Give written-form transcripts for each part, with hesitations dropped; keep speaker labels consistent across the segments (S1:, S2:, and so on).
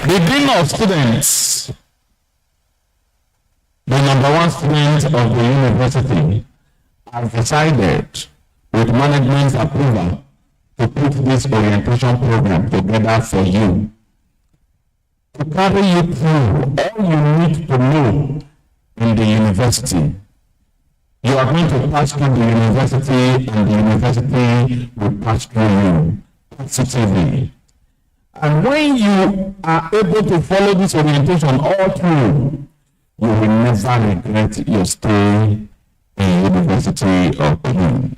S1: The Dean of Students, the number one student of the university, has decided, with management's approval, to put this orientation program together for you. To carry you through all you need to know in the university. You are going to pass through the university, and the university will pass through you positively. And when you are able to follow this orientation all through, you will never regret your stay in University of Benin.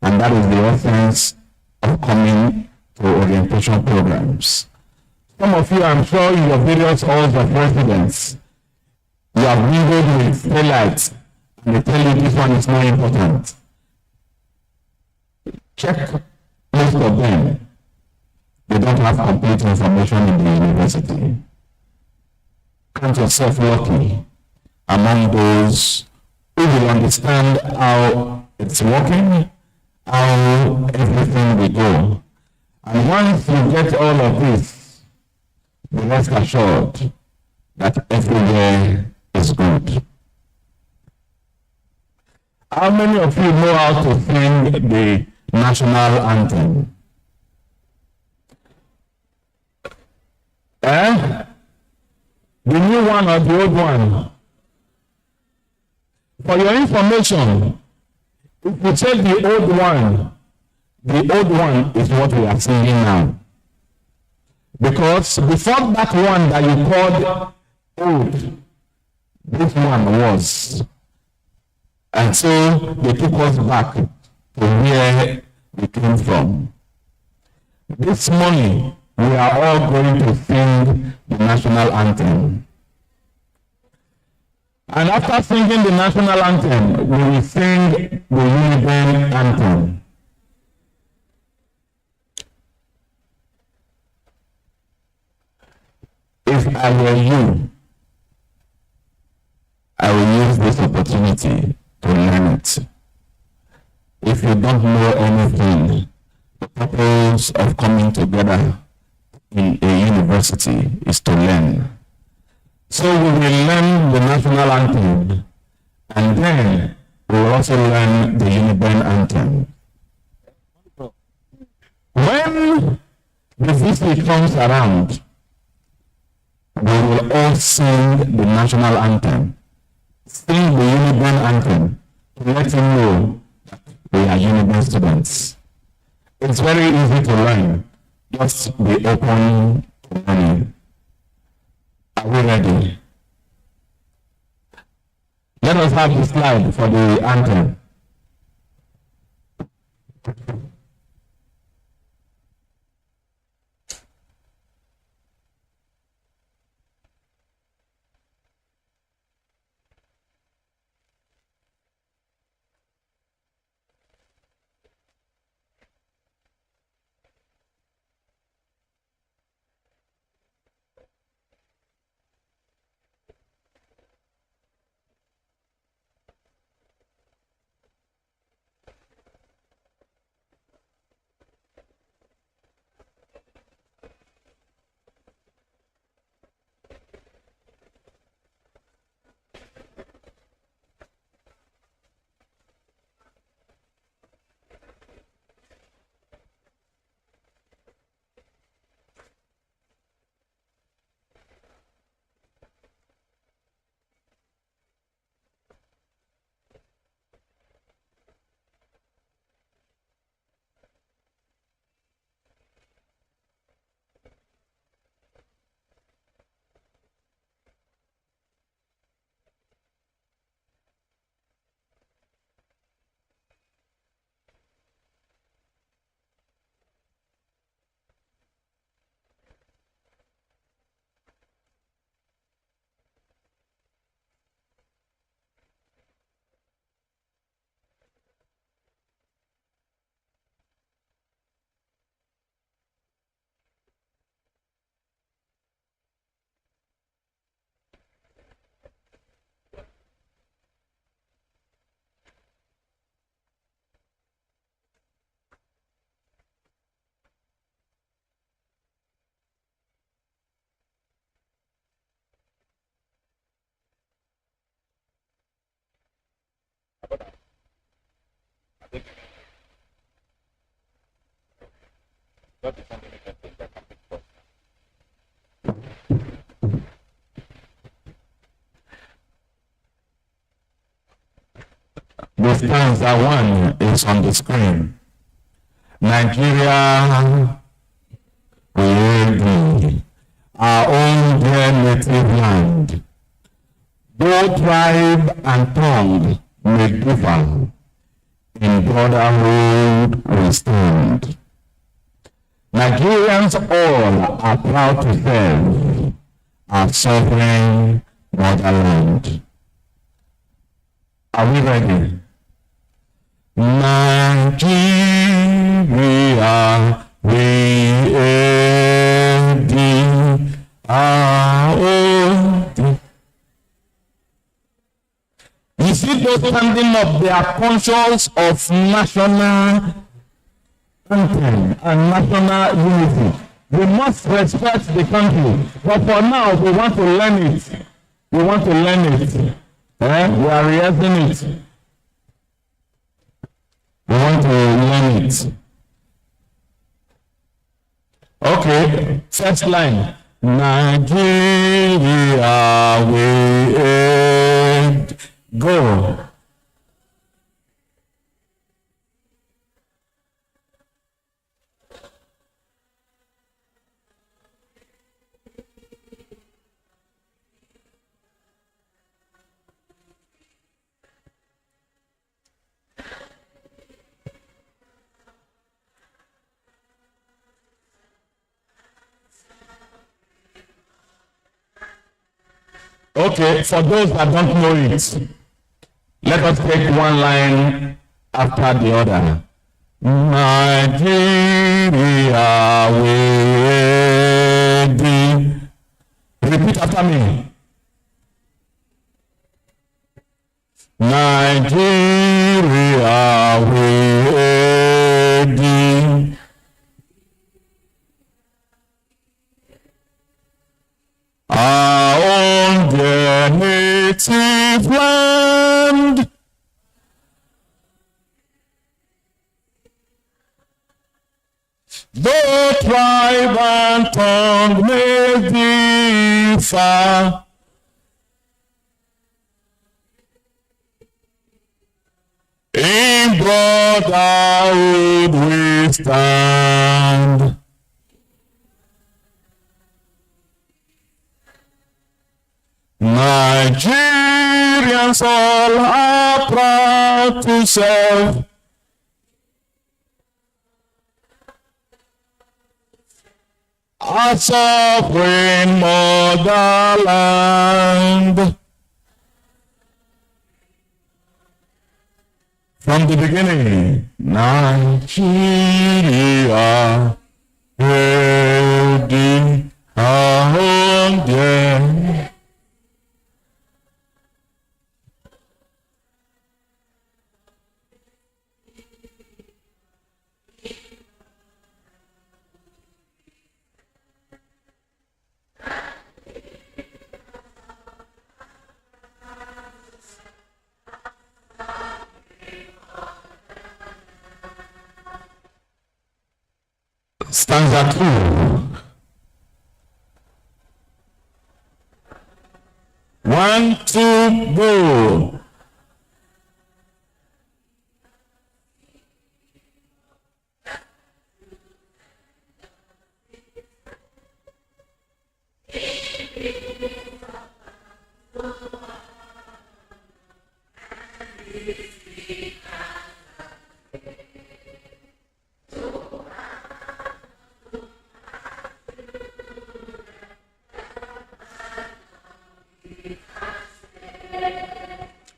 S1: And that is the essence of coming to orientation programs. Some of you, I'm sure, in your various halls of residence, you have mingled with daylight, and they tell you this one is more important. Check most of them. They don't have complete information in the university. Count yourself lucky among those who will understand how it's working, how everything will go. And once you get all of this, be rest assured that everywhere is good. How many of you know how to sing the national anthem? The new one or the old one? For your information, if you take the old one is what we are singing now. Because before that one that you called old, this one was. And so they took us back to where we came from. This morning, we are all going to sing the national anthem. And after singing the national anthem, we will sing the Uniben anthem. If I were you, I will use this opportunity to learn it. If you don't know anything, the purpose of coming together in a university is to learn. So we will learn the national anthem, and then we will also learn the Uniben anthem. When the VC comes around, we will all sing the national anthem, sing the Uniben anthem, to let him know that we are Uniben students. It's very easy to learn. Just be open to learning. Are we ready? Let us have the slide for the anthem. The stanza one is on the screen. Nigeria, we our own dear native land. Though tribe and tongue may differ, in brotherhood we stand. Nigerians all are proud to serve our sovereign motherland. Are we ready? Nigeria, we our own. You see those standing up, they are conscious of national anthem and national unity. We must respect the country, but for now we want to learn it. We want to learn it. We are rehearsing it. We want to learn it. Okay, first line. Nigeria, we go. Okay, for those that don't know it, let us take one line after the other. Nigeria, we repeat after me. Nigeria, we our own dear native land. Though tribe and tongue may differ, in brotherhood we stand. Nigerians all are proud to serve our sovereign motherland. From the beginning, Nigeria, ready, our own dear. Stanza 2. One, two, go.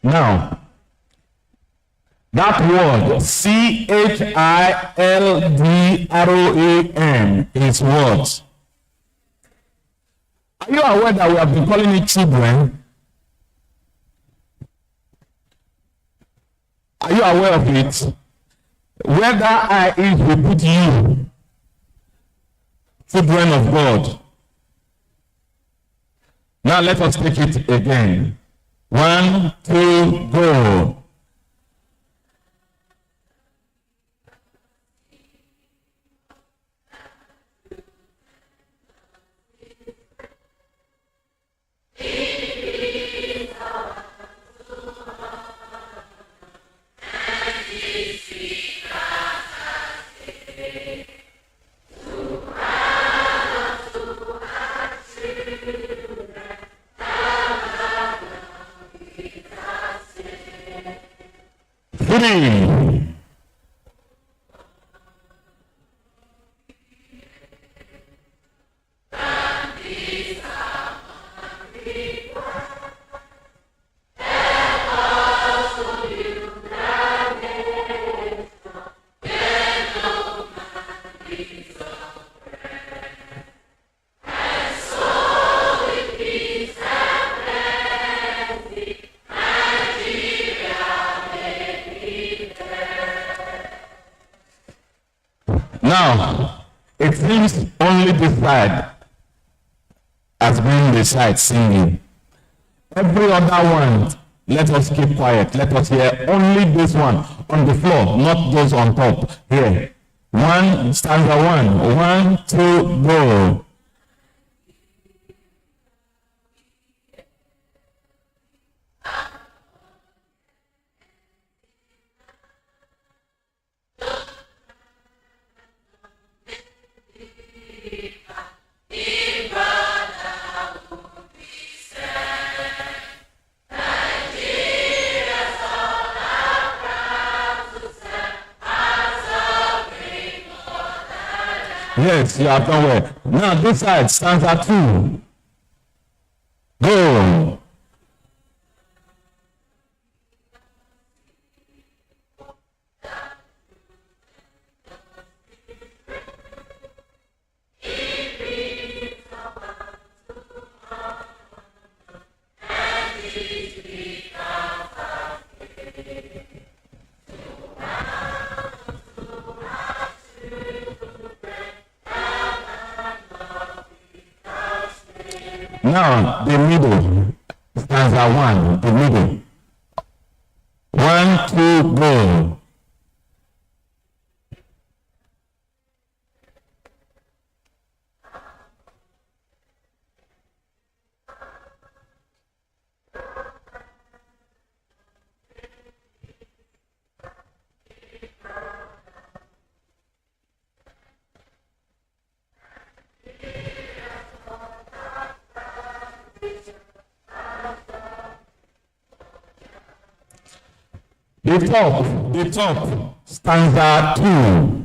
S1: Now, that word CHILDROAN is what? Are you aware that we have been calling it children? Are you aware of it? Where that I is, we put you, children of God. Now let us take it again. One, two, go. 3. Now, it seems only this side has been the side singing. Every other one, let us keep quiet. Let us hear only this one on the floor, not those on top. Here. Stanza 1. 1, 2, go. Yes, you have done well. Now this side, stanza 2. Go. Now, the middle, stanza 1, the middle. 1, 2, go. The top, stanza 2.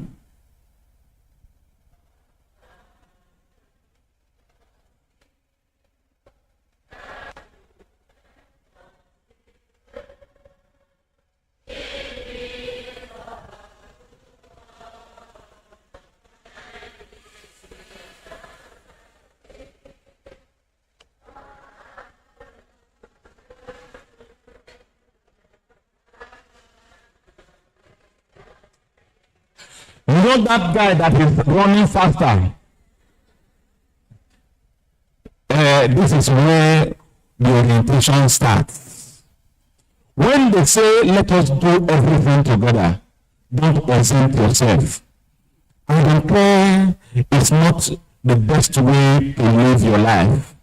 S1: You know that guy that is running faster? This is where the orientation starts. When they say, let us do everything together, don't exempt yourself. I don't care, it's not the best way to live your life.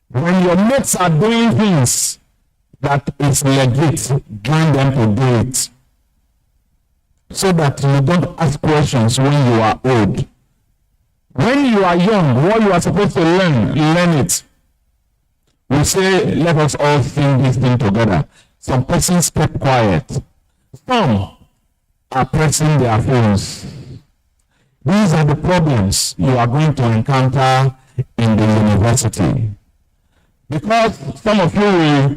S1: When your mates are doing things that is legit, join them to do it, so that you don't ask questions when you are old. When you are young, what you are supposed to learn it. We say, let us all sing this thing together. Some persons kept quiet. Some are pressing their phones. These are the problems you are going to encounter in the university. Because some of you will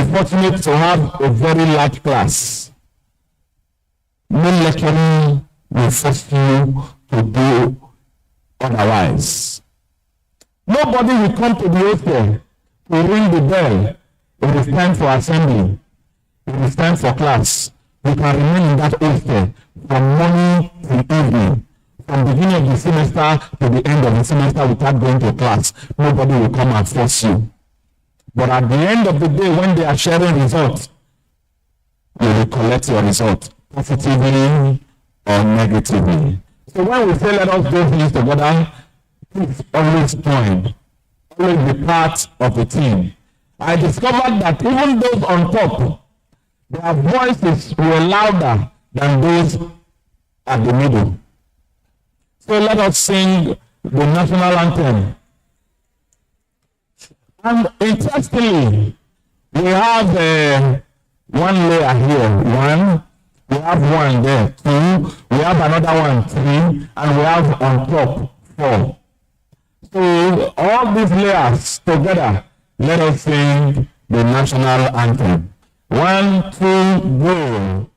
S1: be fortunate to have a very large class. No lecturing will force you to do otherwise. Nobody will come to the hostel to ring the bell. It is time for assembly. It is time for class. You can remain in that hostel from morning to evening. From the beginning of the semester to the end of the semester without going to class. Nobody will come and force you. But at the end of the day, when they are sharing results, you will collect your result, positively or negatively. So when we say let us do things together, please always join, always be part of the team. I discovered that even those on top, their voices were louder than those at the middle. So let us sing the national anthem. And interestingly, we have one layer here. 1, We have one there, 2. We have another one, 3. And we have on top, 4. So all these layers together, let us sing the national anthem. 1, 2, go.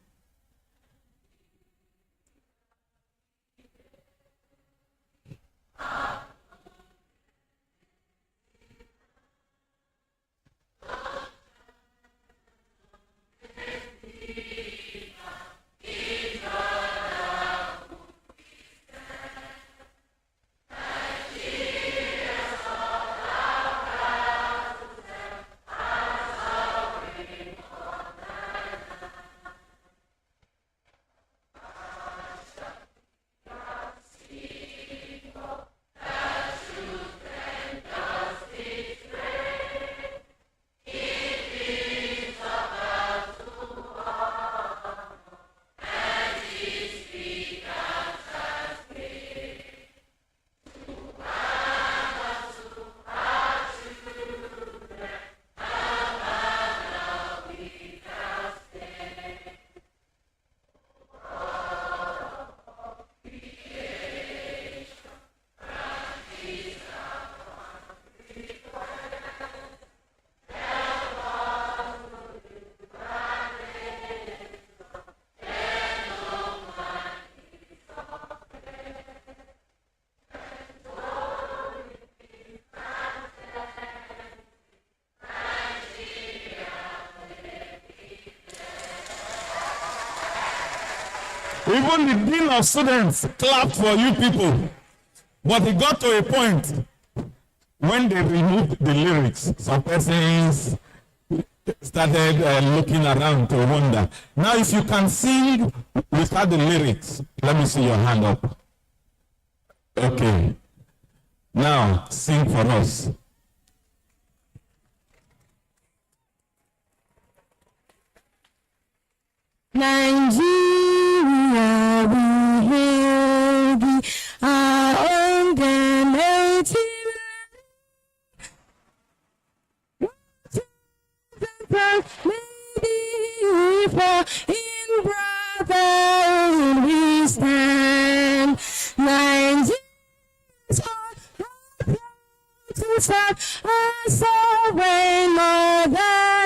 S1: Even the dean of students clapped for you people. But it got to a point when they removed the lyrics. Some persons started looking around to wonder. Now, if you can sing without the lyrics, let me see your hand up. Okay. Now, sing for us.
S2: Nigeria, we hail thee, our own native land. In brotherhood we stand. Nigeria's heart, to serve us away, motherland.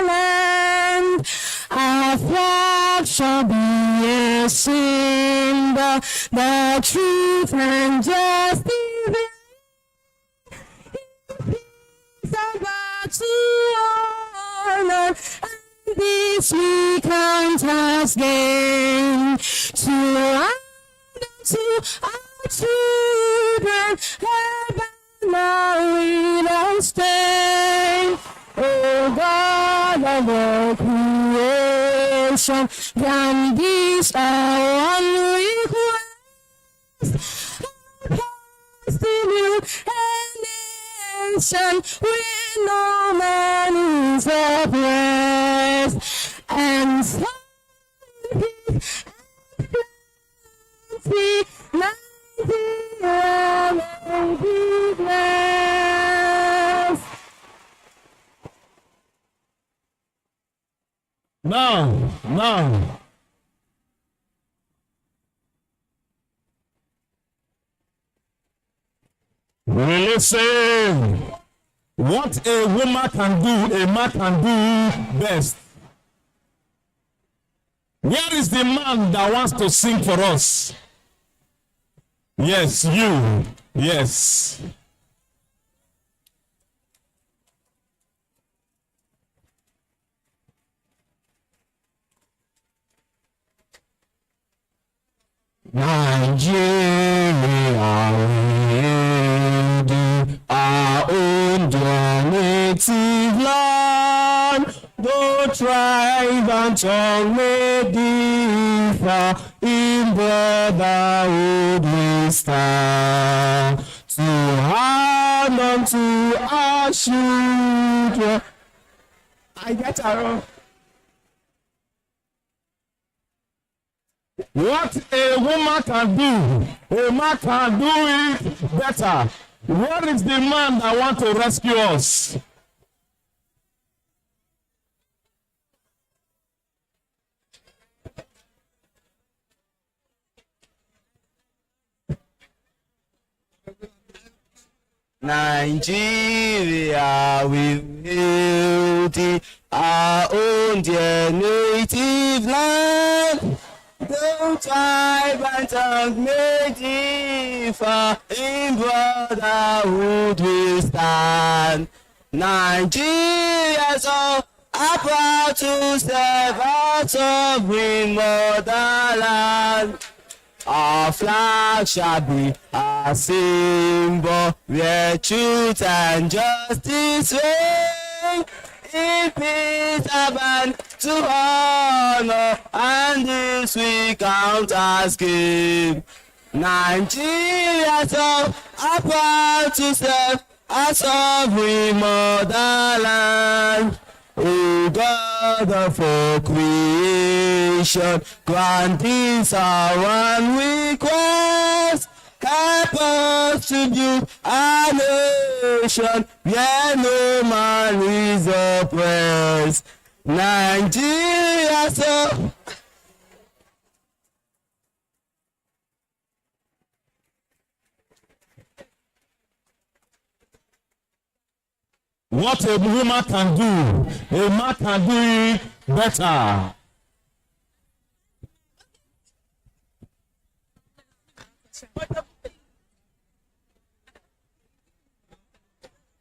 S2: Our flag shall be a symbol, the truth and justice is about to honor, and this we count as gain. To our children, now without stain. Oh God of all creation, grant this our one request. Cast in you a nation where no man is oppressed, and so peace and plenty, Nigeria may be blessed.
S1: Now. Listen. What a woman can do, a man can do best. Where is the man that wants to sing for us? Yes, you. Yes. Nigeria, our own native land, though tribe and tongue may differ, in brotherhood we stand, to hand unto our children. I get around. What a woman can do, a man can do it better. Where is the man that wants to rescue us?
S3: Nigeria, we will thee, our own dear native land. Though tribe and tongue may differ, in brotherhood we stand. Nigeria, so are proud to serve our sovereign motherland. Our flag shall be a symbol where truth and justice reign. In peace and to honor, and this we count as gain. Nigeria, so are proud to serve our sovereign motherland. O God of all creation, grant this our one request. Help us to build a nation where no man is oppressed. Nigeria, so
S1: What a woman can do, a man can do it better.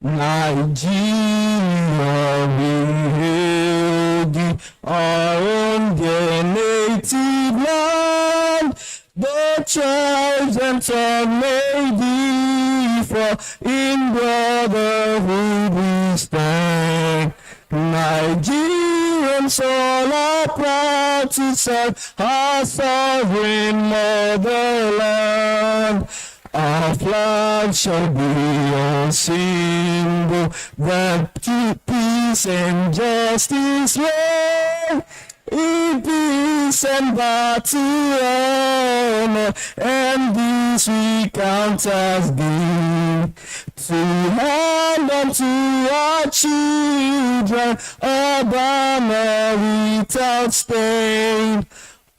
S1: Nigeria, we hail thee, our own dear native land. The tribes and tongue may differ, in brotherhood we stand. Nigerians all are proud to serve our sovereign motherland. Our flag shall be a symbol that peace and justice reign. In peace and battle honor, and this we count as gain. To hand unto our children a banner without stain.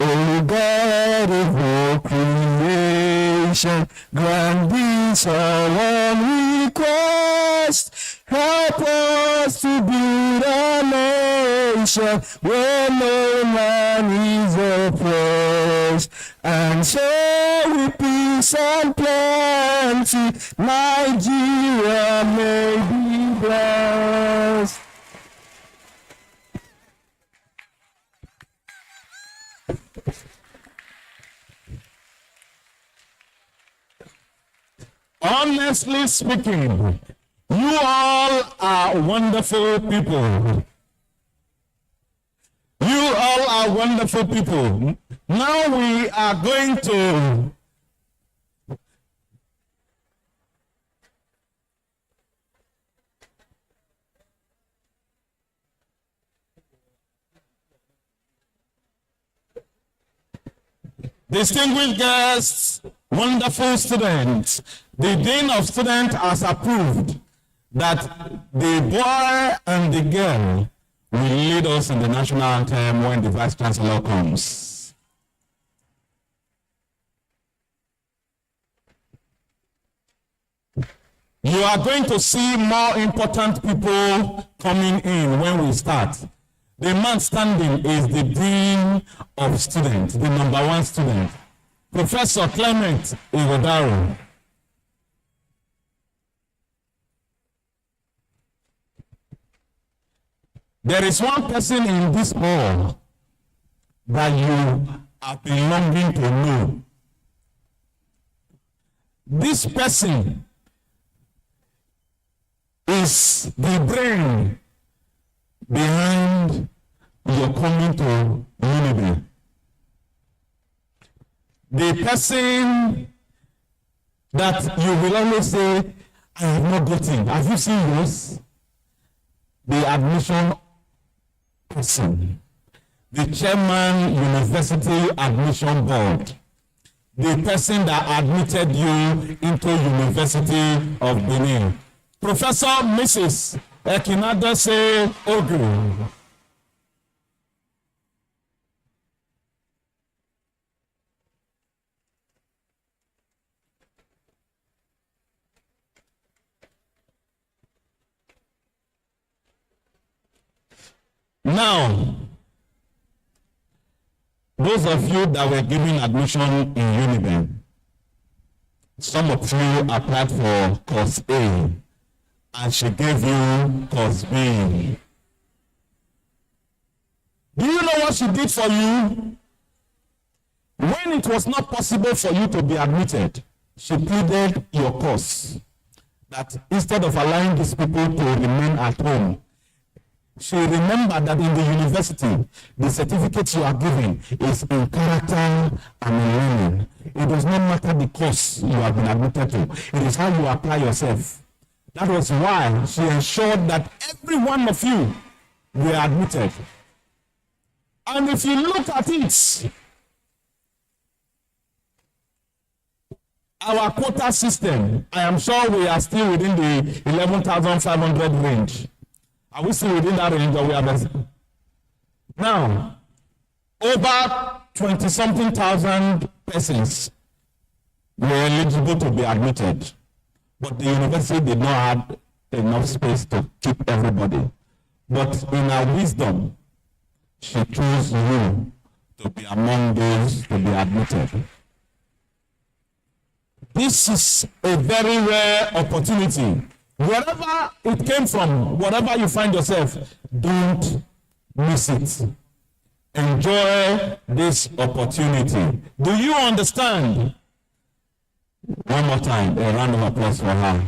S1: O God of all creation, grant this our one request. Help us to build a nation where no man is oppressed. And so with peace and plenty, Nigeria may be blessed. Honestly speaking, you all are wonderful people. You all are wonderful people. Now we are going to distinguished guests, wonderful students. The Dean of Students has approved that the boy and the girl will lead us in the national anthem when the Vice Chancellor comes. You are going to see more important people coming in when we start. The man standing is the Dean of Students, the number one student, Professor Clement Igodaro. There is one person in this hall that you have been longing to know. This person is the brain behind your coming to Unity. The person that you will always say, I have not gotten. Have you seen yours? The admission person, the chairman, University Admission Board, the person that admitted you into University of Benin. Professor Mrs. Ekinadese Ogu. Now, those of you that were given admission in Uniben, some of you applied for course A, and she gave you course B. Do you know what she did for you? When it was not possible for you to be admitted, she pleaded your cause. That instead of allowing these people to remain at home, she remembered that in the university, the certificate you are given is in character and in learning. It does not matter the course you have been admitted to. It is how you apply yourself. That was why she ensured that every one of you were admitted. And if you look at it, our quota system, I am sure we are still within the 11,500 range. Are we still within that range or we are now? Over 20-something thousand persons were eligible to be admitted, but the university did not have enough space to keep everybody. But in her wisdom, she chose you to be among those to be admitted. This is a very rare opportunity. Wherever it came from, wherever you find yourself, don't miss it. Enjoy this opportunity. Do you understand? One more time, a round of applause for her.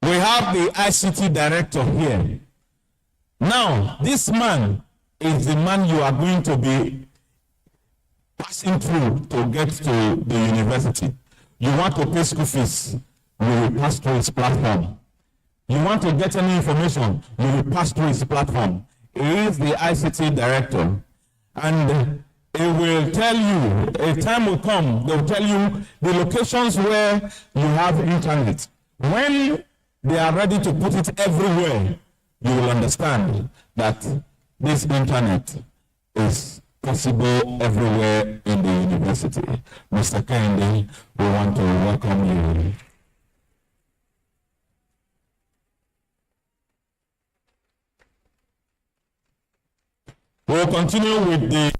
S1: We have the ICT director here. Now, this man is the man you are going to be passing through to get to the university. You want to pay school fees, you will pass through his platform. You want to get any information, you will pass through his platform. He is the ICT director, and he will tell you, a time will come, they will tell you the locations where you have internet. When they are ready to put it everywhere, you will understand that this internet is possible everywhere in the university. Mr. Kennedy, we want to welcome you. We'll continue with the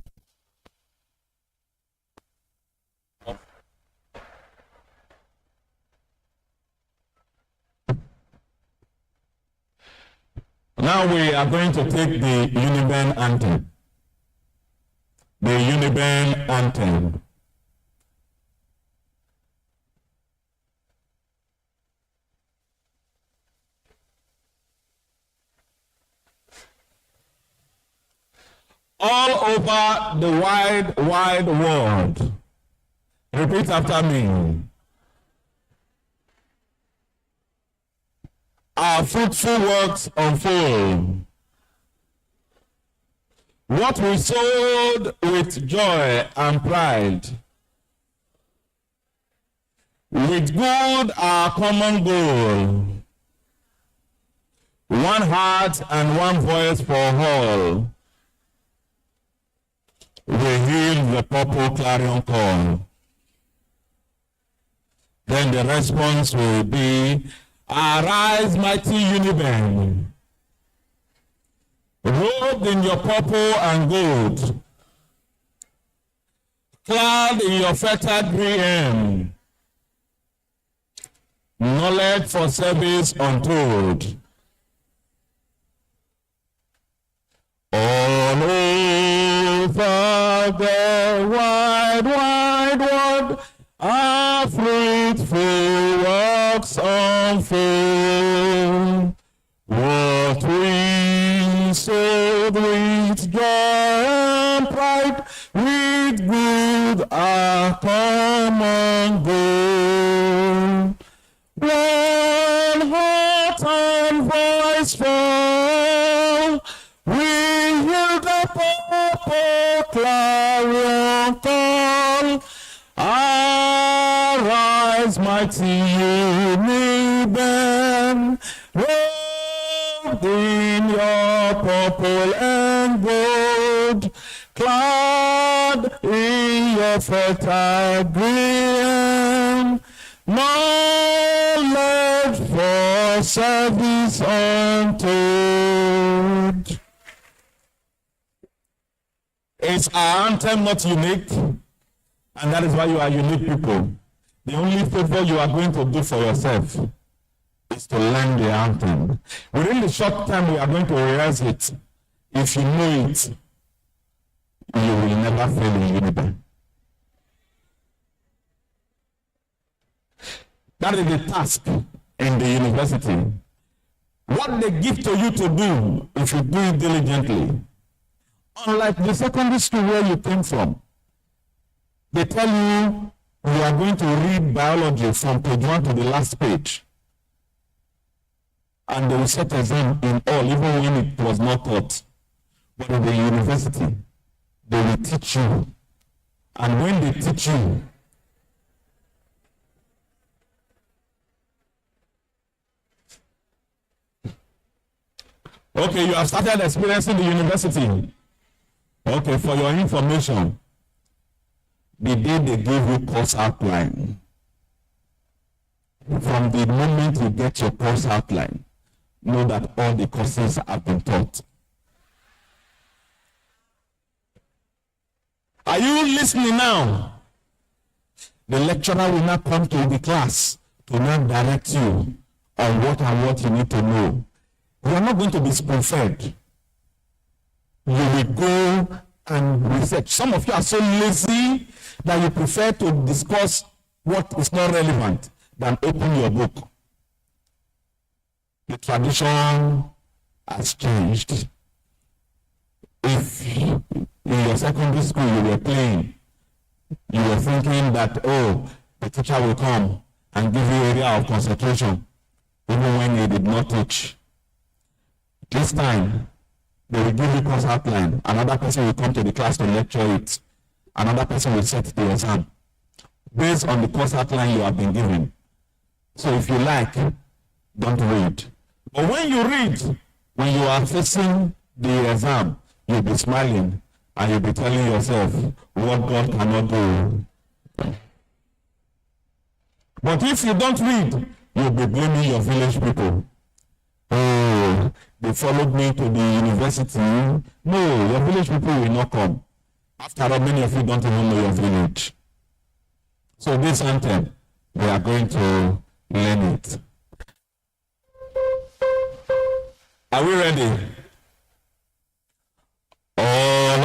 S1: now we are going to take the Uniben anthem. The Uniben anthem. All over the wide, wide world. Repeat after me. Our fruitful works unfold. What we sowed with joy and pride, with good our common goal, one heart and one voice for all, we heal the purple clarion call. Then the response will be, arise, mighty Uniben, robed in your purple and gold, clad in your fettered green, knowledge for service untold. All over the wide, wide world, our fruitful works unfold. What we sowed with joy and pride, with good our common goal. One heart and voice for, we hear the purple clarion call. Arise, mighty Uniben, robed in your purple and gold, clad in your fertile green, knowledge for service untold. Is our anthem not unique? And that is why you are unique people. The only favor you are going to do for yourself is to learn the anthem. Within the short time we are going to rehearse it. If you know it, you will never fail in Uniben. That is the task in the university. What they give to you to do, if you do it diligently, unlike the secondary school where you came from, they tell you you are going to read biology from page 1 to the last page. And they will set exam in all, even when it was not taught. But in the university, they will teach you. And when they teach you, okay, you have started experiencing the university. Okay, for your information, the day they give you course outline, from the moment you get your course outline, know that all the courses have been taught. Are you listening now? The lecturer will not come to the class to now direct you on what and what you need to know. You are not going to be spoon-fed. You will go and research. Some of you are so lazy that you prefer to discuss what is not relevant than open your book. The tradition has changed. If in your secondary school you were playing, you were thinking that, oh, the teacher will come and give you area of concentration, even when he did not teach. This time, they will give you course outline. Another person will come to the class to lecture it. Another person will set the exam based on the course outline you have been given. So if you like, don't read. But when you read, when you are facing the exam, you'll be smiling and you'll be telling yourself what God cannot do. But if you don't read, you'll be blaming your village people. Oh, they followed me to the university. No, your village people will not come. After all, many of you don't even know your village. So this anthem, we are going to learn it. Are we ready? All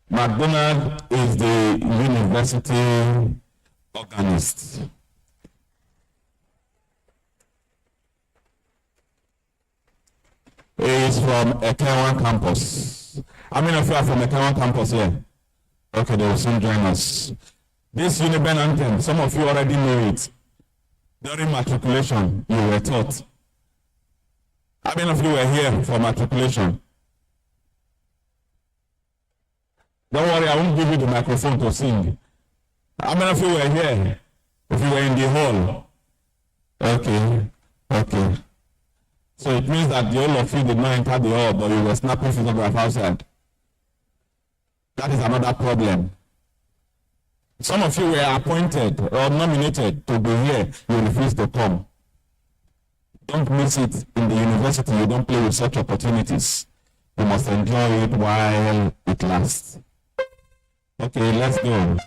S1: McDonald is the university organist. He is from Ekenwan campus. How many of you are from Ekenwan campus here? Okay, they will soon join us. This Uniben anthem, some of you already know it. During matriculation, you were taught. How many of you were here for matriculation? Don't worry, I won't give you the microphone to sing. How many of you were here? If you were in the hall? Okay. So it means that the whole of you did not enter the hall, but you were snapping photographs outside. That is another problem. Some of you were appointed or nominated to be here. You refuse to come. Don't miss it in the university. You don't play with such opportunities. You must enjoy it while it lasts. Okay, let's go.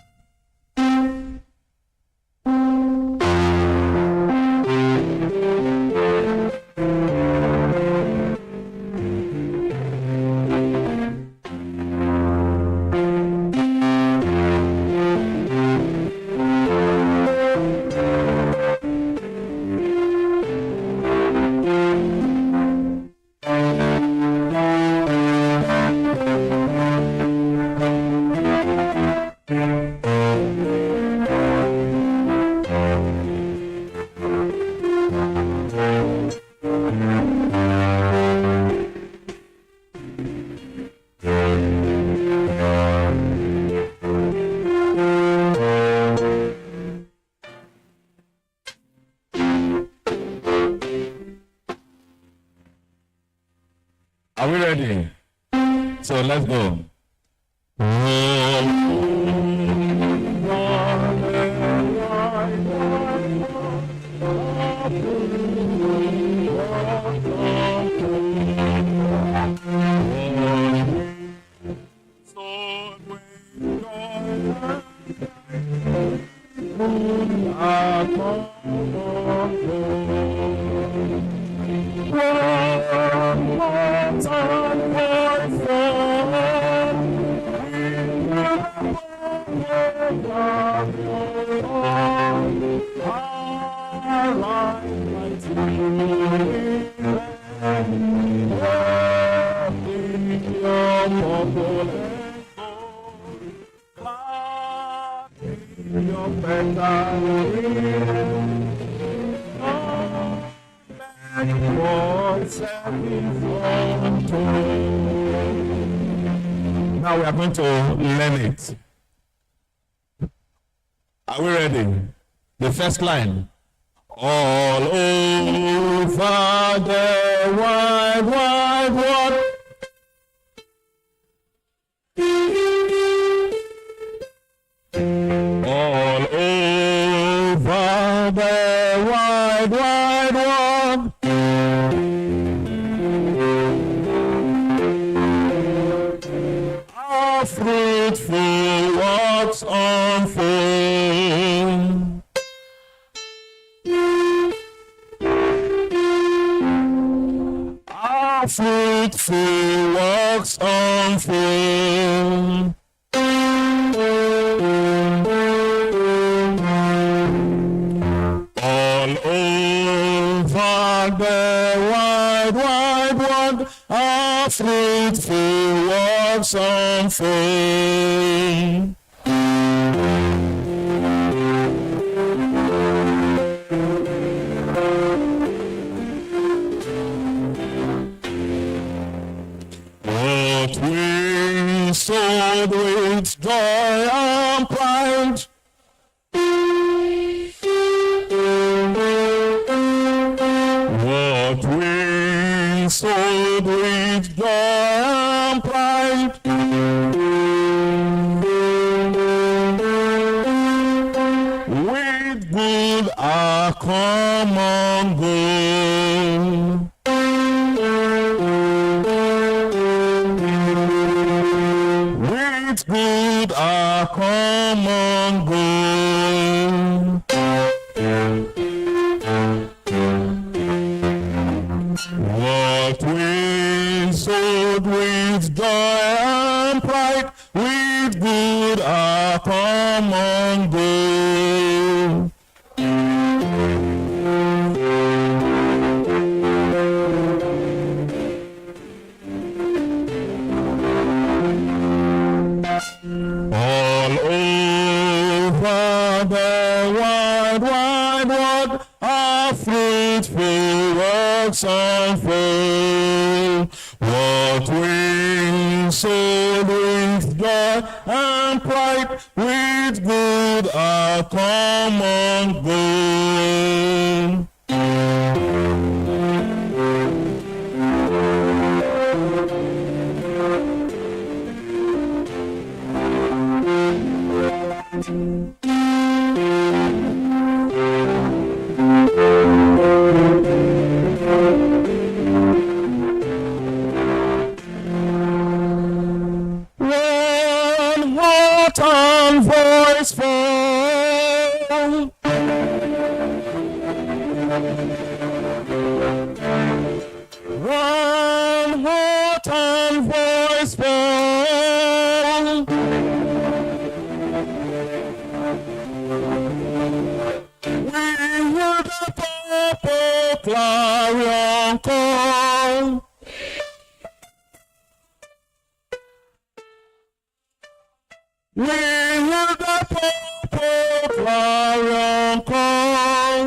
S1: ready? So let's go. Now we are going to learn it. Are we ready? The first line. All over the wide, wide world. All over the wide, wide world. Our fruitful works unfold. Our fruitful works unfold. All over the wide, wide world, our fruitful works unfold. What we sowed with joy and pride, what we sowed with joy and pride, with good our common goal. With good our common goal. What we sowed with joy and pride, with good our common goal. All over the wide, wide world, our fruitful works unfold. What we sowed with joy and pride, with good our common goal. One heart and voice fall. One heart and voice fall. We hear the purple clarion call. We hear the purple clarion call.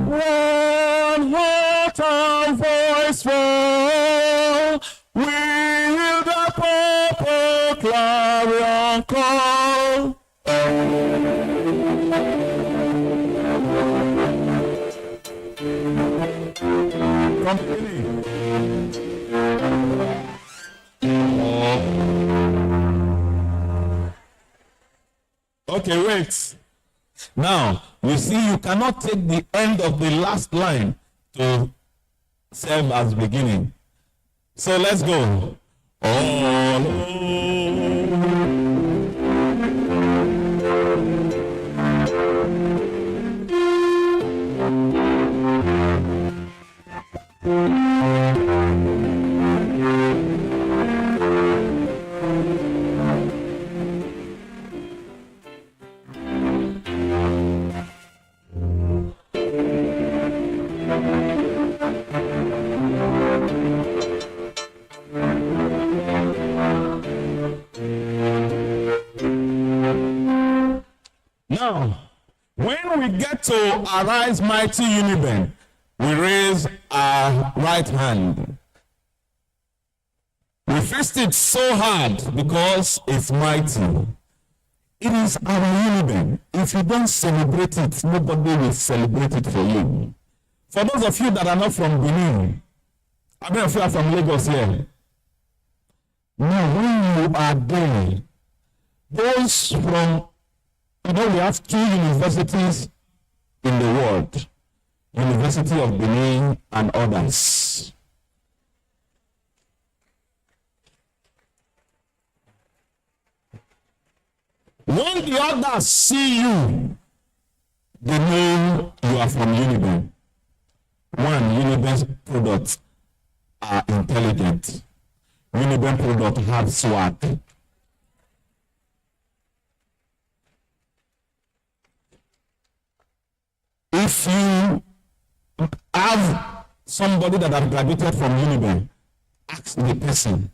S1: One heart and voice fall. We hear the purple clarion call. Okay, wait. Now, you see, you cannot take the end of the last line to serve as beginning. So let's go. Now, when we get to Arise Mighty Uniben, we raise our right hand. We fist it so hard because it's mighty. It is our Uniben. If you don't celebrate it, nobody will celebrate it for you. For those of you that are not from Benin, I mean, if you are from Lagos here. Now, when you are there, those from, we have 2 universities in the world, University of Benin and others. When the others see you, they know you are from Uniben. One, Uniben's products are intelligent. Uniben products have swag. If you have somebody that has graduated from Uniben, ask the person,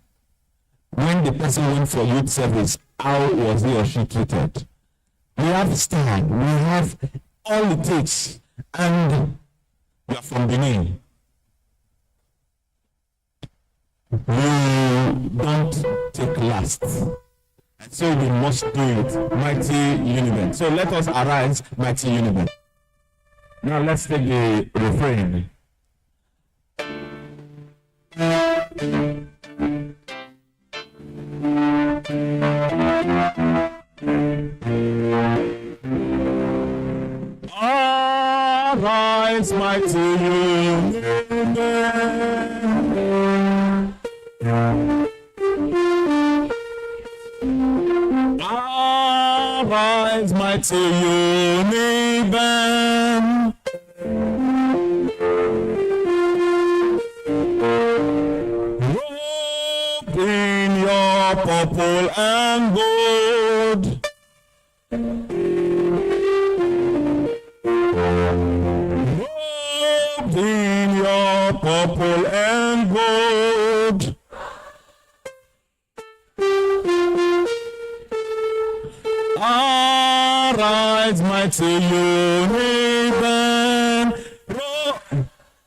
S1: when the person went for youth service, how was he or she treated? We have style, we have all it takes, and we are from Benin. We don't take last. And so we must do it. Mighty Uniben. So let us arise, Mighty Uniben. Now let's take the refrain. Arise, mighty Uniben. Arise, mighty Uniben. Robed in your purple and gold. Robed in your purple and gold. Arise, mighty Uniben,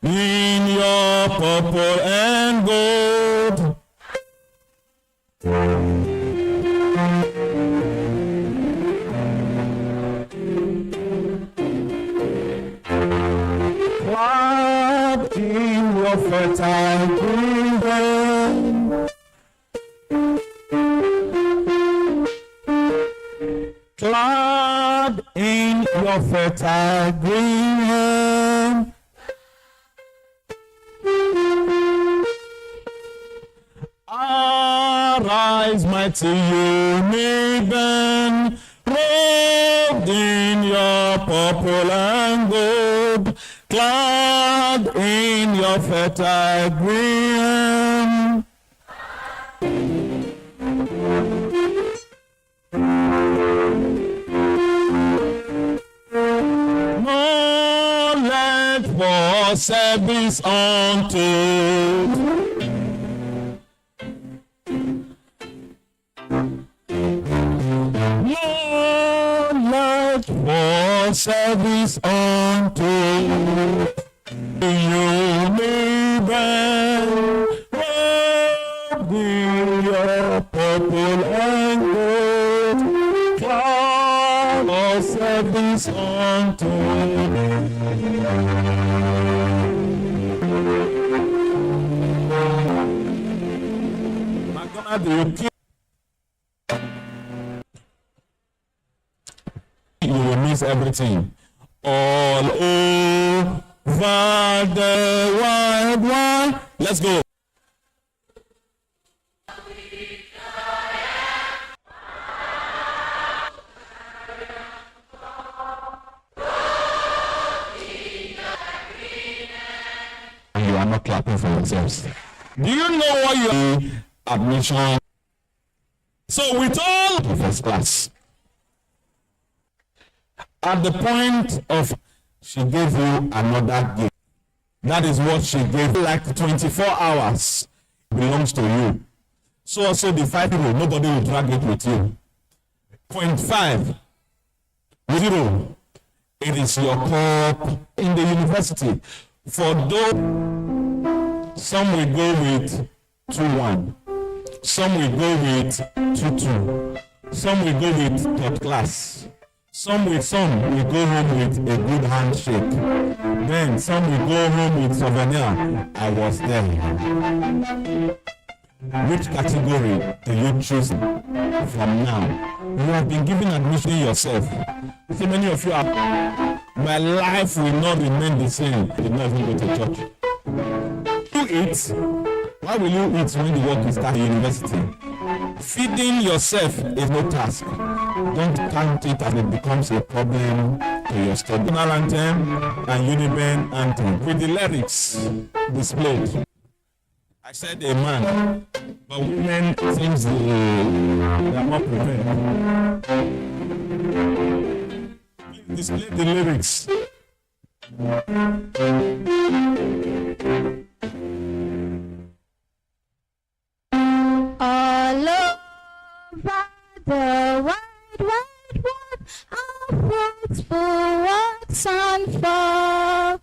S1: in your purple and gold. Clad in your fertile green, clad in your fertile green, arise, mighty Uniben, robed in your purple and gold, clad in your fertile green. Knowledge for service unto knowledge for service unto Uniben, robed in your purple and gold, cloud of service unto McDonald, means everything. All over the wide world. Let's go. And you are not clapping for yourselves. Do you know what your admission? So with all the first class, at the point of she gave you another gift. That is what she gave. Like 24 hours belongs to you. So also the 5 euro, nobody will drag it with you. 0.5 0. It is your cup in the university. For those, some will go with 2-1. Some will go with 2-2. Some will go with third class. Some will go home with a good handshake. Then some will go home with souvenir. I was there. Which category do you choose from now? You have been given admission yourself. So many of you are, my life will not remain the same. You did not even go to church. You eat. Why will you eat when the work is at the university? Feeding yourself is no task. Don't count it as it becomes a problem to your study. National anthem and Uniben anthem with the lyrics displayed. I said a man, but women seems they are more prepared. Please display the lyrics.
S2: All over the wide, wide world, our fruitful works unfold.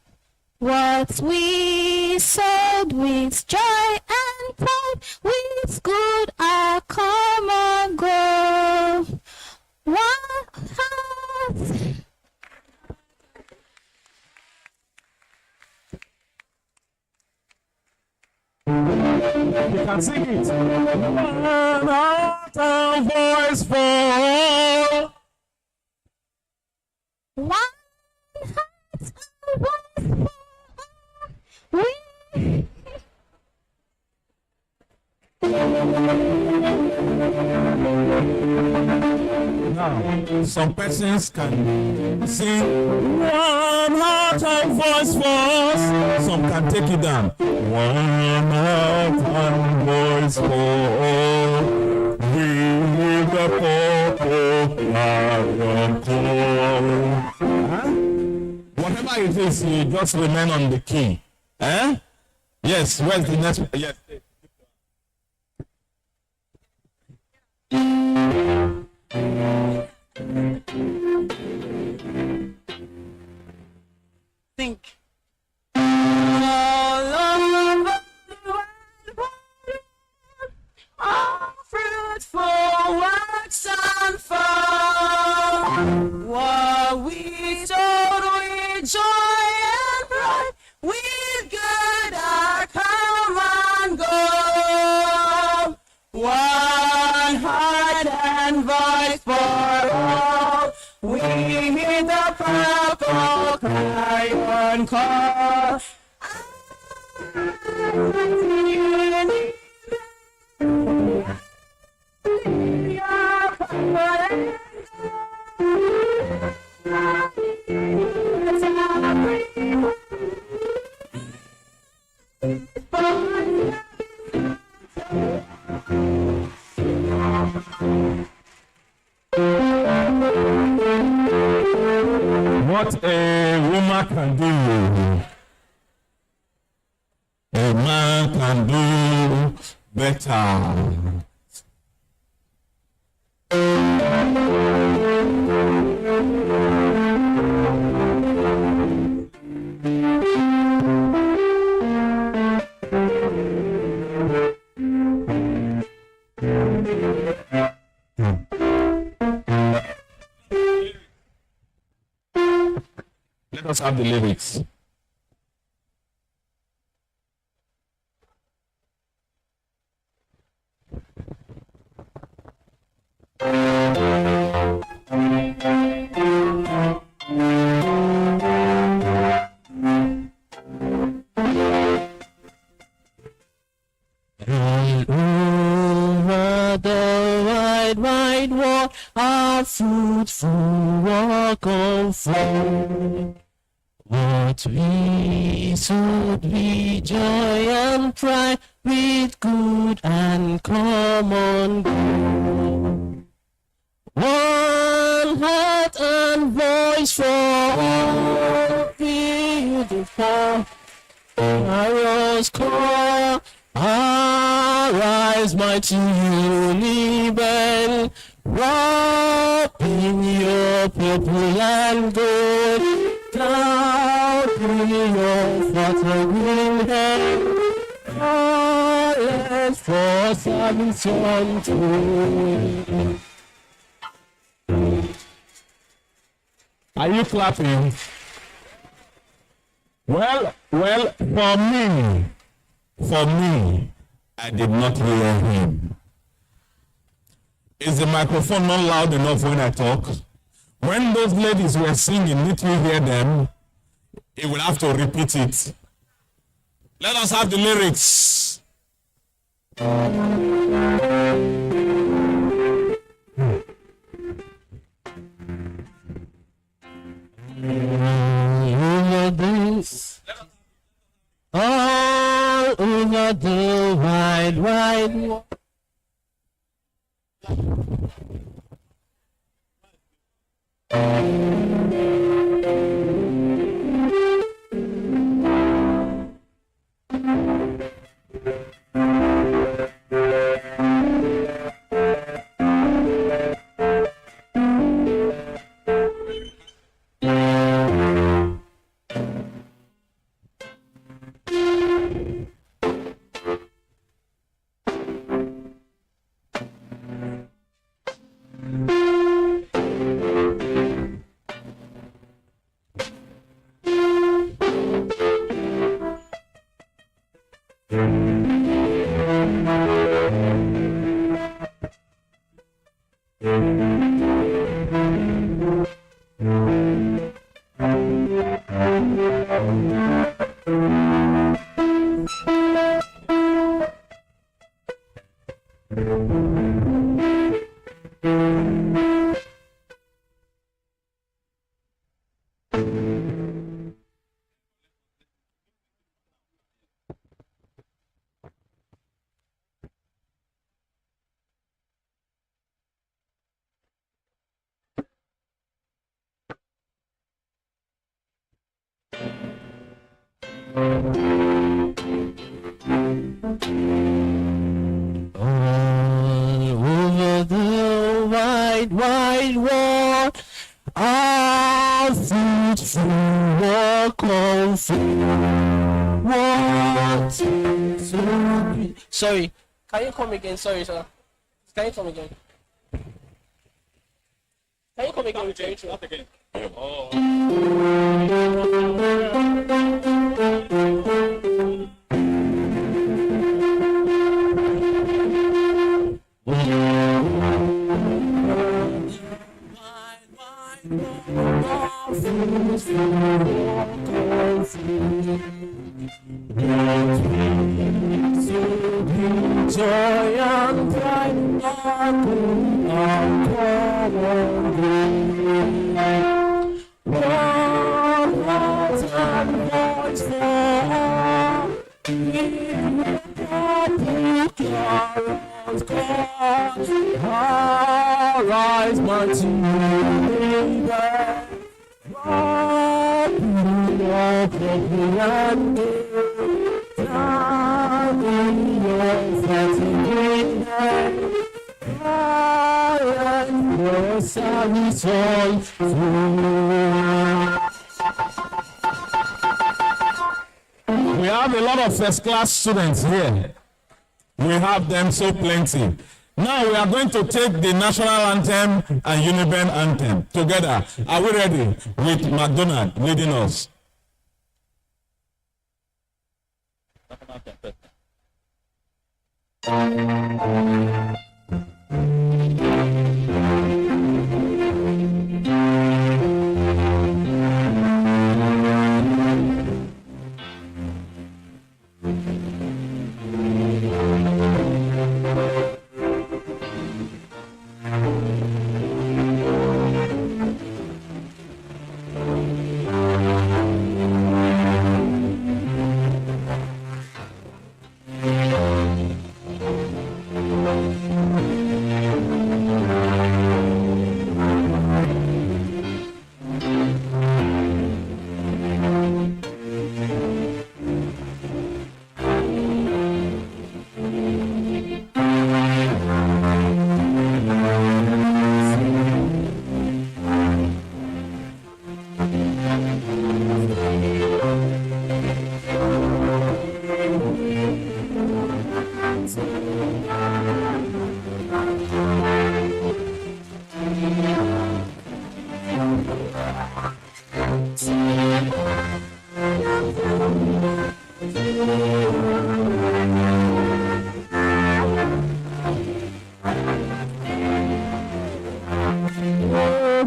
S2: What we sowed with joy and pride, with good our common goal. One heart.
S1: You can sing it. One heart and voice for all.
S2: One heart and voice for all. We
S1: Now, some persons can sing one heart and voice for us. Some can take it down. One heart and voice for all. We will the popular call. Whatever it is, you just remain on the key. Yes, where's the next? Yes.
S3: Think. All over the world, all fruitful works unfold. What we sowed with joy and pride, with good our common goal. One heart and voice for all. We hear the purple cry and call.
S1: What a woman can do, a man can do better. Let us have the lyrics.
S4: wide, wide world, our fruitful work of faith. What we should be joy and pride with good and common good. One heart and voice for all beautiful. Glorious call, arise, mighty Uniben, wrap in your purple and gold, cloud in your fluttering head, let's for service unto.
S1: Are you clapping? Well, for me, I did not hear him. Is the microphone not loud enough when I talk? When those ladies were singing, did you hear them? He will have to repeat it. Let us have the lyrics.
S4: All over the wide, wide world. Wide world, our fruitful work of faith. What should be? Sorry, can you come again? Sorry, sir. Can you come again? Can you come again with your intro? Not again. Joy and pride are good, our common good. One heart and voice for all, in the public carols call, arise, mighty neighbor. Your purple and gold, down in your fluttering head, and your service all through. We have a lot of first-class students here. We have them so plenty. Now we are going to take the national anthem and Uniben anthem together. Are we ready? With McDonald leading us.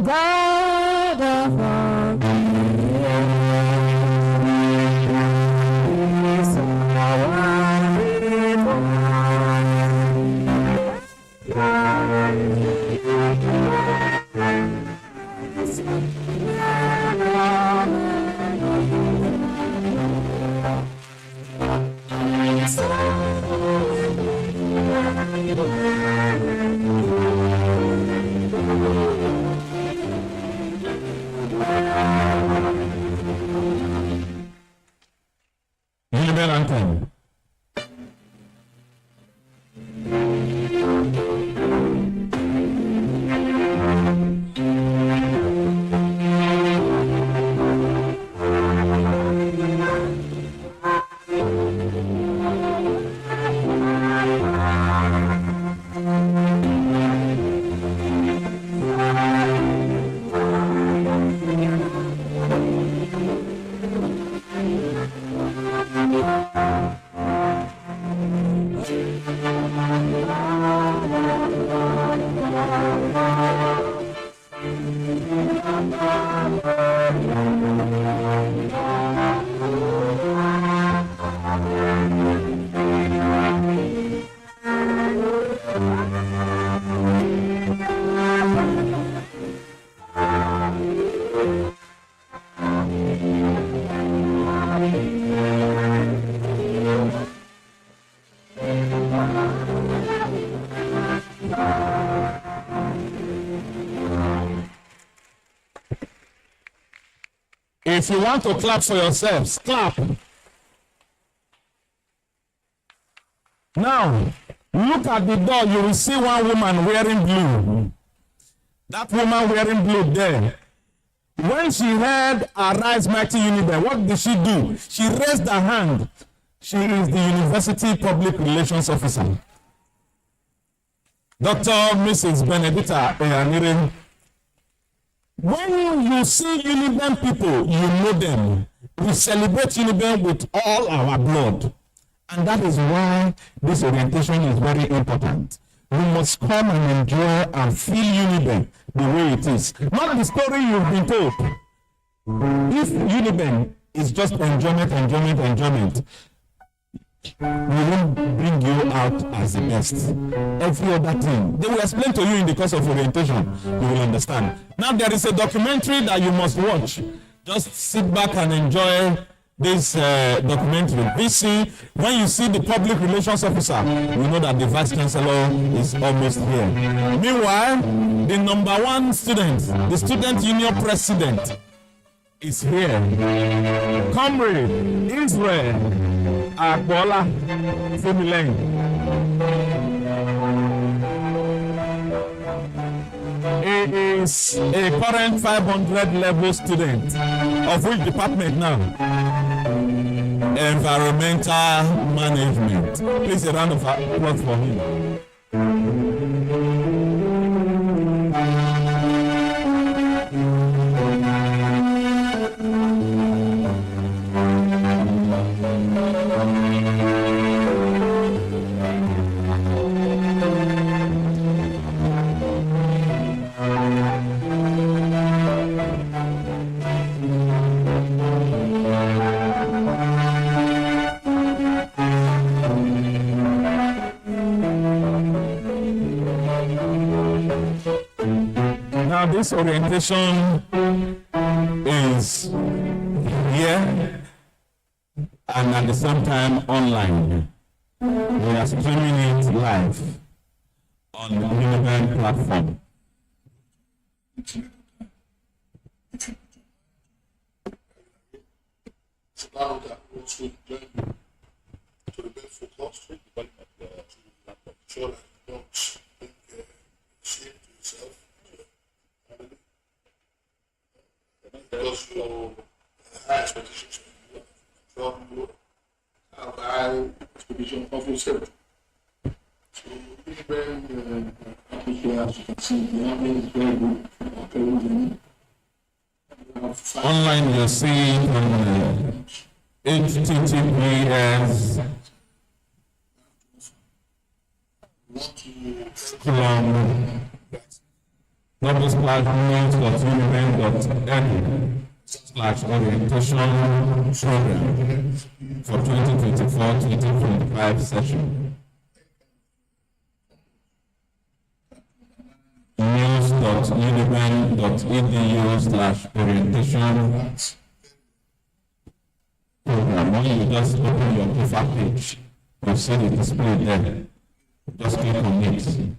S3: God of all peace, our
S4: Uniben anthem. If you want to clap for yourselves, clap. Now, look at the door, you will see one woman wearing blue. That woman wearing blue there. When she heard Arise Mighty Uniben, what did she do? She raised her hand. She is the University Public Relations Officer. Dr. Mrs. Benedicta Eyanire. When you see Uniben people, you know them. We celebrate Uniben with all our blood. And that is why this orientation is very important. We must come and enjoy and feel Uniben the way it is. Not the story you've been told. If Uniben is just enjoyment, we won't bring you out as the best. Every other thing, they will explain to you in the course of orientation. You will understand. Now there is a documentary that you must watch. Just sit back and enjoy this documentary. VC, when you see the public relations officer, you know that the vice chancellor is almost here. Meanwhile, the number one student, the student union president, is here. Comrade Israel Agbola Fumileng. He is a current 500 level student. Of which department now? Environmental management. Please a round of applause for him. Now this orientation is here and at the same time online. We are streaming it live on the Uniben platform.
S5: Now that also join to the Bedford Cluster, development to sure that you don't think shame to yourself. Because your high expectations from you have high expectation of yourself. So even as you can see, the army is very good for everything.
S4: Online you see HTTPS news.uniben.edu/orientation program for 2024-2025 session. news.uniben.edu/orientation program. When you just open your profile page, you see the display there. Just click on it.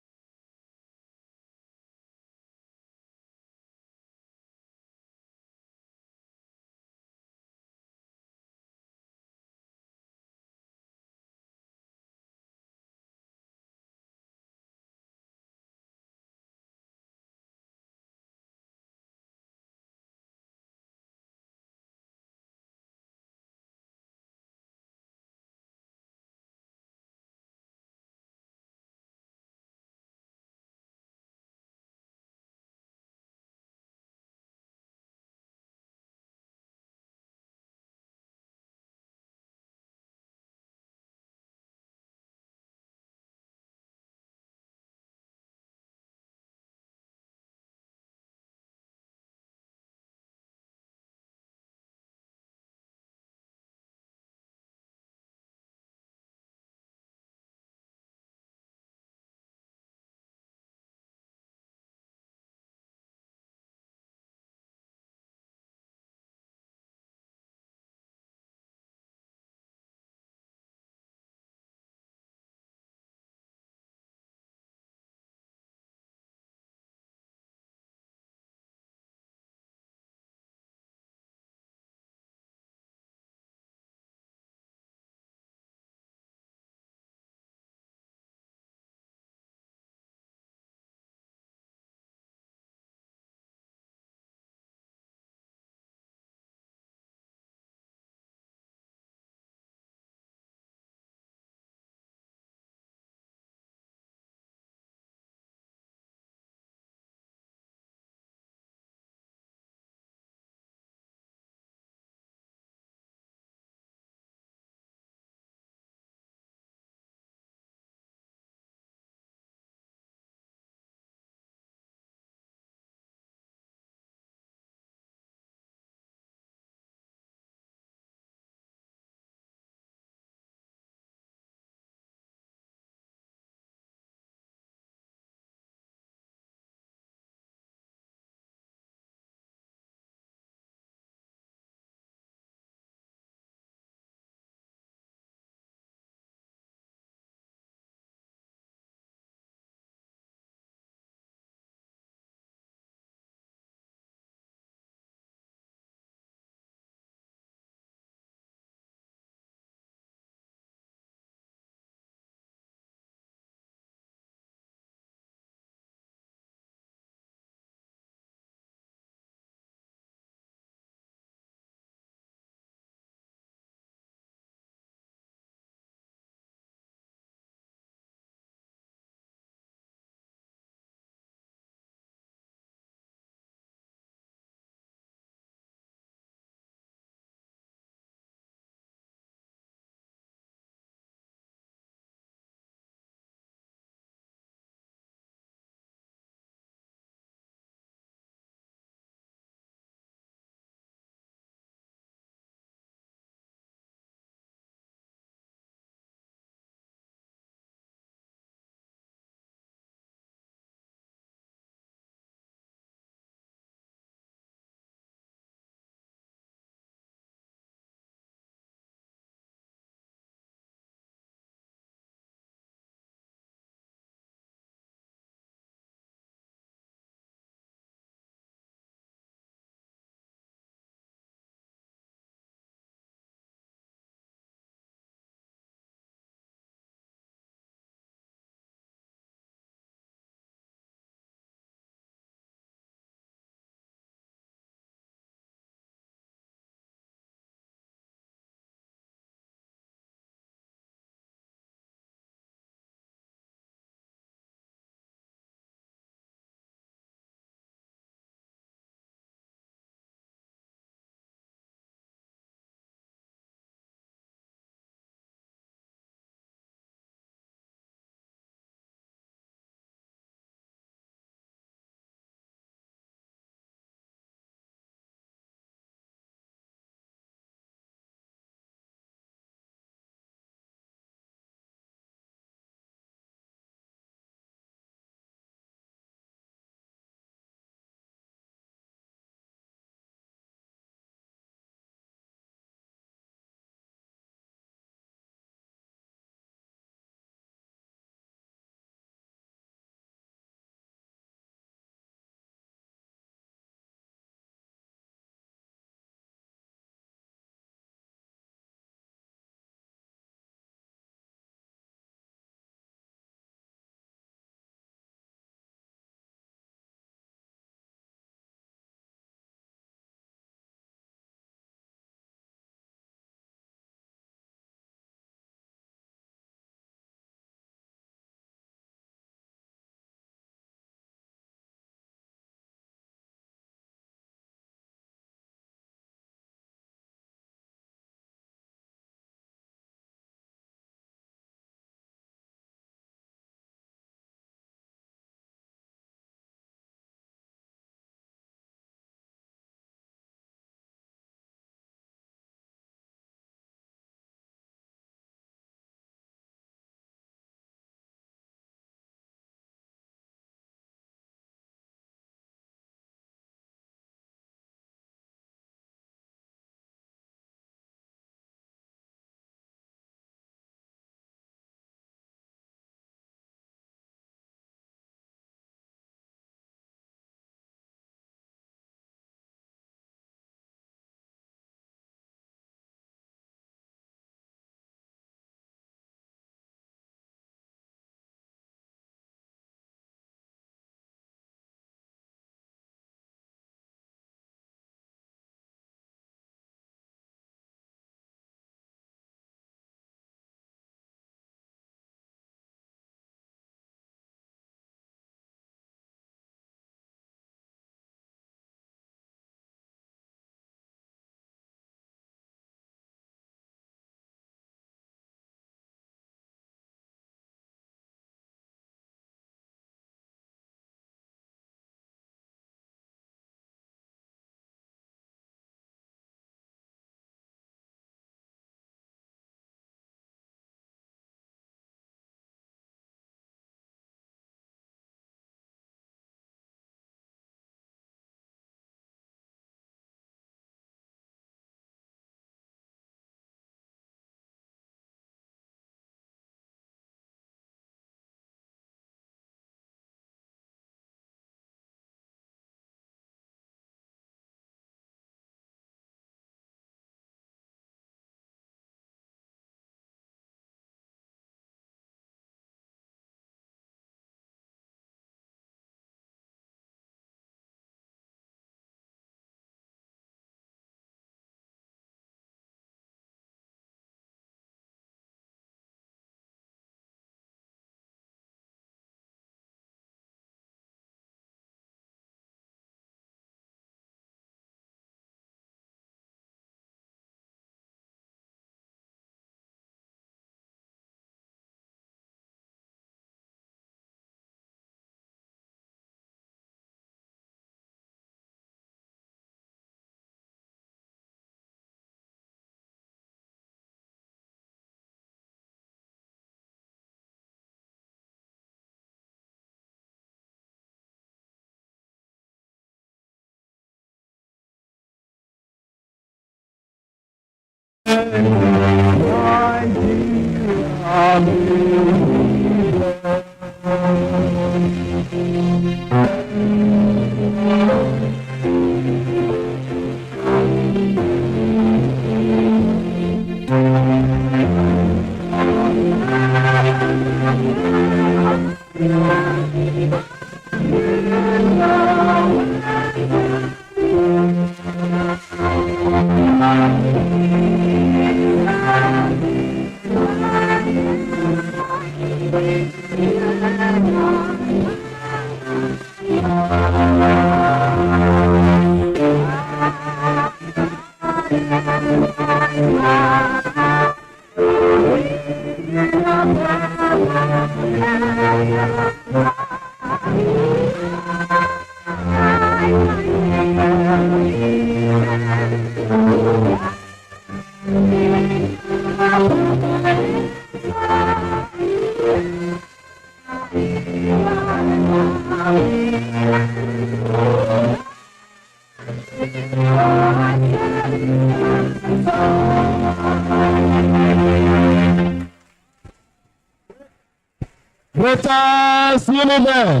S4: Greatest Uniben.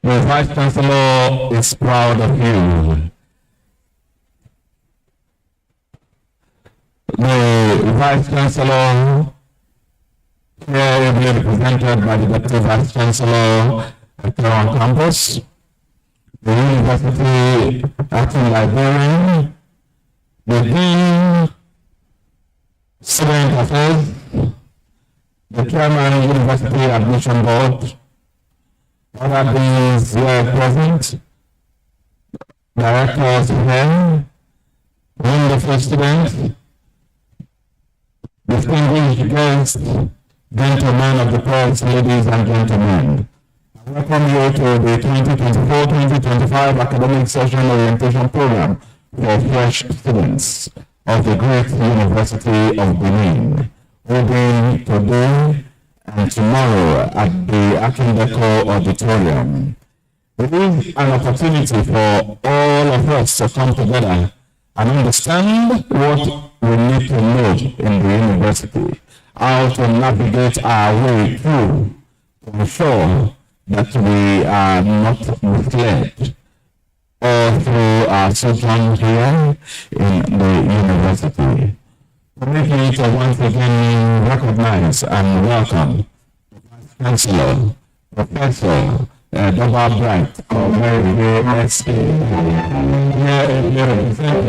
S4: The Vice Chancellor is proud of you. The Vice Chancellor here will be represented by the Deputy Vice Chancellor on campus, the University Acting Librarian, the Dean, Student Affairs, the Chairman, University Admission Board, other deans here present, directors here, wonderful students, distinguished guests, gentlemen of the press, ladies and gentlemen. I welcome you to the 2024-2025 academic session orientation program for fresh students of the great University of Benin, holding today and tomorrow at the Akindeco Auditorium. It is an opportunity for all of us to come together and understand what we need to know in the university, how to navigate our way through to ensure that we are not misled all through our sojourn here in the university. Permit me to once again recognize and welcome Vice Chancellor, Professor Doba Bright of Mary S.A. Here is represented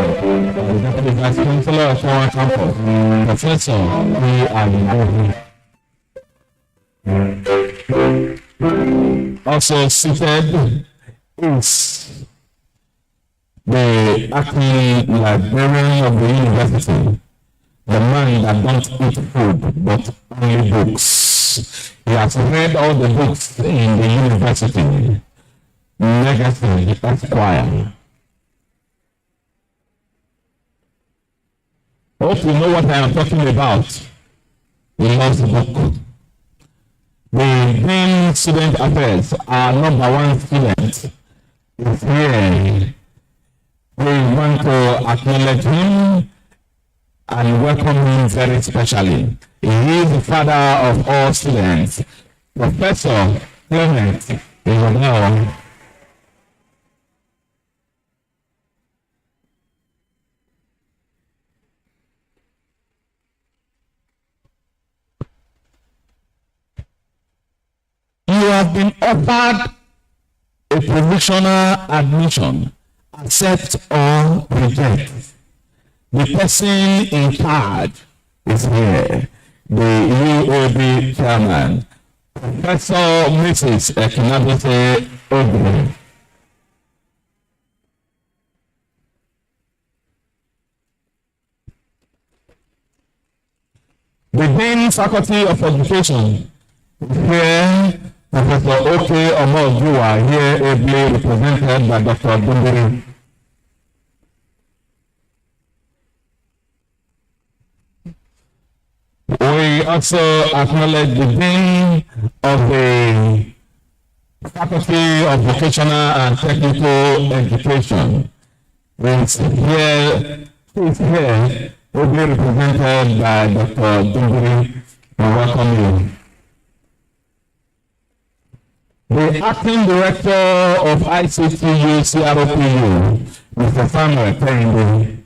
S4: by the Deputy Vice Chancellor of our campus, Professor B. Also seated is the acting librarian of the university, the man that don't eat food but only books. He has read all the books in the university. Legacy Esquire. Hope you know what I am talking about. He loves the book. The Dean Student Affairs, our #1 student, is here. We want to acknowledge him and welcome him very specially. He is the father of all students, Professor Clement Ironel. You have been offered a provisional admission, accept or reject. The person in charge is here, the UOB chairman, Professor Mrs. Ekinabese Obi. The Dean Faculty of Education is here, Professor Oke Omojuwa, here ably represented by Dr. Bumbiri. we also acknowledge the Dean of the Faculty of Vocational and Technical Education. It's here, ably represented by Dr. Dumbiri. We welcome you. The Acting Director of ICTU CROPU, Mr. Samuel Perinde.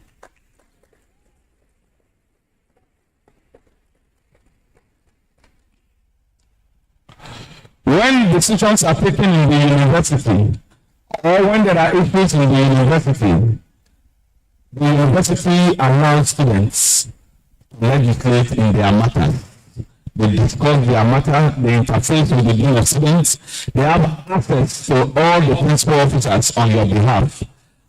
S4: When decisions are taken in the university, or when there are issues in the university allows students to legislate in their matters. They discuss their matter, they interface with the dean of students, they have access to all the principal officers on your behalf.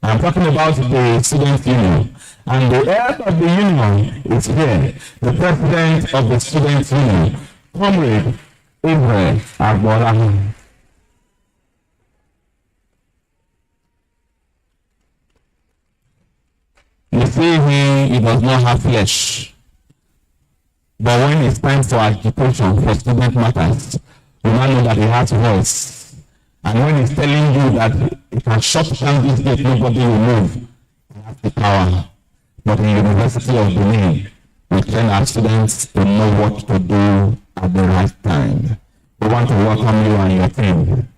S4: I'm talking about the student union. And the head of the union is here, the president of the student union, Comrade Ibrahim Agbola. You see him, he does not have flesh. But when it's time for agitation for student matters, you now know that he has voice. And when he's telling you that he can shut down this gate, nobody will move, he has the power. But in the University of Benin, we train our students to know what to do at the right time. We want to welcome you and your team.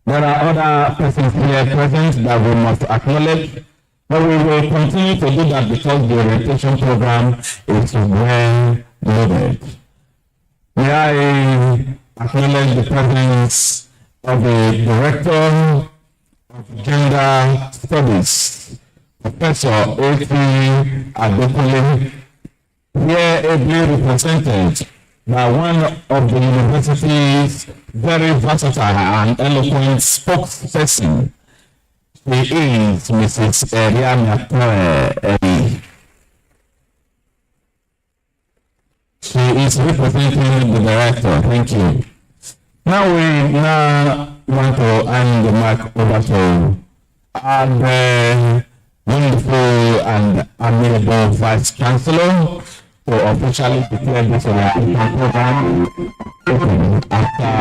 S4: There are other persons here present that we must acknowledge, but we will continue to do that because the orientation program is well loaded. May I acknowledge the presence of the Director of Gender Studies, Professor A.P. Adekule, here ably represented by one of the university's very versatile and eloquent spokesperson. She is Mrs. Eriana Tori. She is representing the director. Thank you. Now we want to hand the mic over to our wonderful and amiable Vice Chancellor to officially declare this orientation program open after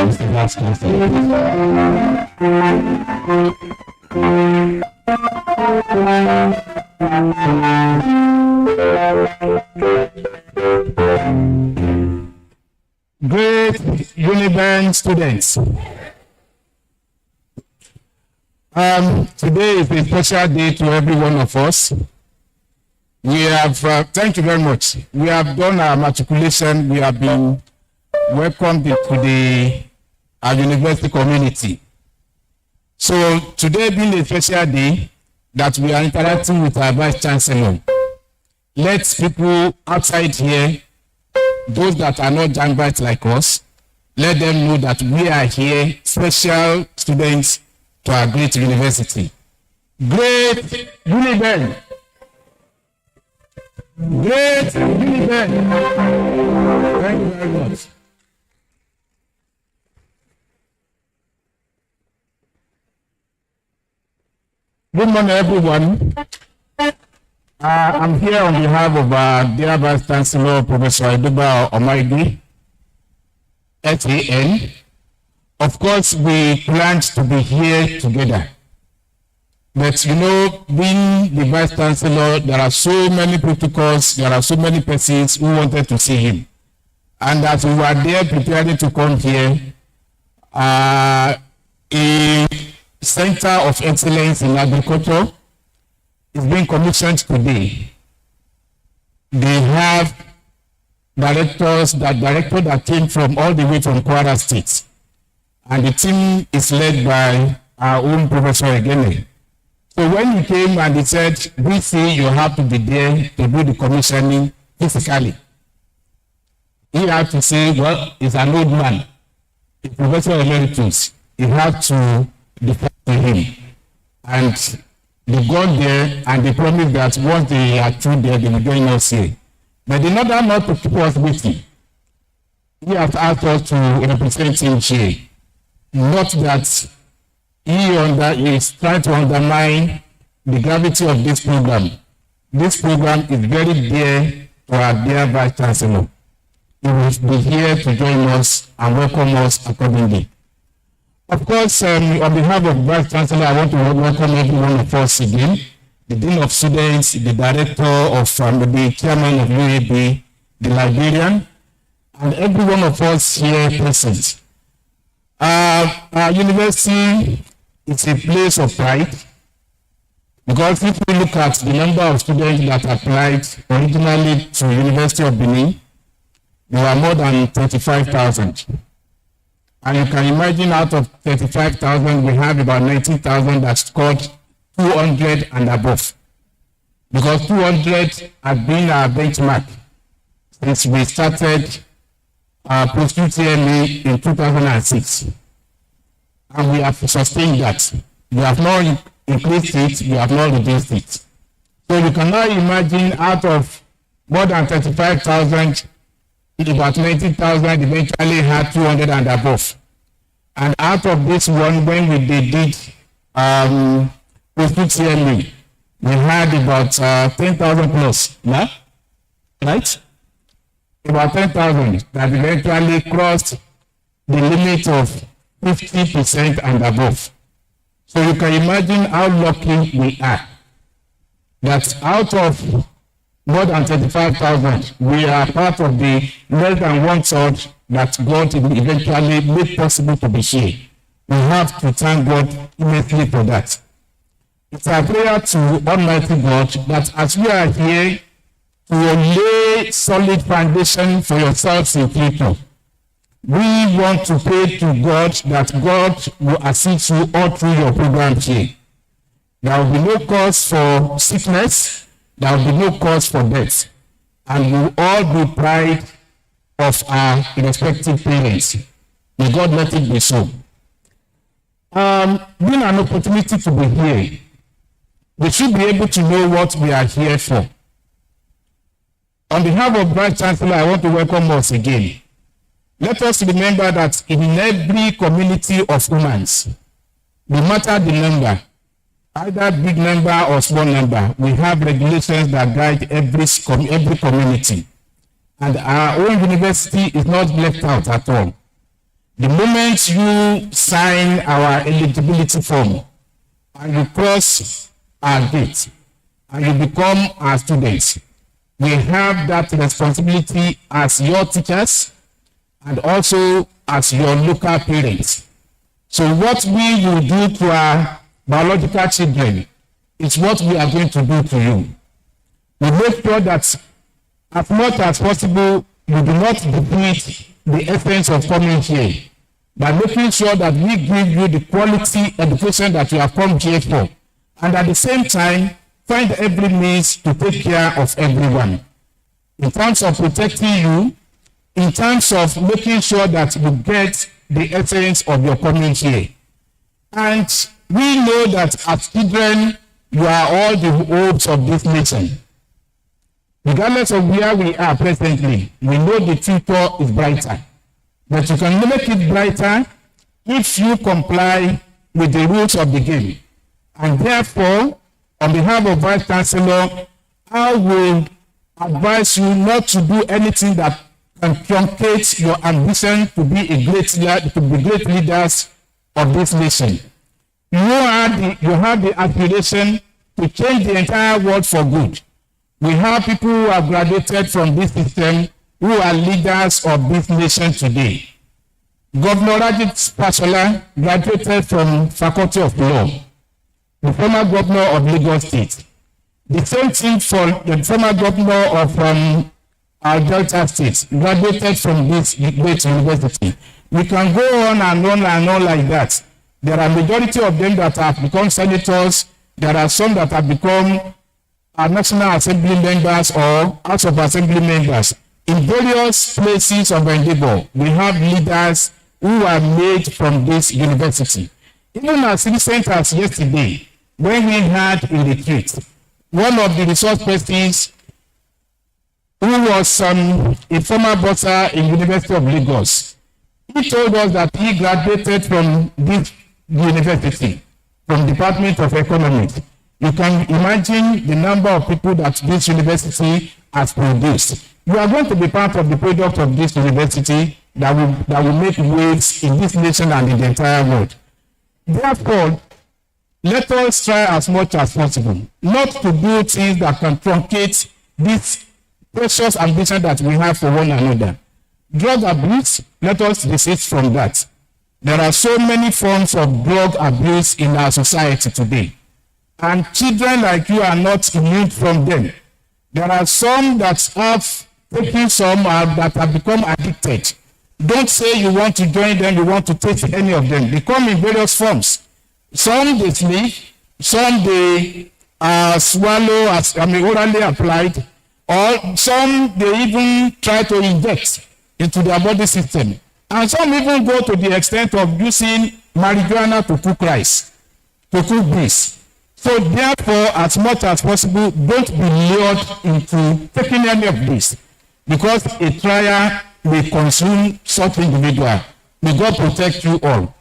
S4: Mr. Vice Chancellor. Great Uniben students. Today is a special day to every one of us. We have, thank you very much. We have done our matriculation. We have been welcomed into the university community. So today being a special day that we are interacting with our Vice Chancellor, let people outside here, those that are not Janvites like us, let them know that we are here, special students to our great university. Great Uniben. Great Uniben. Thank you very much. Good morning, everyone. I'm here on behalf of our dear Vice Chancellor, Professor Eduba Omaigui, SAN. Of course, we planned to be here together. But you know, being the Vice Chancellor, there are so many protocols, there are so many persons who wanted to see him. And as we were there preparing to come here, a Center of Excellence in Agriculture is being commissioned today. They have director that came from all the way from Kwara State. And the team is led by our own Professor Egene. So when he came and he said, we see you have to be there to do the commissioning physically. He had to say, well, he's an old man. The Professor Emeritus, he had to defer to him. And they got there and they promised that once they are through there, they will join us here. But in order not to keep us waiting, he has asked us to represent him here. Not that he is trying to undermine the gravity of this program. This program is very dear
S1: to our dear Vice Chancellor. He will be here to join us and welcome us accordingly. Of course, on behalf of Vice Chancellor, I want to welcome every one of us again. The Dean of Students, the Director of the Chairman of UAB, the Librarian, and every one of us here present. Our university is a place of pride because if we look at the number of students that applied originally to University of Benin, there were more than 35,000. And you can imagine out of 35,000, we have about 19,000 that scored 200 and above. Because 200 has been our benchmark since we started our post-UTME in 2006. And we have sustained that. We have not increased it, we have not reduced it. So you can now imagine out of more than 35,000, about 19,000 eventually had 200 and above. And out of this one, when we did post-UTME, we had about 10,000 plus, yeah? Right? About 10,000 that eventually crossed the limit of 50% and above. So you can imagine how lucky we are that out of more than 35,000, we are part of the less than 1/3 that God eventually made possible to be here. We have to thank God immensely for that. It's our prayer to Almighty God that as we are here to lay solid foundation for yourselves in future, we want to pray to God that God will assist you all through your program here. There will be no cause for sickness, there will be no cause for death, and we will all be proud of our respective parents. May God let it be so. Being an opportunity to be here, we should be able to know what we are here for. On behalf of Vice Chancellor, I want to welcome us again. Let us remember that in every community of humans, no matter the number, either big number or small number, we have regulations that guide every community. And our own university is not left out at all. The moment you sign our eligibility form and you cross our gate and you become our students, we have that responsibility as your teachers and also as your local parents. So what we will do to our biological children is what we are going to do to you. We make sure that as much as possible, you do not deplete the essence of coming here by making sure that we give you the quality education that you have come here for, and at the same time, find every means to take care of everyone. In terms of protecting you, in terms of making sure that you get the essence of your coming here. And we know that as children, you are all the hopes of this nation. Regardless of where we are presently, we know the future is brighter. But you can make it brighter if you comply with the rules of the game. And therefore, on behalf of Vice Chancellor, I will advise you not to do anything that can truncate your ambition to be a great leader, to be great leaders of this nation. You have the aspiration to change the entire world for good. We have people who have graduated from this system who are leaders of this nation today. Governor Rajit Fashola graduated from Faculty of Law, the former governor of Lagos State. The same thing for the former governor of Delta State, graduated from this great university. We can go on and on and on like that. There are majority of them that have become senators. There are some that have become National Assembly members or House of Assembly members. In various places of endeavor, we have leaders who are made from this university. Even as recent as yesterday, when we had a retreat, one of the resource persons who was a former bursar in University of Lagos, he told us that he graduated from this university, from Department of Economics. You can imagine the number of people that this university has produced. You are going to be part of the product of this university that will make waves in this nation and in the entire world. Therefore, let us try as much as possible not to do things that can truncate this precious ambition that we have for one another. Drug abuse, let us desist from that. There are so many forms of drug abuse in our society today, and children like you are not immune from them. There are some that have taken some that have become addicted. Don't say you want to join them, you want to take any of them. They come in various forms. Some they sleep, some they swallow orally applied, or some they even try to inject into their body system. And some even go to the extent of using marijuana to cook rice, to cook beans. So therefore, as much as possible, don't be lured into taking any of this, because a trial may consume such individual. May God protect you all.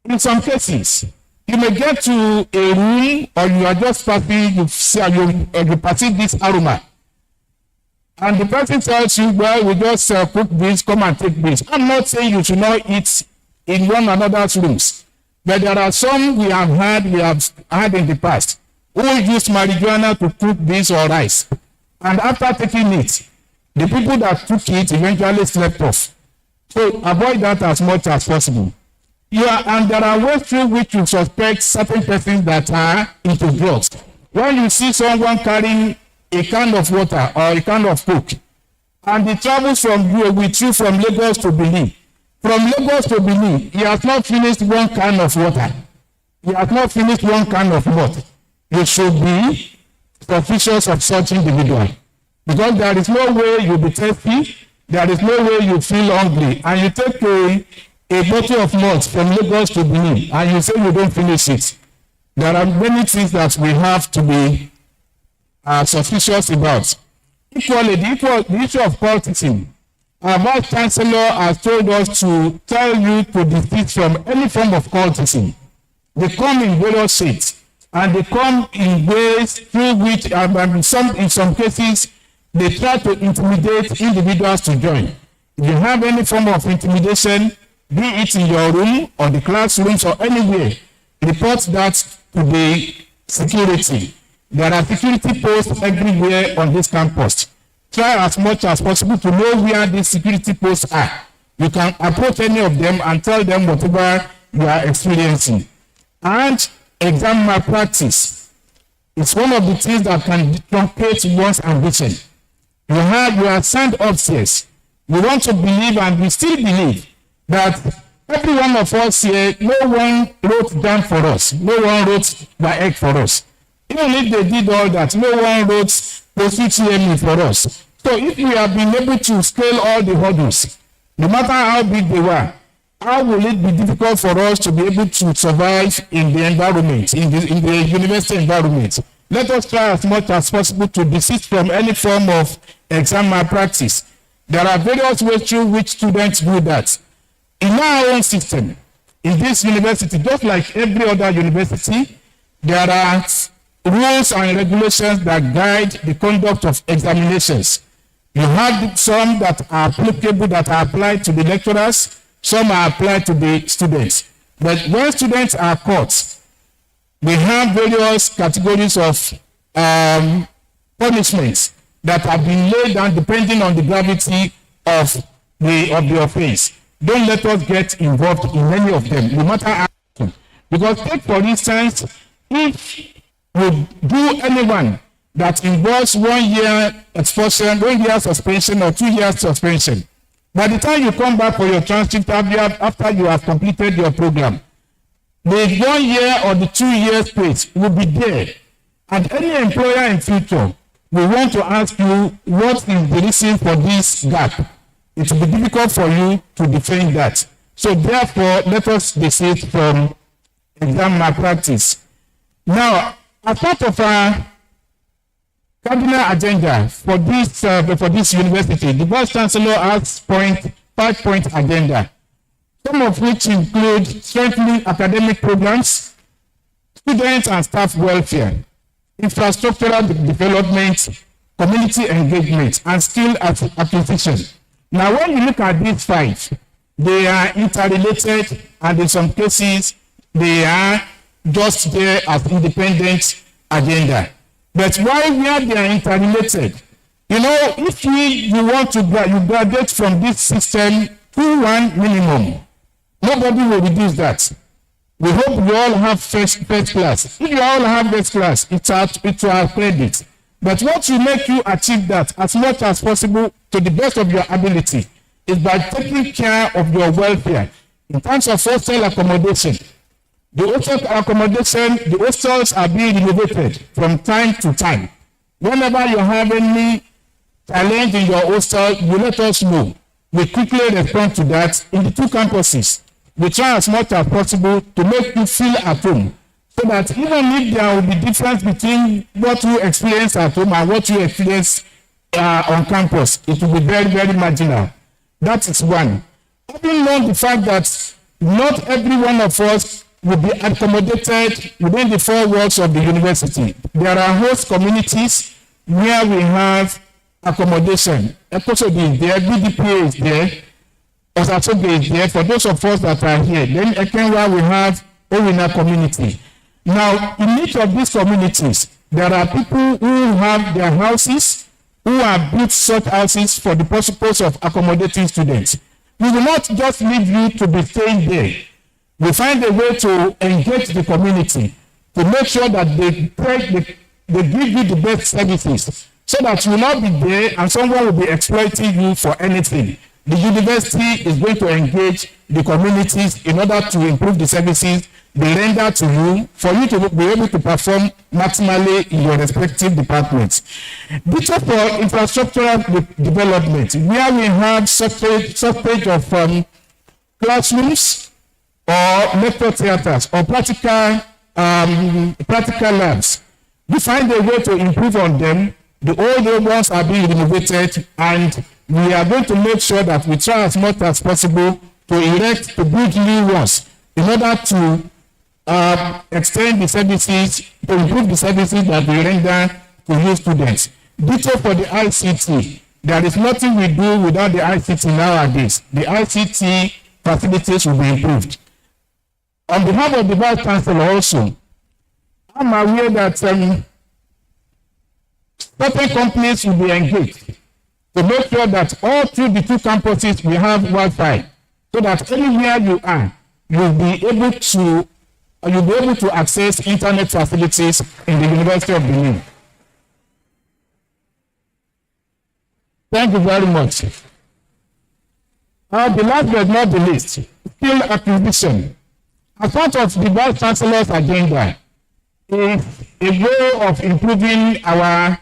S1: In some cases, you may get to a room, or you are just passing, you perceive this aroma, and the person tells you, well, we just cook beans, come and take beans. I'm not saying you should not eat in one another's rooms, but there are some we have had in the past who used marijuana to cook beans or rice, and after taking it, the people that took it eventually slept off. So avoid that as much as possible. And there are ways through which you suspect certain persons that are into drugs. When you see someone carrying a can of water or a can of Coke, and he travels with you from Lagos to Benin. From Lagos to Benin, he has not finished one can of water. He has not finished one can of water. You should be suspicious of such individual, because there is no way you'll be thirsty, there is no way you feel hungry, and you take a bottle of malt from Lagos to Benin, and you say you don't finish it. There are many things that we have to be suspicious about. Equally, the issue of cultism. Our Vice Chancellor has told us to tell you to desist from any form of cultism. They come in various shapes, and they come in ways through which, in some cases, they try to intimidate individuals to join. If you have any form of intimidation, be it in your room or the classrooms or anywhere, report that to the security. There are security posts everywhere on this campus. Try as much as possible to know where these security posts are. You can approach any of them and tell them whatever you are experiencing. And exam malpractice. It's one of the things that can truncate one's ambition. You are sent upstairs. We want to believe, and we still believe, that every one of us here, no one wrote down for us. No one wrote by egg for us. Even if they did all that, no one wrote post-UTME for us. So if we have been able to scale all the hurdles, no matter how big they were, how will it be difficult for us to be able to survive in the environment, in the university environment? Let us try as much as possible to desist from any form of exam malpractice. There are various ways through which students do that. In our own system, in this university, just like every other university, there are rules and regulations that guide the conduct of examinations. You have some that are applicable, that are applied to the lecturers, some are applied to the students. But when students are caught, we have various categories of punishments that have been laid down depending on the gravity of the offense. Don't let us get involved in any of them, no matter how. Because take, for instance, if we do anyone that involves 1 year expulsion, 1 year suspension, or 2 years suspension, by the time you come back for your transcript after you have completed your program, the 1 year or the 2 years space will be there. And any employer in future will want to ask you, what is the reason for this gap? It will be difficult for you to defend that. So therefore, let us desist from exam malpractice. Now, as part of our cardinal agenda for this university, the Vice Chancellor has 5-point agenda, some of which include strengthening academic programs, student and staff welfare, infrastructural development,
S6: community engagement, and skill acquisition. Now, when you look at these five, they are interrelated, and in some cases, they are just there as independent agenda. But why they are interrelated? You know, if you want to graduate from this system to one minimum, nobody will reduce that. We hope you all have first class. If you all have first class, it's our credit. But what will make you achieve that as much as possible to the best of your ability is by taking care of your welfare in terms of hostel accommodation. The hostels are being renovated from time to time. Whenever you have any challenge in your hostel, you let us know. We quickly respond to that in the two campuses. We try as much as possible to make you feel at home, so that even if there will be difference between what you experience at home and what you experience on campus, it will be very, very marginal. That is one. Having known the fact that not every one of us will be accommodated within the four walls of the university, there are host communities where we have accommodation. Ekosodi is there, BDPA is there, Osasoge is there. For those of us that are here, then Ekenwa we have Owina community. Now, in each of these communities, there are people who have their houses, who have built such houses for the purpose of accommodating students. We will not just leave you to be staying there. We find a way to engage the community to make sure that they give you the best services, so that you will not be there and someone will be exploiting you for anything. The university is going to engage the communities in order to improve the services they render to you, for you to be able to perform maximally in your respective departments. Bishop for infrastructural development, where we have shortage of classrooms or lecture theaters or practical labs. We find a way to improve on them. The old ones are being renovated, and we are going to make sure that we try as much as possible to build new ones in order to extend the services, to improve the services that we render to new students. Detail for the ICT. There is nothing we do without the ICT nowadays. The ICT facilities will be improved. On behalf of the Vice Chancellor also, I'm aware that certain companies will be engaged to make sure that all through the two campuses we have Wi-Fi, so that anywhere you are, you'll be able to access internet facilities in the University of Benin. Thank you very much. The last but not the least, skill acquisition. As part of the Vice Chancellor's agenda is a way of improving our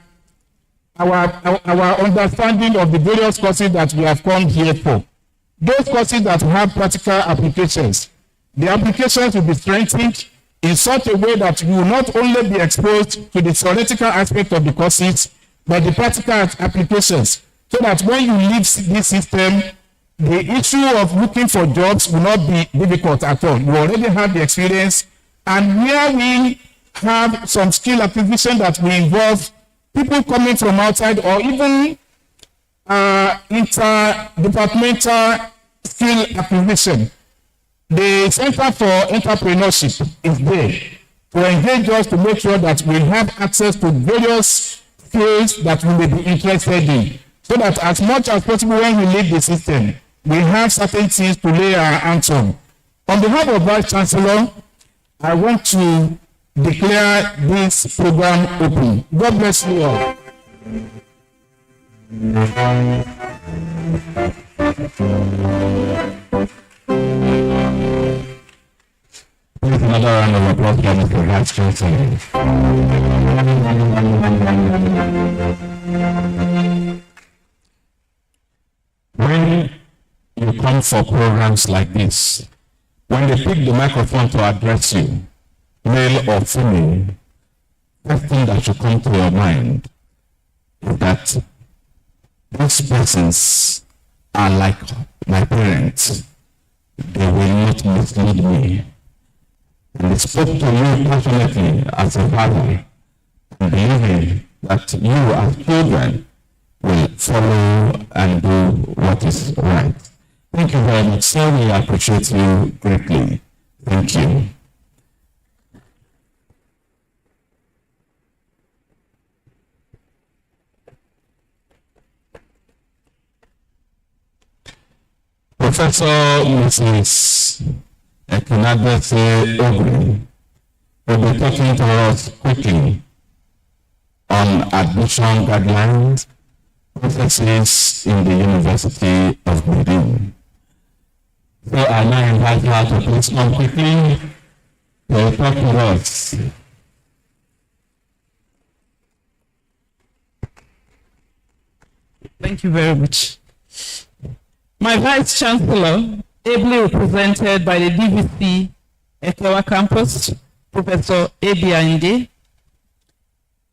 S6: understanding of the various courses that we have come here for. Those courses that have practical applications, the applications will be strengthened in such a way that you will not only be exposed to the theoretical aspect of the courses, but the practical applications, so that when you leave this system, the issue of looking for jobs will not be difficult at all. You already have the experience, and where we have some skill acquisition that will involve people coming from outside or even interdepartmental skill acquisition. The Center for Entrepreneurship is there to engage us to make sure that we have access to various skills that we may be interested in, so that as much as possible when we leave the system, we have certain things to lay our hands on. On behalf of Vice Chancellor, I want to declare this program open. God bless you all.
S1: Please, another round of applause for Mr. Vice Chancellor. When you come for programs like this, when they pick the microphone to address you, male or female, first thing that should come to your mind is that these persons are like my parents. They will not mislead me. And they spoke to you passionately as a father, and believe me, that you as children will follow and do what is right. Thank you very much, sir. We appreciate you greatly. Thank you. Professor Mrs. Ekunadese Ogre will be talking to us quickly on admission guidelines, processes in the University of Benin. So I now invite her to please come quickly to talk to us.
S7: Thank you very much. My Vice Chancellor, ably represented by the DVC Ekewa Campus, Professor Ebi Ainde,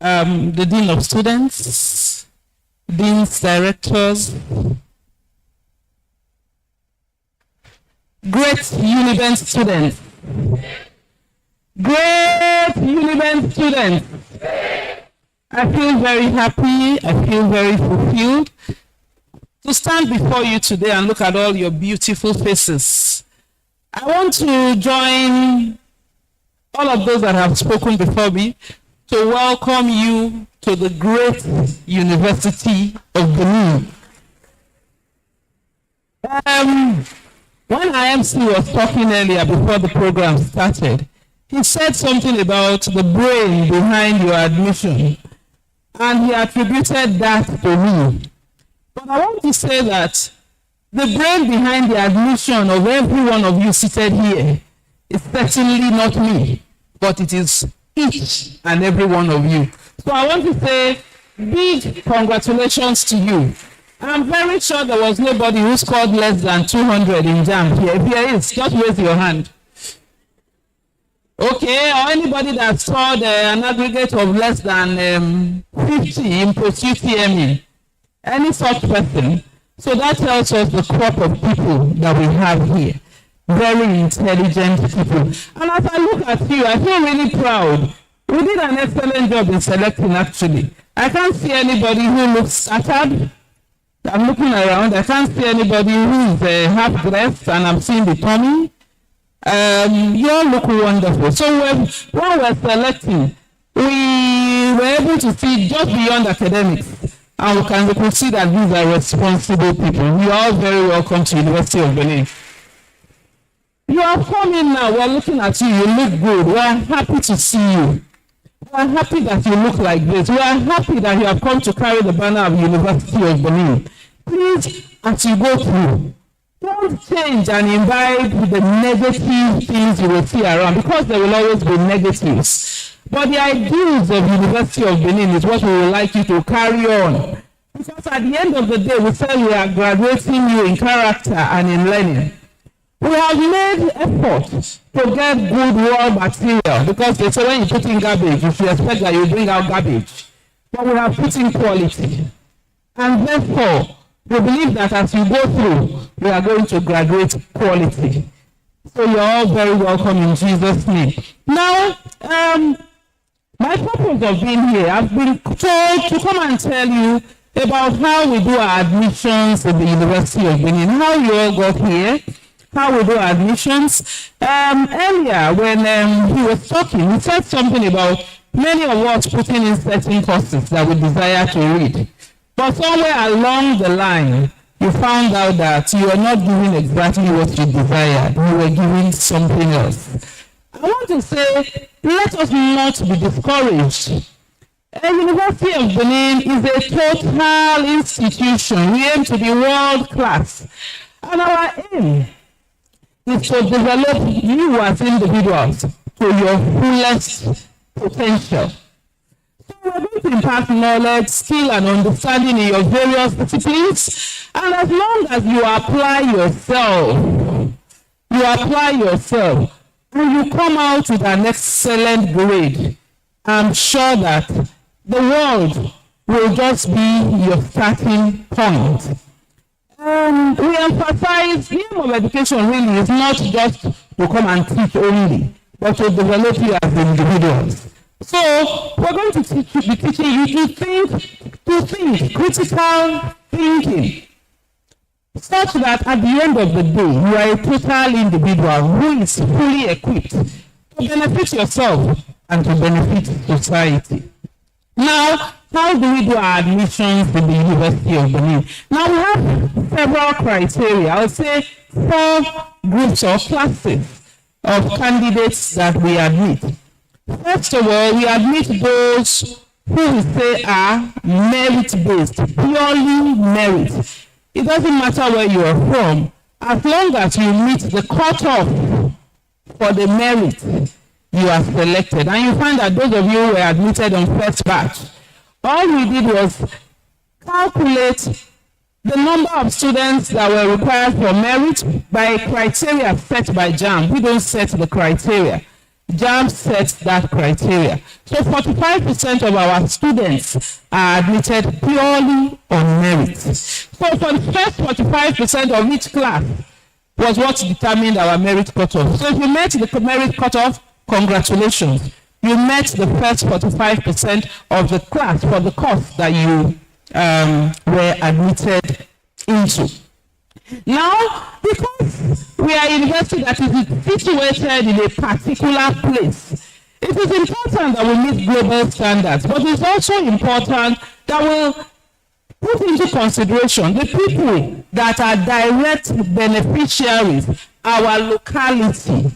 S7: the Dean of Students, Deans, Directors, great Uniben students, I feel very happy, I feel very fulfilled to stand before you today and look at all your beautiful faces. I want to join all of those that have spoken before me to welcome you to the great University of Benin. When IMC was talking earlier before the program started, he said something about the brain behind your admission, and he attributed that to me. But I want to say that the brain behind the admission of every one of you seated here is certainly not me, but it is each and every one of you. So I want to say big congratulations to you. I'm very sure there was nobody who scored less than 200 in JAMB here. If there is, just raise your hand. Okay, or anybody that scored an aggregate of less than 50 in post-UTME. Any such person. So that tells us the crop of people that we have here. Very intelligent people. And as I look at you, I feel really proud. We did an excellent job in selecting, actually. I can't see anybody who looks scattered. I'm looking around. I can't see anybody who is half-dressed, and I'm seeing the tummy. You all look wonderful. So when we're selecting, we were able to see just beyond academics. And we could see that these are responsible people. You are all very welcome to University of Benin. You are coming now. We're looking at you. You look good. We are happy to see you. We are happy that you look like this. We are happy that you have come to carry the banner of University of Benin. Please, as you go through, don't change and imbibe the negative things you will see around, because there will always be negatives. But the ideals of University of Benin is what we would like you to carry on. Because at the end of the day, we say we are graduating you in character and in learning. We have made efforts to get good raw material, because they say when you put in garbage, you should expect that you bring out garbage. But we have put in quality. And therefore, we believe that as you go through, we are going to graduate quality. So you're all very welcome in Jesus' name. Now, my purpose of being here, I've been told to come and tell you about how we do our admissions in the University of Benin, how you all got here, how we do admissions. Earlier, when he was talking, he said something about many of us putting in certain courses that we desire to read. But somewhere along the line, you found out that you were not doing exactly what you desired. You were doing something else. I want to say, let us not be discouraged. The University of Benin is a total institution. We aim to be world class. And our aim is to develop you as individuals to your fullest potential. So we're going to impart knowledge, skill, and understanding in your various disciplines. And as long as you apply yourself, and you come out with an excellent grade, I'm sure that the world will just be your starting point. And we emphasize the aim of education really is not just to come and teach only, but to develop you as individuals. So we're going to be teaching you to think, critical thinking, such that at the end of the day, you are a total individual who is fully equipped to benefit yourself and to benefit society. Now, how do we do our admissions in the University of Benin? Now, we have several criteria. I would say 4 groups or classes of candidates that we admit. First of all, we admit those who we say are merit-based, purely merit. It doesn't matter where you are from, as long as you meet the cutoff for the merit, you are selected. And you find that those of you who were admitted on first batch, all we did was calculate the number of students that were required for merit by criteria set by JAMB. We don't set the criteria. JAMB sets that criteria. So 45% of our students are admitted purely on merit. So for the first 45% of each class was what determined our merit cutoff. So if you met the merit cutoff, congratulations. You met the first 45% of the class for the course that you were admitted into. Now, because we are a university that is situated in a particular place, it is important that we meet global standards, but it's also important that we put into consideration the people that are direct beneficiaries, our locality.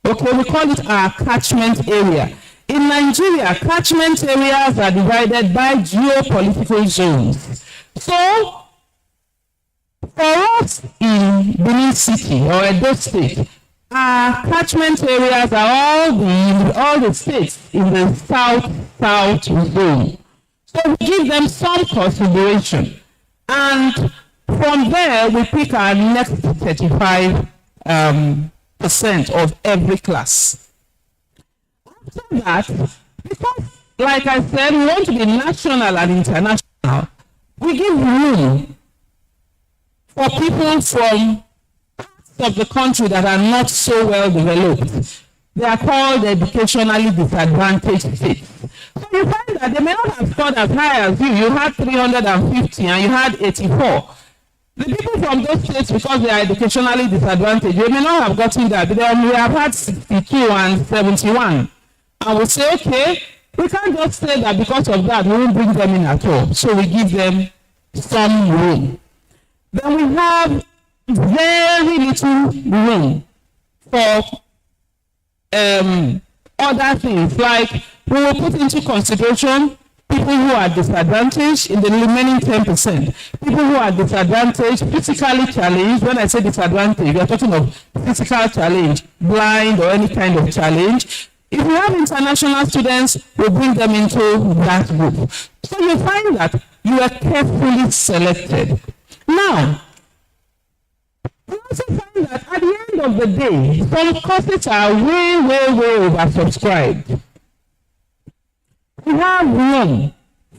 S7: Okay, we call it our catchment area. In Nigeria, catchment areas are divided by geopolitical zones. So, for us in Benin City or Edo State, our catchment areas are all the states in the south zone. So we give them some consideration. And from there, we pick our next 35% of every class. After that, because, like I said, we want to be national and international, we give room for people from parts of the country that are not so well developed. They are called educationally disadvantaged states. So you find that they may not have scored as high as you. You had 350 and you had 84. The people from those states, because they are educationally disadvantaged, they may not have gotten that. But then we have had 62 and 71. And we say, okay, we can't just say that because of that, we won't bring them in at all. So we give them some room. Then we have very little room for other things, like we will put into consideration people who are disadvantaged in the remaining 10%. People who are disadvantaged, physically challenged. When I say disadvantaged, we are talking of physical challenge, blind or any kind of challenge. If we have international students, we bring them into that group. So you find that you are carefully selected. Now, we also find that at the end of the day, some courses are way oversubscribed. We have room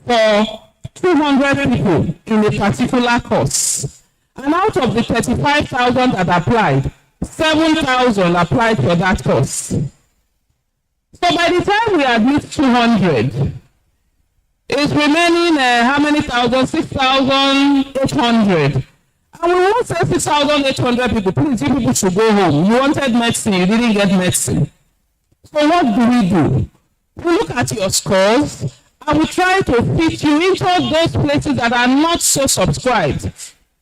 S7: for 200 people in a particular course. And out of the 35,000 that applied, 7,000 applied for that course. So by the time we admit 200, it's remaining how many thousand? 6,800. And we won't say 6,800 people. Please, you people should go home. You wanted medicine, you didn't get medicine. So what do? We look at your scores and we try to fit you into those places that are not so subscribed.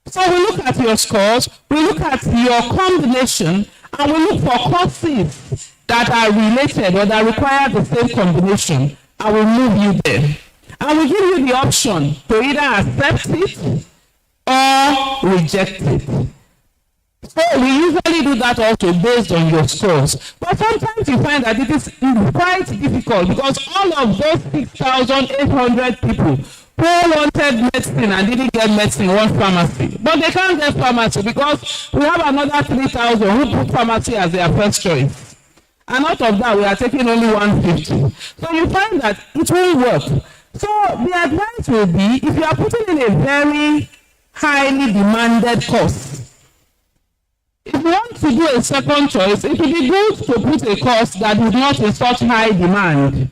S7: So we look at your scores, we look at your combination, and we look for courses that are related or that require the same combination, and we move you there. And we give you the option to either accept it or reject it. So we usually do that also based on your scores. But sometimes you find that it is quite difficult because all of those 6,800 people who wanted medicine and didn't get medicine want pharmacy. But they can't get pharmacy because we have another 3,000 who put pharmacy as their first choice. And out of that, we are taking only 150. So you find that it will work. So the advice will be, if you are putting in a very highly demanded course, if you want to do a second choice, it would be good to put a course that is not in such high demand.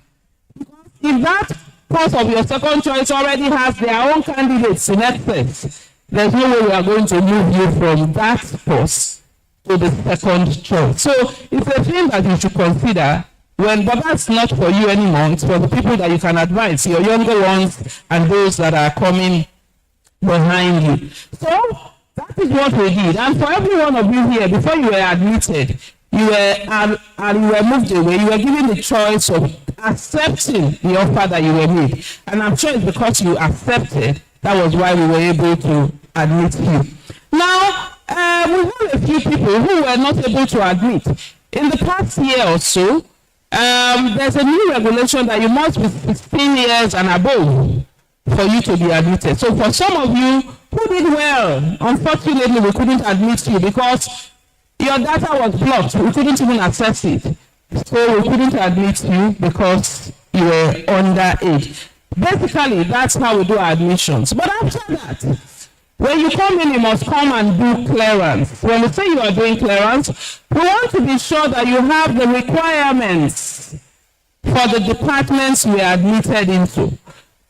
S7: if that course of your second choice already has their own candidates in excess, there's no way we are going to move you from that course to the second choice. So it's a thing that you should consider when, but that's not for you anymore. It's for the people that you can advise, your younger ones and those that are coming behind you. So that is what we did. And for every one of you here, before you were admitted, you were moved away. You were given the choice of accepting the offer that you were made. And I'm sure it's because you accepted, that was why we were able to admit you. Now, we have a few people who were not able to admit. In the past year or so, there's a new regulation that you must be 16 years and above for you to be admitted. So for some of you who did well, unfortunately, we couldn't admit you because your data was blocked. We couldn't even access it. So we couldn't admit you because you were underage. Basically, that's how we do admissions. But after that, when you come in, you must come and do clearance. When we say you are doing clearance, we want to be sure that you have the requirements for the departments we are admitted into.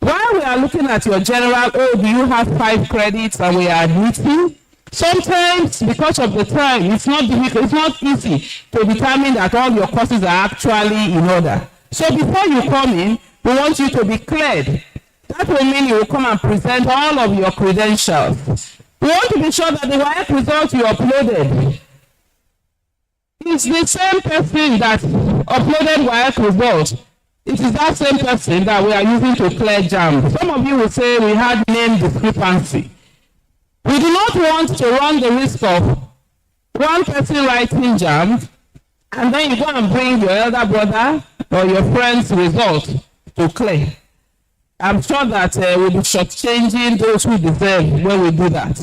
S7: While we are looking at your general, do you have 5 credits and we are admitting? Sometimes, because of the time, it's not difficult, it's not easy to determine that all your courses are actually in order. So before you come in, we want you to be cleared. That will mean you will come and present all of your credentials. We want to be sure that the WAEC result you uploaded is the same person that uploaded WAEC result. It is that same person that we are using to clear JAMB. Some of you will say we had name discrepancy. We do not want to run the risk of one person writing JAMB and then you go and bring your elder brother or your friend's result to clear. I'm sure that we'll be shortchanging those who deserve when we do that.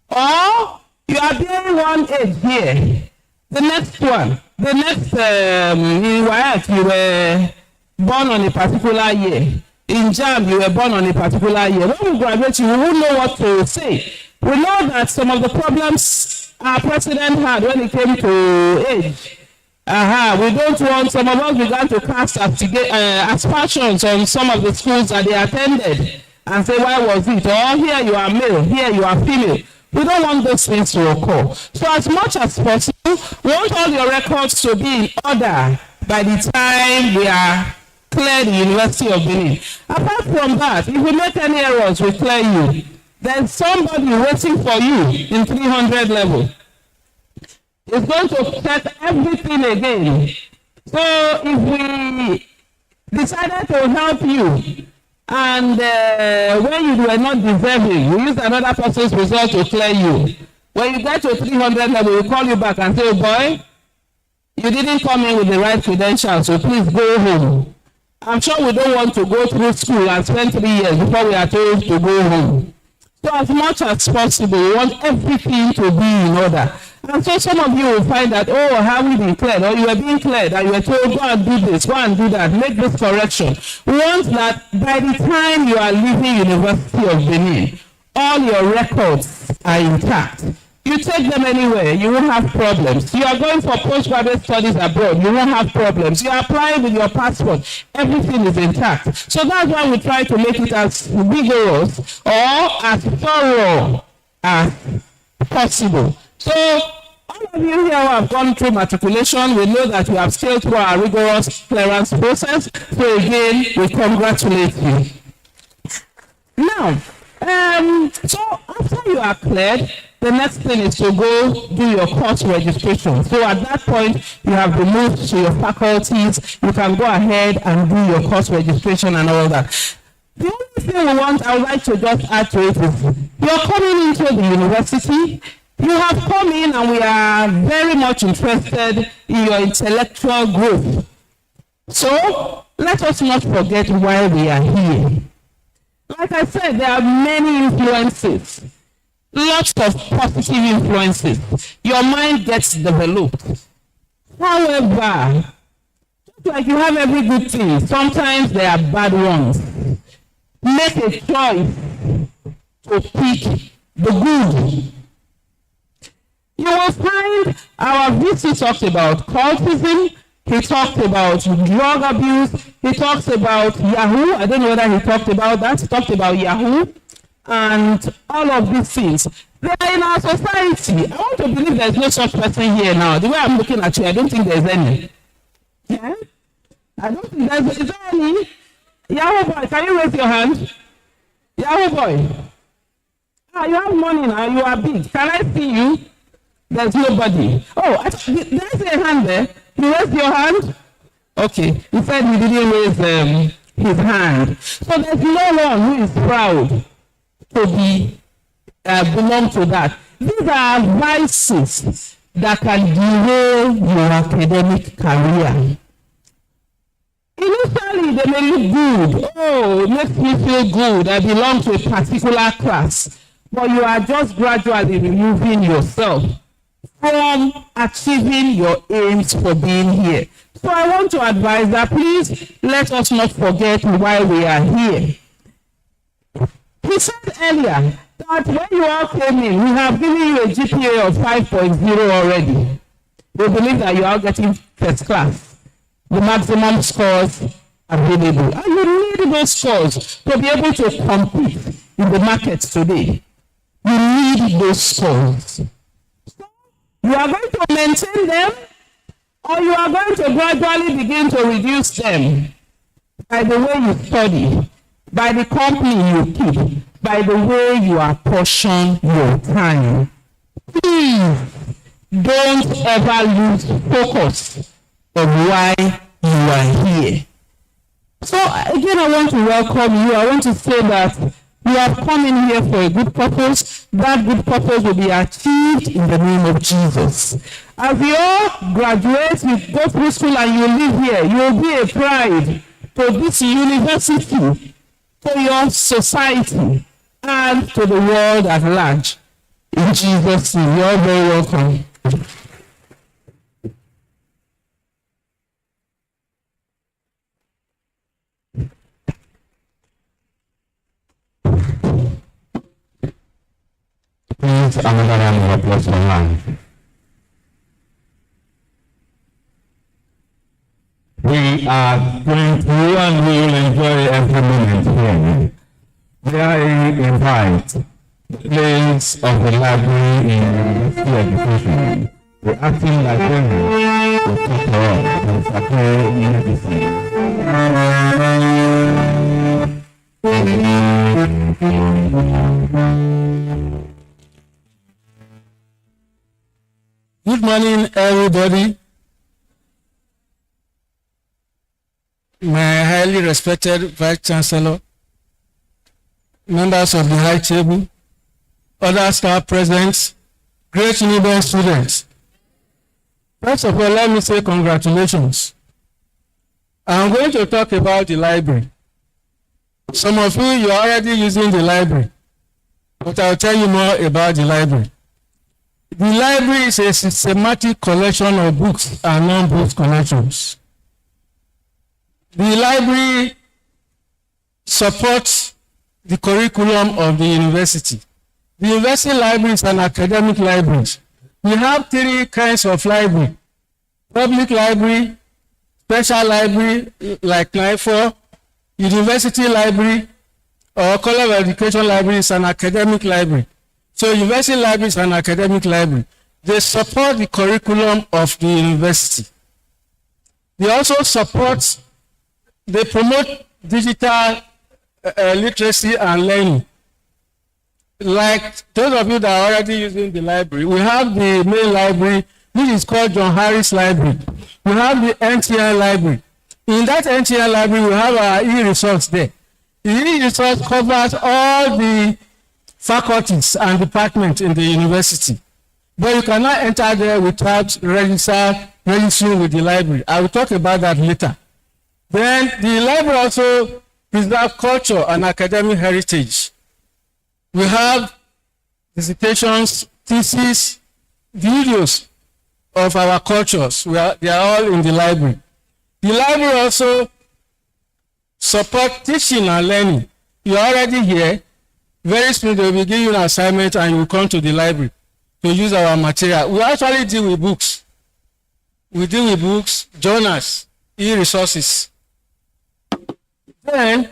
S7: Or you are bearing one age here. The next one, the next in WAEC, you were born on a particular year. In JAMB, you were born on a particular year. When we graduate, you won't know what to say. We know that some of the problems our president had when it came to age. We don't want, some of us began to cast aspersions on some of the schools that they attended and say, why was it? Or here you are male, here you are female. We don't want those things to occur. So as much as possible, we want all your records to be in order by the time we are cleared the University of Benin. Apart from that, if we make any errors, we clear you. There's somebody waiting for you in 300 level. It's going to check everything again. So if we decided to help you and when you were not deserving, we used another person's result to clear you. When you get to 300 level, we call you back and say, oh boy, you didn't come in with the right credentials, so please go home. I'm sure we don't want to go through school and spend 3 years before we are told to go home. So as much as possible, we want everything to be in order. And so some of you will find that, oh, have we been cleared? Or you were being cleared and you were told, go and do this, go and do that, make this correction. We want that by the time you are leaving University of Benin, all your records are intact. You take them anywhere, you won't have problems. You are going for postgraduate studies abroad, you won't have problems. You are applying with your passport, everything is intact. So that's why we try to make it as rigorous or as thorough as possible. So all of you here who have gone through matriculation, we know that you have scaled through our rigorous clearance process. So again, we congratulate you. Now, so after you are cleared, the next thing is to go do your course registration. So at that point, you have been moved to your faculties. You can go ahead and do your course registration and all that. The only thing we want, I would like to just add to it is, you're coming into the university. You have come in and we are very much interested in your intellectual growth. So let us not forget why we are here. Like I said, there are many influences, lots of positive influences. Your mind gets developed. However, just like you have every good thing, sometimes there are bad ones. Make a choice to pick the good. You will find our VC talked about cultism, He talked about drug abuse. He talks about Yahoo. I don't know whether he talked about that. He talked about Yahoo and all of these things. They are in our society. I want to believe there's no such person here now. The way I'm looking at you, I don't think there's any. Yeah? I don't think there's any. Yahoo boy, can you raise your hand? Yahoo boy. Ah, you have money now. You are big. Can I see you? There's nobody. Oh, did I see a hand there? You raised your hand? Okay. He said he didn't raise his hand. So there's no one who is proud to be belong to that. These are vices that can derail your academic career. Initially, they may look good. Oh, it makes me feel good. I belong to a particular class. But you are just gradually removing yourself from achieving your aims for being here. So I want to advise that please let us not forget why we are here. He said earlier that when you all came in, we have given you a GPA of 5.0 already. We believe that you are getting first class, the maximum scores available. And you need those scores to be able to compete in the market today. You need those scores. You are going to maintain them, or you are going to gradually begin to reduce them by the way you study, by the company you keep, by the way you apportion your time. Please don't ever lose focus of why you are here. So again, I want to welcome you. I want to say that you have come in here for a good purpose. That good purpose will be achieved in the name of Jesus. As you all graduate, you go through school and you live here, you will be a pride to this university, to your society, and to the world at large. In Jesus' name, you are very welcome.
S1: Please, another round of applause for land. We are going through and we will enjoy every moment here. May I invite the place of the library in University Education, the acting librarian, Dr.
S8: Good morning, everybody. My highly respected Vice Chancellor, members of the High Table, other staff present, great Uniben students. First of all, let me say congratulations. I'm going to talk about the library. Some of you are already using the library, but I'll tell you more about the library. The library is a systematic collection of books and non-book collections. The library supports the curriculum of the university. The university library is an academic library. We have three kinds of library: public library, special library like NIFO, university library, or College of Education library is an academic library. So university library is an academic library. They support the curriculum of the university. They also support, they promote digital literacy and learning. Like those of you that are already using the library, we have the main library, which is called John Harris Library. We have the NTN library. In that NTN library, we have our e-resource there. The e-resource covers all the faculties and departments in the university. But you cannot enter there without registering with the library. I will talk about that later. Then the library also preserves culture and academic heritage. We have dissertations, theses, videos of our cultures. They are all in the library. The library also supports teaching and learning. You are already here. Very soon they will give you an assignment and you will come to the library to use our material. We actually deal with books. We deal with books, journals, e-resources. Then,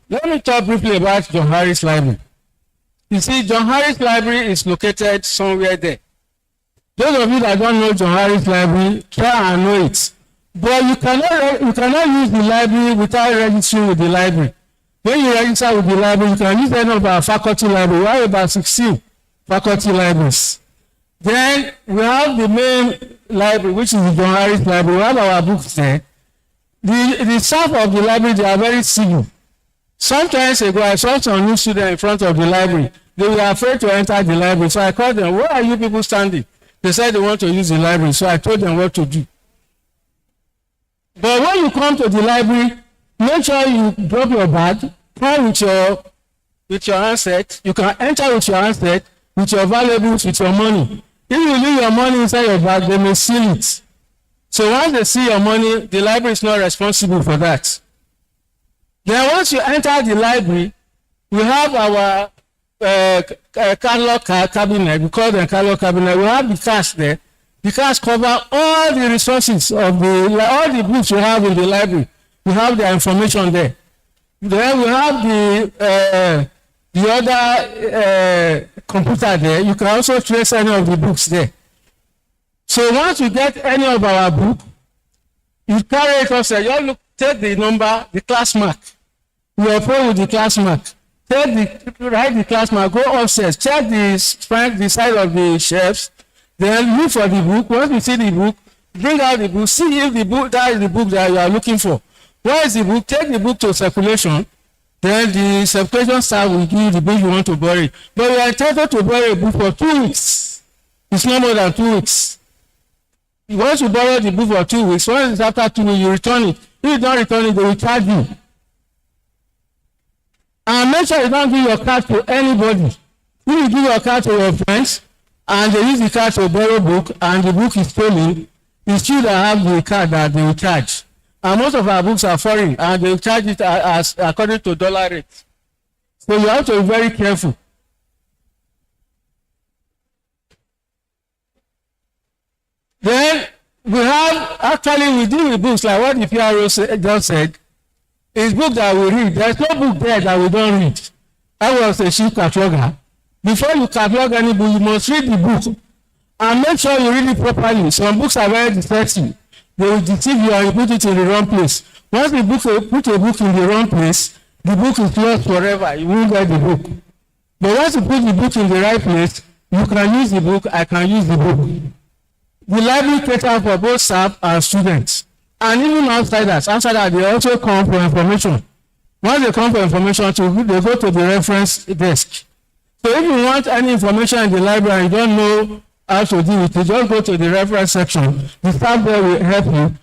S8: let me talk briefly about John Harris Library. You see, John Harris Library is located somewhere there. Those of you that don't know John Harris Library, try and know it. But you cannot use the library without registering with the library. When you register with the library, you can use any of our faculty library. We have about 16 faculty libraries. Then we have the main library, which is the John Harris Library. We have our books there. The staff of the library, they are very civil. Sometimes ago, I saw some new students in front of the library. They were afraid to enter the library. So I called them, where are you people standing? They said they want to use the library. So I told them what to do. But when you come to the library, make sure you drop your bag, come with your handset. You can enter with your handset, with your valuables, with your money. If you leave your money inside your bag, they may seal it. So once they see your money, the library is not responsible for that. Then once you enter the library, we have our catalog cabinet. We call them catalog cabinet. We have the cash there. The cash cover all the resources of all the books you have in the library. We have the information there. Then we have the other computer there. You can also trace any of the books there. So once you get any of our book, you carry it upstairs. You look, take the number, the class mark. You operate with the class mark. Write the class mark, go upstairs, check the side of the shelves. Then look for the book. Once you see the book, bring out the book. See if the book, that is the book that you are looking for. Where is the book? Take the book to circulation. Then the circulation staff will give you the book you want to borrow. But you are entitled to borrow a book for 2 weeks. It's no more than 2 weeks. Once you borrow the book for 2 weeks, once it's after 2 weeks, you return it. If you don't return it, they will charge you. And make sure you don't give your card to anybody. If you give your card to your friends, and they use the card to borrow book, and the book is stolen, it's you that have the card that they will charge. And most of our books are foreign, and they will charge it as according to dollar rate. So you have to be very careful. Then we have, actually we deal with books like what the PRO just said. It's book that we read. There's no book there that we don't read. I was a chief cataloger. Before you catalog any book, you must read the book and make sure you read it properly. Some books are very deceptive. They will deceive you and you put it in the wrong place. Once you put a book in the wrong place, the book is lost forever. You won't get the book. But once you put the book in the right place, you can use the book, I can use the book. The library caters for both staff and students. And even outsiders. Outsiders, they also come for information. Once they come for information, they go to the reference desk. So if you want any information in the library and you don't know how to do it, you just go to the reference section. The staff there will help you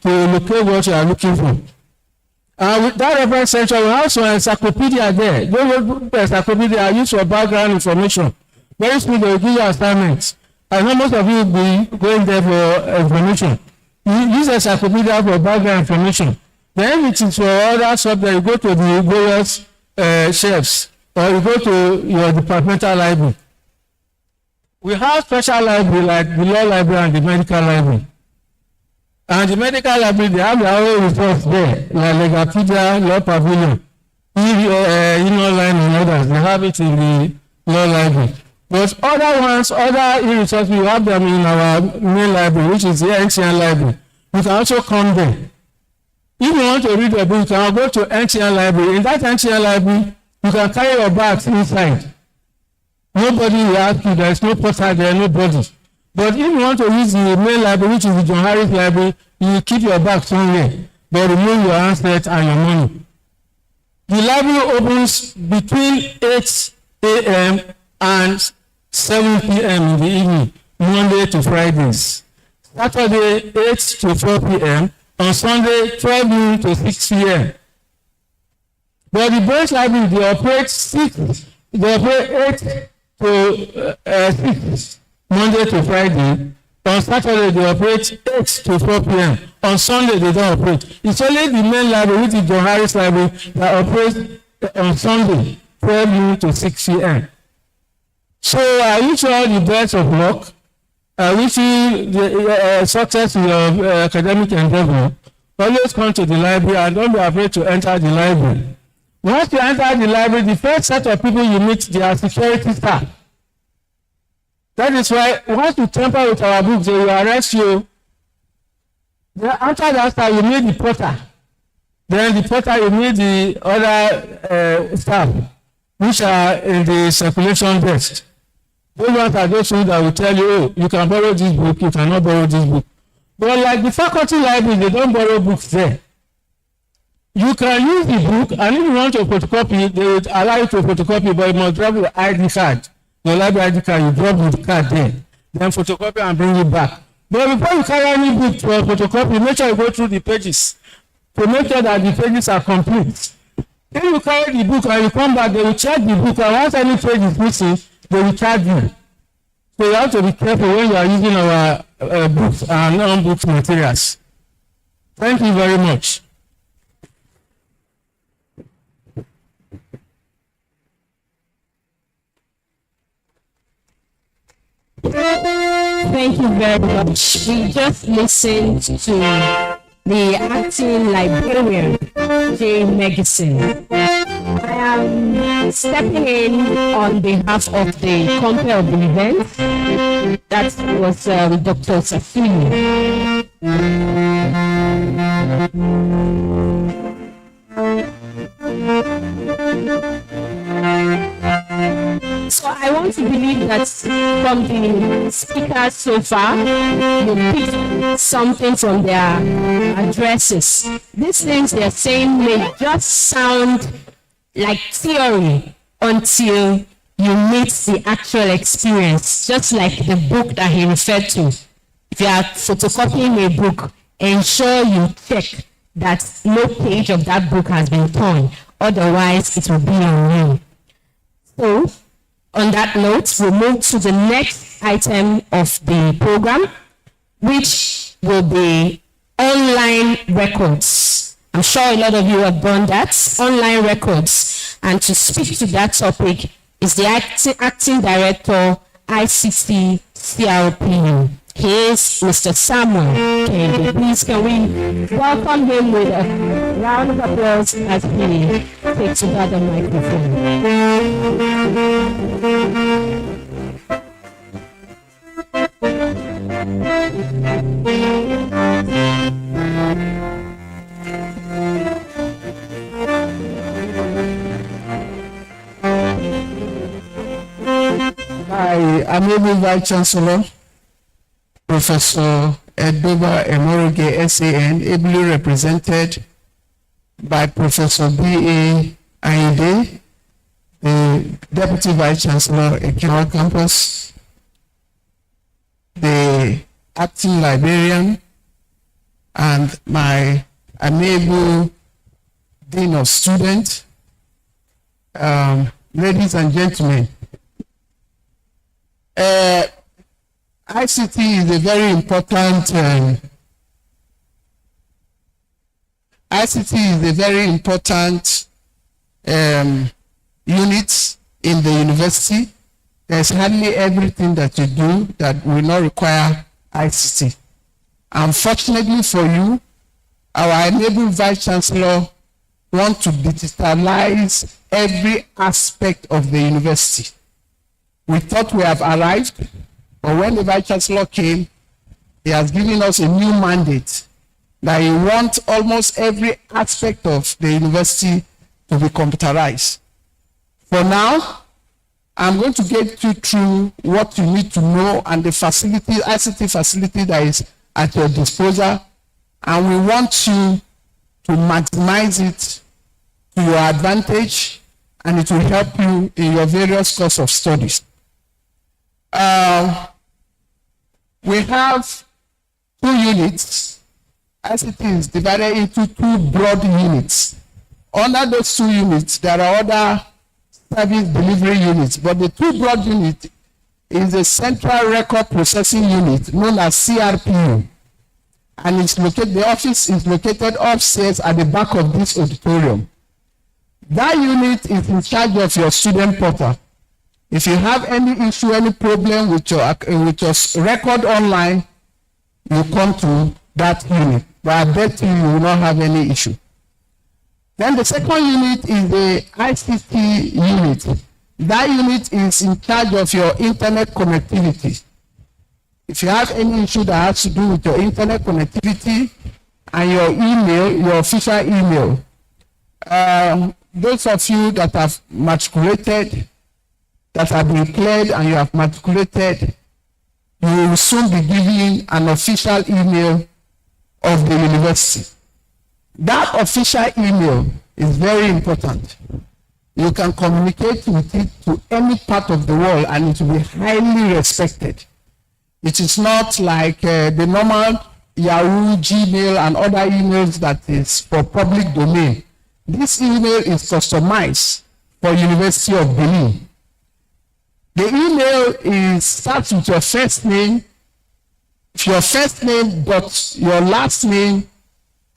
S8: to locate what you are looking for. With that reference section, we have some encyclopedia there. Those encyclopedia are used for background information. Very soon they will give you assignments. I know most of you will be going there for information. You use encyclopedia for background information. Then it is for other subjects, you go to the various shelves, or you go to your departmental library. We have special library like the law library and the medical library. And the medical library, they have their own resources there, like Legapedia, Law Pavilion, e-online and others. They have it in the law library. But other ones, other e-resources, we have them in our main library, which is the NTN library. You can also come there. If you want to read a book, you can go to NTN library. In that NTN library, you can carry your bags inside. Nobody will ask you, there is no portal there, nobody. But if you want to use the main library, which is the John Harris Library, you keep your bag somewhere, but remove your handset and your money. The library opens between 8 a.m. and 7 p.m. in the evening, Monday to Fridays. Saturday, 8 to 4 p.m. On Sunday, 12 noon to 6 p.m. But the branch library, they operate 8 to 6, Monday to Friday. On Saturday, they operate 8 to 4 p.m. On Sunday, they don't operate. It's only the main library, which is John Harris Library, that operates on Sunday, 12 noon to 6 p.m. So I wish you all the best of luck. I wish you the success in your academic endeavor. Always come to the library and don't be afraid to enter the library. Once you enter the library, the first set of people you meet, they are security staff. That is why once you tamper with our books, they will arrest you. Then after that time, you meet the porter. Then the porter, you meet the other staff, which are in the circulation desk. Those ones are those who that will tell you, oh, you can borrow this book, you cannot borrow this book. But like the faculty library, they don't borrow books there. You can use the book, and if you want to photocopy, they will allow you to photocopy, but you must drop your ID card. Your library ID card, you drop the card there. Then photocopy and bring it back. But before you carry any book to a photocopy, make sure you go through the pages to make sure that the pages are complete. If you carry the book and you come back, they will check the book, and once any page is missing, they will charge you. So you have to be careful when you are using our books and non-book materials. Thank you very much.
S2: Thank you very much. We just listened to the acting librarian, Jay Megison. I am stepping in on behalf of the company of the event. That was Dr. Safini. So I want to believe that from the speakers so far, you picked something from their addresses. These things they're saying may just sound like theory until you meet the actual experience, just like the book that he referred to. If you are photocopying a book, ensure you check that no page of that book has been torn, otherwise it will be on you. So, on that note, we'll move to the next item of the program, which will be online records. I'm sure a lot of you have done that, online records. And to speak to that topic is the acting director, ICT CRPU. Here's Mr. Samuel Kennedy. Please can we welcome him with a round of applause as he takes over the microphone.
S6: Hi, I'm able Vice Chancellor, Professor Edoba Emoroge SAN, ably represented by Professor B.A. Ayinde, the Deputy Vice Chancellor, Ekinawa Campus, the acting librarian, and my amiable Dean of Students. Ladies and gentlemen, ICT is a very important unit in the university. There's hardly everything that you do that will not require ICT. Unfortunately for you, our enable Vice Chancellor wants to digitalize every aspect of the university. We thought we have arrived, but when the Vice Chancellor came, he has given us a new mandate that he wants almost every aspect of the university to be computerized. For now, I'm going to get you through what you need to know and the facility, ICT facility that is at your disposal, and we want you to maximize it to your advantage, and it will help you in your various courses of studies. We have 2 units. ICT is divided into 2 broad units. Under those 2 units, there are other service delivery units, but the 2 broad units is a central record processing unit known as CRPU, and it's located. The office is located upstairs at the back of this auditorium. That unit is in charge of your student portal. If you have any issue, any problem with your record online, you come to that unit. But I bet you will not have any issue. Then the second unit is the ICT unit. That unit is in charge of your internet connectivity. If you have any issue that has to do with your internet connectivity and your email, your official email, those of you that have matriculated, that have been cleared and you have matriculated, you will soon be given an official email of the university. That official email is very important. You can communicate with it to any part of the world and it will be highly respected. It is not like the normal Yahoo, Gmail, and other emails that is for public domain. This email is customized for University of Benin. The email starts with your first name, your first name dot your last name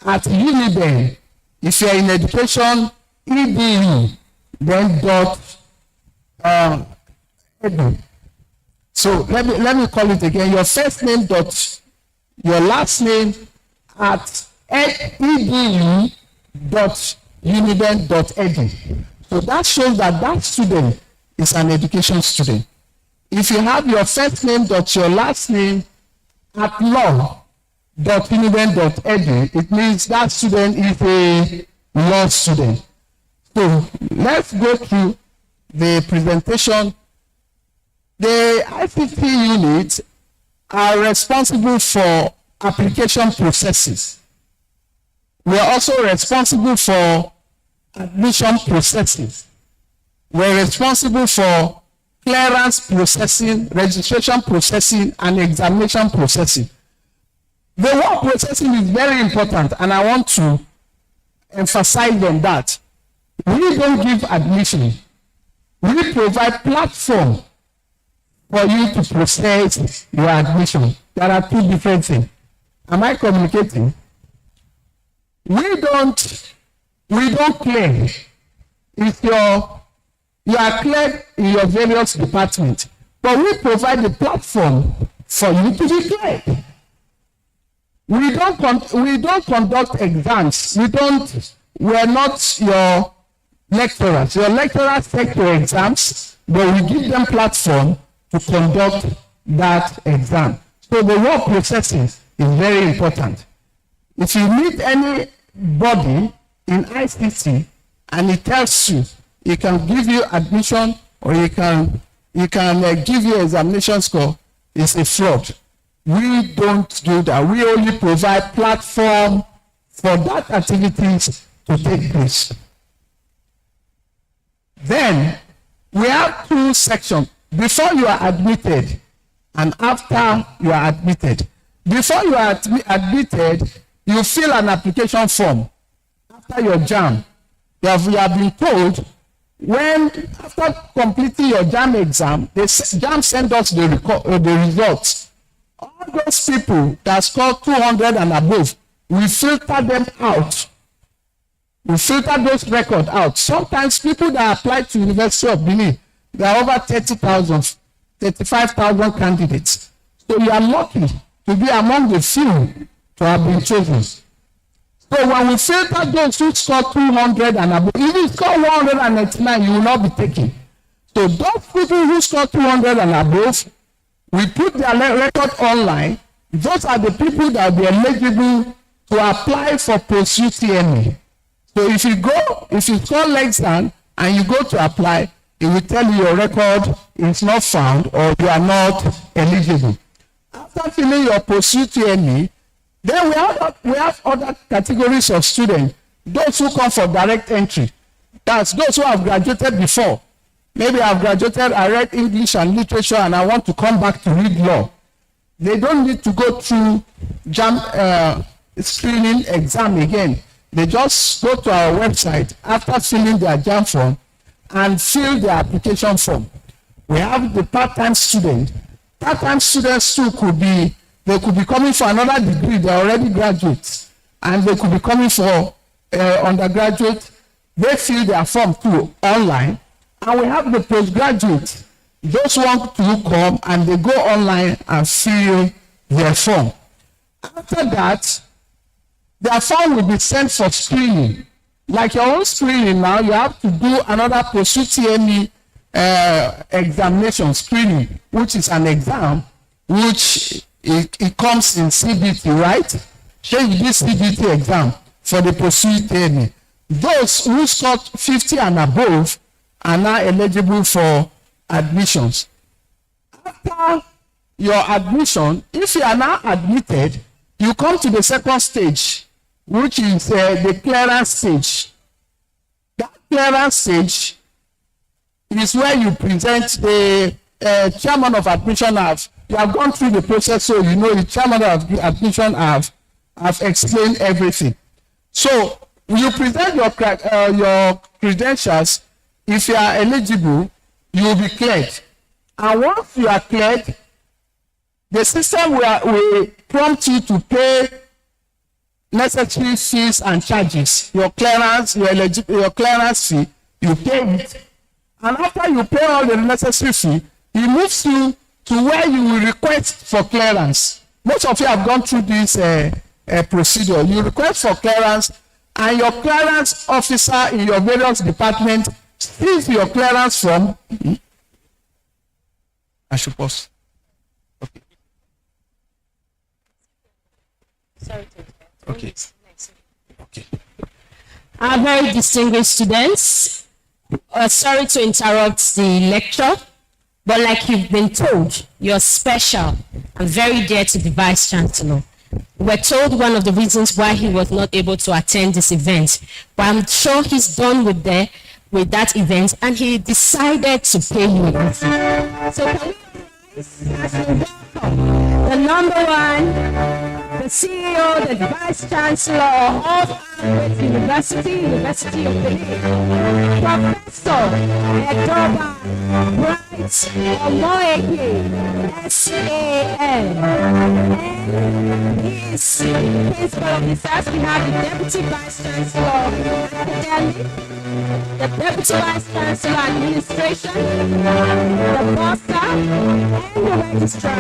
S6: at Uniben. If you are in education, EDU, then dot edu. So let me call it again. Your first name dot your last name at edu dot uniben dot edu. So that shows that that student is an education student. If you have your first name dot your last name at law dot uniben dot edu, it means that student is a law student. So let's go through the presentation. The ICT units are responsible for application processes. We are also responsible for admission processes. We're responsible for clearance processing, registration processing, and examination processing. The word processing is very important, and I want to emphasize on that. We don't give admission. We provide platform for you to process your admission. There are two different things. Am I communicating? We don't clear. If you are cleared in your various departments, but we provide the platform for you to be cleared. We don't conduct exams. We are not your lecturers. Your lecturers take your exams, but we give them platform to conduct that exam. So the word processing is very important. If you meet anybody in ICT and he tells you, he can give you admission or he can give you examination score, it's a fraud. We don't do that. We only provide platform for that activities to take place. Then we have two sections. Before you are admitted and after you are admitted. Before you are admitted, you fill an application form. After your JAM, you have been told after completing your JAM exam, the JAM send us the results. All those people that score 200 and above, we filter them out. We filter those records out. Sometimes people that apply to University of Benin, there are over 30,000, 35,000 candidates. So you are lucky to be among the few to have been chosen. So when we filter those who score 200 and above, if you score 199, you will not be taken. So those people who score 200 and above, we put their record online. Those are the people that will be eligible to apply for post-UTME. So if you score less than and you go to apply, it will tell you your record is not found or you are not eligible. After filling your post-UTME, then we have other categories of students. Those who come for direct entry. That's those who have graduated before. Maybe I've graduated, I read English and literature and I want to come back to read law. They don't need to go through JAM screening exam again. They just go to our website after filling their JAM form and fill their application form. We have the part-time student. Part-time students too could be coming for another degree. They're already graduates. And they could be coming for undergraduate. They fill their form too online. And we have the postgraduate.
S8: Those want to come and they go online and fill their form. After that, their form will be sent for screening. Like your own screening now, you have to do another post-UTME examination screening, which is an exam, which it comes in CBT, right? So you do CBT exam for the post-UTME. Those who scored 50 and above are now eligible for admissions. After your admission, if you are now admitted, you come to the second stage, which is the clearance stage. That clearance stage is where you present the chairman of admission. You have gone through the process, so you know the chairman of admission have explained everything. So you present your credentials. If you are eligible, you will be cleared. And once you are cleared, the system will prompt you to pay necessary fees and charges. Your clearance fee, you pay it. And after you pay all the necessary fee, it moves you to where you will request for clearance. Most of you have gone through this procedure. You request for clearance, and your clearance officer in your various departments sees your clearance from. I should pause. Okay.
S2: Sorry to interrupt.
S8: Okay. Okay.
S2: Our very distinguished students, sorry to interrupt the lecture, but like you've been told, you're special and very dear to the Vice Chancellor. We're told one of the reasons why he was not able to attend this event, but I'm sure he's done with that event, and he decided to pay you a visit. So can we rise as we welcome the number one, the CEO, the Vice Chancellor of Amway University of Benin, Professor Edoba Bright Omoeke, SAN. And his principal officers, we have the Deputy Vice Chancellor of Academic, the Deputy Vice Chancellor Administration, the Bursar, and the Registrar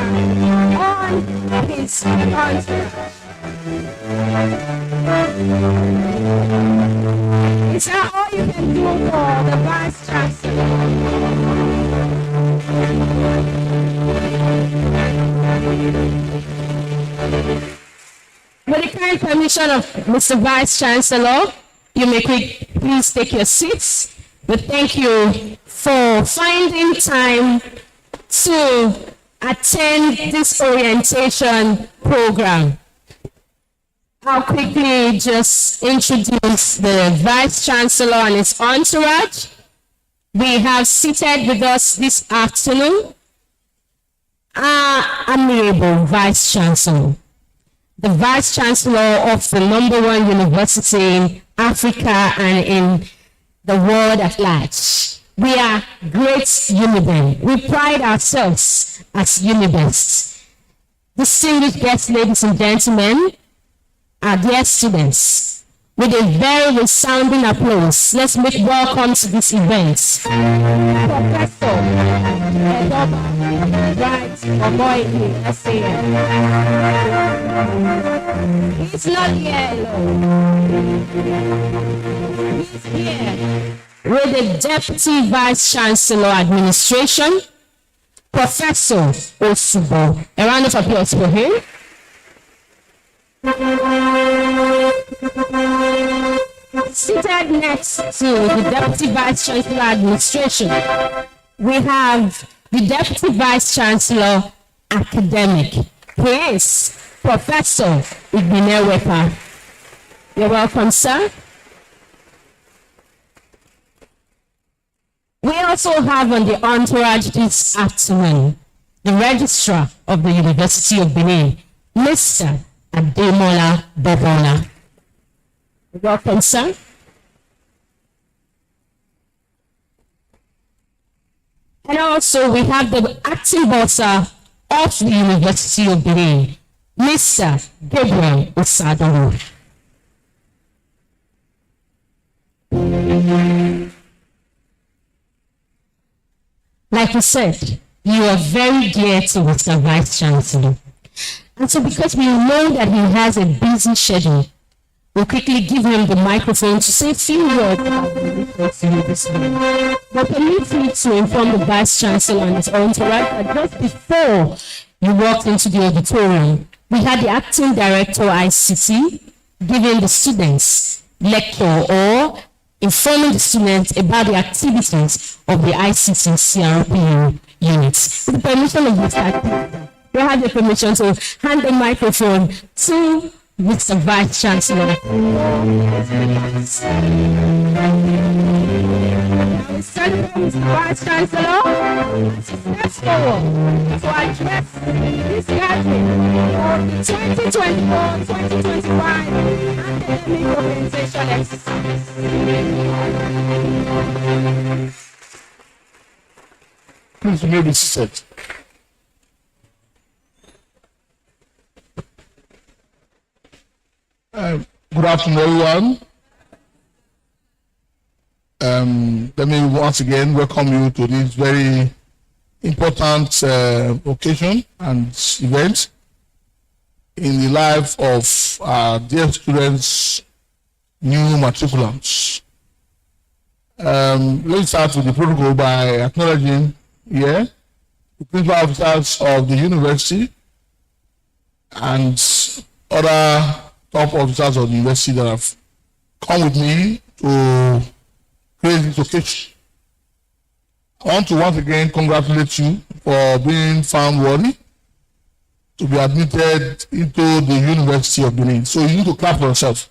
S2: on his contract. Is that all you can do for the Vice Chancellor? With the kind permission of Mr. Vice Chancellor, you may please take your seats. We thank you for finding time to attend this orientation program. I'll quickly just introduce the Vice Chancellor and his entourage. We have seated with us this afternoon our Amiable Vice Chancellor, the Vice Chancellor of the #1 university in Africa and in the world at large. We are great Uniben. We pride ourselves as Unibest. Distinguished guests, ladies and gentlemen, our dear students, with a very resounding applause, let's make welcome to this event Professor Edoba Bright Omoeke, SAN. He's not here alone. He's here with the Deputy Vice Chancellor Administration, Professor Osubo. A round of applause for him. Seated next to the Deputy Vice Chancellor Administration, we have the Deputy Vice Chancellor Academic. He is Professor Igbinewepa. You're welcome, sir. We also have on the entourage this afternoon the Registrar of the University of Benin, Mr. Ademola Bobola. Welcome, sir. And also we have the Acting Bursar of the University of Benin, Mr. Gabriel Osadoro. Like you said, you are very dear to Mr. Vice Chancellor. And so because we know that he has a busy schedule, we'll quickly give him the microphone to say a few words about the reference to you this morning. But permit me to inform the Vice Chancellor and his entourage that just before you walked into the auditorium, we had the Acting Director ICT giving the students lecture or informing the students about the activities of the ICT CRPU units. With the permission of Mr. Acting, we have the permission to hand the microphone to Mr. Vice Chancellor. Mr. Vice Chancellor, step forward to address this gathering of the 2024-2025 academic organization exercise.
S6: Please, you may be seated. Good afternoon, everyone. Let me once again welcome you to this very important occasion and event in the life of our dear students, new matriculants. Let's start with the protocol by acknowledging here the principal officers of the university and other top officers of the university that have come with me to create this occasion. I want to once again congratulate you for being found worthy to be admitted into the University of Benin. So you need to clap for yourself.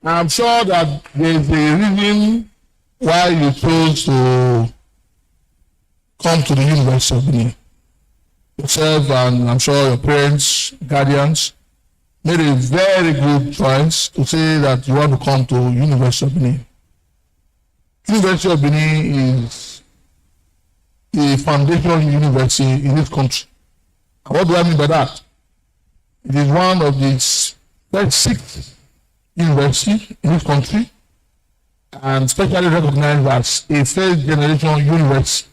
S6: I'm sure that there's a reason why you chose to come to the University of Benin. Yourself and I'm sure your parents, guardians, made a very good choice to say that you want to come to University of Benin. University of Benin is a foundational university in this country. And what do I mean by that? It is one of the first 6 universities in this country and specially recognized as a first generation university.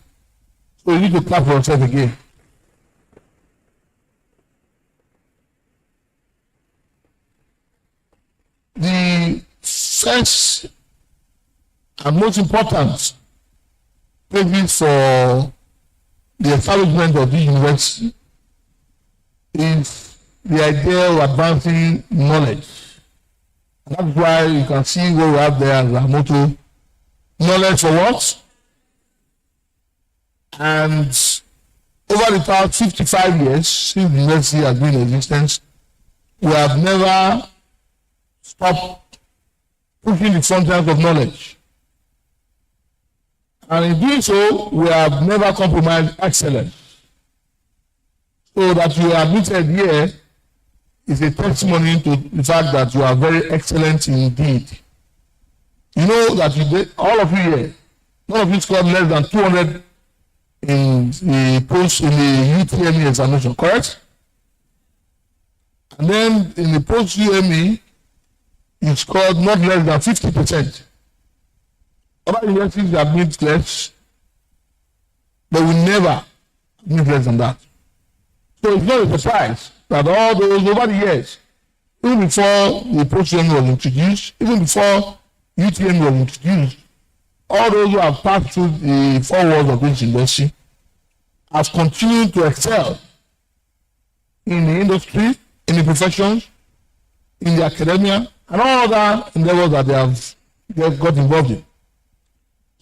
S6: So you need to clap for yourself again. The first and most important basis for the establishment of this university is the idea of advancing knowledge. And that's why you can see what we have there as our motto, knowledge for what? And over the past 55 years since the university has been in existence, we have never stopped pushing the frontiers of knowledge. And in doing so, we have never compromised excellence. So that you are admitted here is a testimony to the fact that you are very excellent indeed. You know that you did, all of you here, none of you scored less than 200 in the post in the UTME examination, correct? And then in the post UME, you scored not less than 50%. Other universities have made less, but we never made less than that. So it's not a surprise that all those over the years, even before the post UME was introduced, even before UTME was introduced, all those who have passed through the 4 walls of this university have continued to excel in the industry, in the professions, in the academia, and all other endeavors that they have got involved in.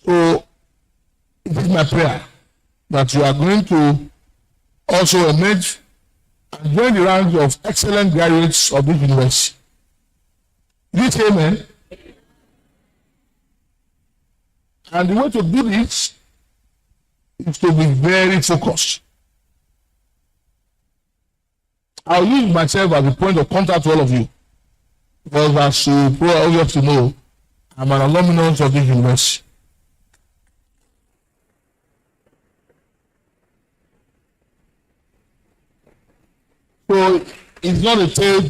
S6: So it is my prayer that you are going to also emerge and join the ranks of excellent graduates of this university. This amen. And the way to do this is to be very focused. I'll use myself as a point of contact to all of you. Because as you probably obviously know, I'm an alumnus of this university. So it's not a tale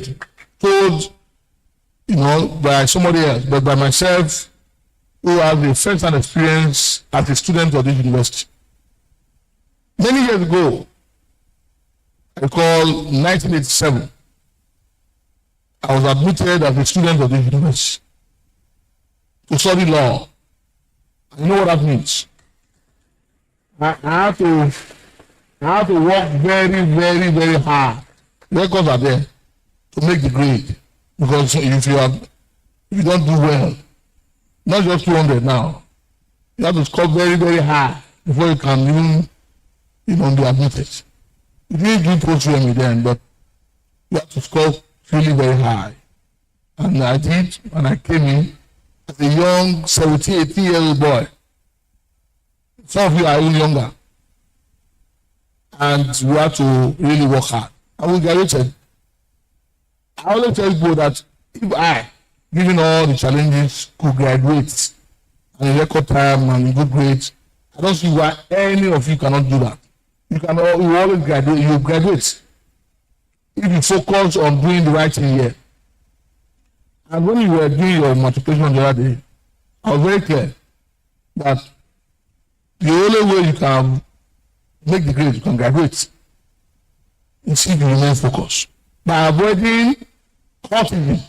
S6: told
S5: by somebody else, but by myself, who has a first-hand experience as a student of this university. Many years ago, I recall 1987, I was admitted as a student of this university to study law. You know what that means? I have to work very, very, very hard. Records are there to make the grade, because if you don't do well, not just 200 now, you have to score very, very high before you can even be admitted. You didn't do post-UME then, but you have to score really very high. And I did, and I came in as a young 17, 18-year-old boy. Some of you are even younger. And we have to really work hard. And we graduated. I always tell people that if I, given all the challenges, could graduate in record time and in good grades, I don't see why any of you cannot do that. You always graduate. You graduate if you focus on doing the right thing here. And when you were doing your matriculation the other day, I was very clear that the only way you can make the grade, you can graduate, is if you remain focused. By avoiding cultism,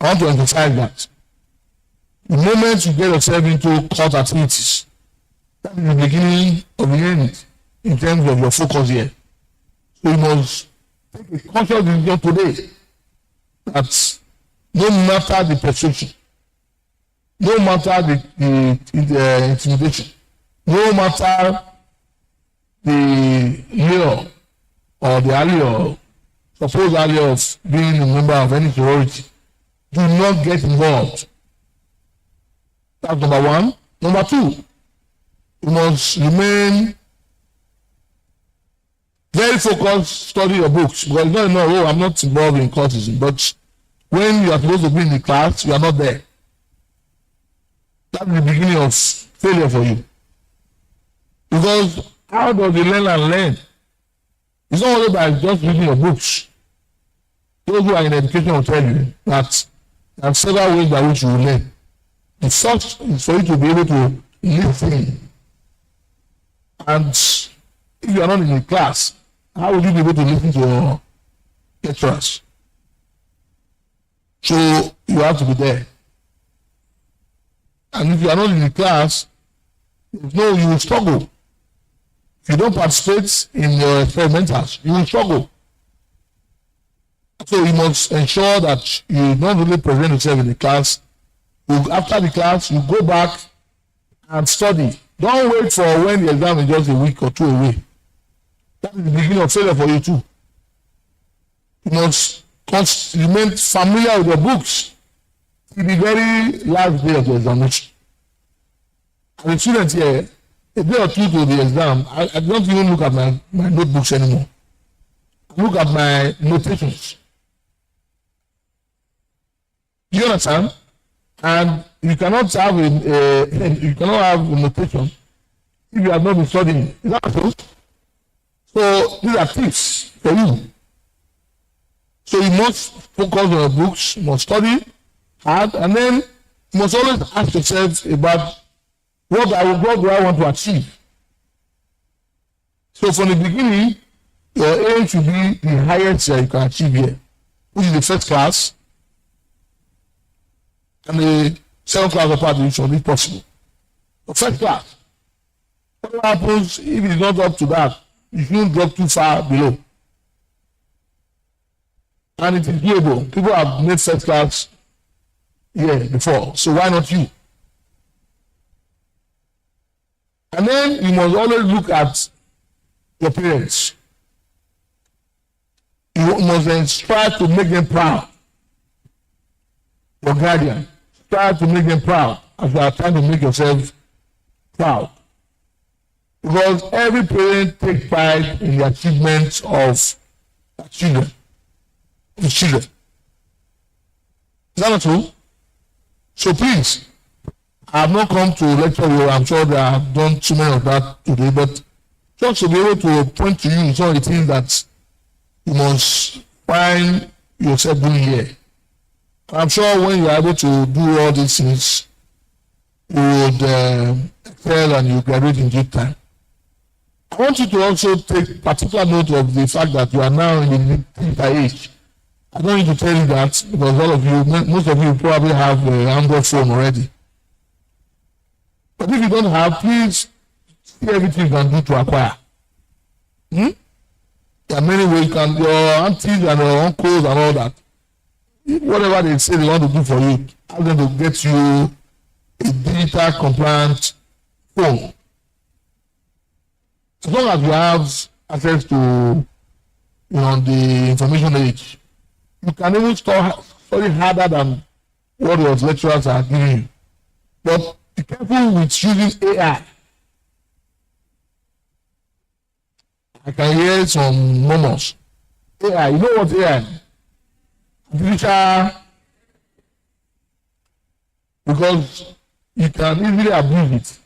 S5: I want to emphasize that. The moment you get yourself into cult activities, that is the beginning of the end in terms of your focus here. So you must take a conscious decision today that no matter the perception, no matter the intimidation, no matter the lure or the allure, supposed allure of being a member of any sorority, do not get involved. That's number one. Number two, you must remain very focused, study your books, because you don't know, I'm not involved in cultism, but when you are supposed to be in the class, you are not there. That's the beginning of failure for you. Because how does the learner learn? It's not only by just reading your books. Those who are in education will tell you that there are several ways by which you will learn. The first is for you to be able to listen. And if you are not in the class, how will you be able to listen to your lecturers? So you have to be there. And if you are not in the class, you will struggle. If you don't participate in your experimentals, you will struggle. So you must ensure that you don't really present yourself in the class. After the class, you go back and study. Don't wait for when the exam is just a week or two away. That is the beginning of failure for you too. You must remain familiar with your books till the very last day of the examination. As a student here, a day or two to the exam, I don't even look at my notebooks anymore. I look at my notations. Do you understand? And you cannot have a notation if you have not been studying. Is that true? So these are tips for you. So you must focus on your books, you must study hard, and then you must always ask yourself about what do I want to achieve. So from the beginning, your aim should be the highest you can achieve here, which is the first class and the second class of participation if possible. The first class. What happens if it's not up to that? You shouldn't drop too far below. And it is doable. People have made first class here before, so why not you? And then you must always look at your parents. You must then strive to make them proud. Your guardian, strive to make them proud as you are trying to make yourself proud. Because every parent takes pride in the achievements of their children. Is that not true? So please, I have not come to lecture you. I'm sure that I have done too many of that today, but just to be able to point to you some of the things that you must find yourself doing here. I'm sure when you are able to do all these things, you would excel and you graduate in due time. I want you to also take particular note of the fact that you are now in the digital age. I don't need to tell you that because all of you, most of you probably have an Android phone already. But if you don't have, please see everything you can do to acquire. There are many ways you can, your aunties and your uncles and all that, whatever they say they want to do for you, ask them to get you a digital compliant phone. As long as you have access to the information age, you can even study harder than what your lecturers are giving you. But be careful with using AI. I can hear some murmurs. AI, you know what AI? Artificial, because you can easily abuse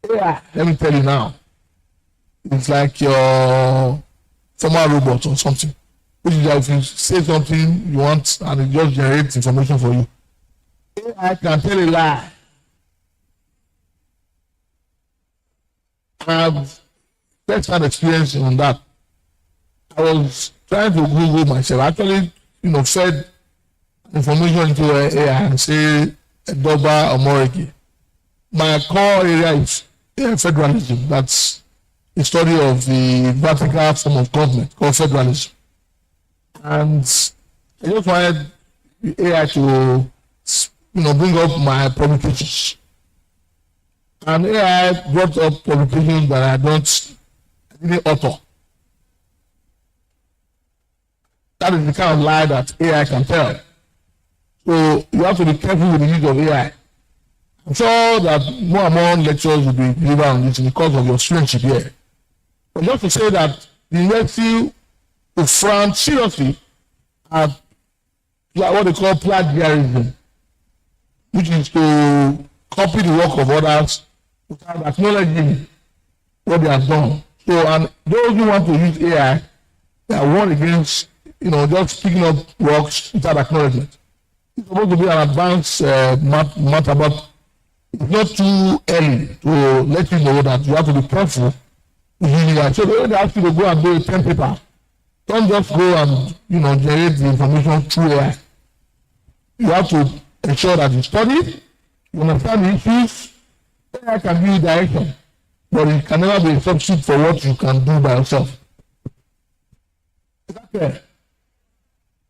S5: it. AI, let me tell you now, it's like your former robot or something. Which is that if you say something you want and it just generates information for you. AI can tell a lie. I have first-hand experience on that. I was trying to Google myself. Actually, fed information into AI and say Doba or Moriki. My core area is federalism. That's the study of the vertical form of government called federalism. And I just wanted the AI to, bring up my publications. And AI brought up publications that I didn't author. That is the kind of lie that AI can tell. So you have to be careful with the use of AI. I'm sure that more and more lectures will be delivered on this because of your studentship here. But just to say that the university will frown seriously at what they call plagiarism, which is to copy the work of others without acknowledging what they have done. So, and those who want to use AI, they are warned against, just picking up works without acknowledgement. It's supposed to be an advanced matter, but it's not too early to let you know that you have to be careful with using AI. So they ask you to go and do a pen paper. Don't just go and generate the information through AI. You have to ensure that you study, you understand the issues. AI can give you direction, but it can never be a substitute for what you can do by yourself. Is that clear?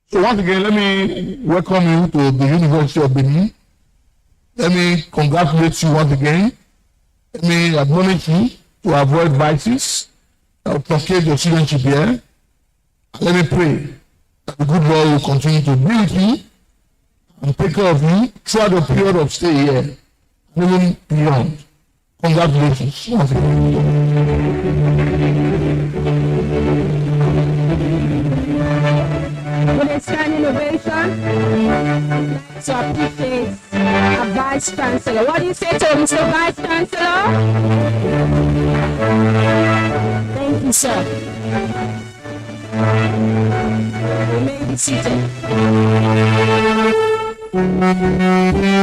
S5: So once again, let me welcome you to the University of Benin. Let me congratulate you once again. Let me admonish you to avoid vices that will blockade your studentship here. Let me pray that the good Lord will continue to be with you and take care of you throughout the period of stay here and even beyond. Congratulations once again.
S2: With a standing ovation, let's appreciate our Vice Chancellor. What do you say to Mr. Vice Chancellor? Thank you, sir. You may be seated.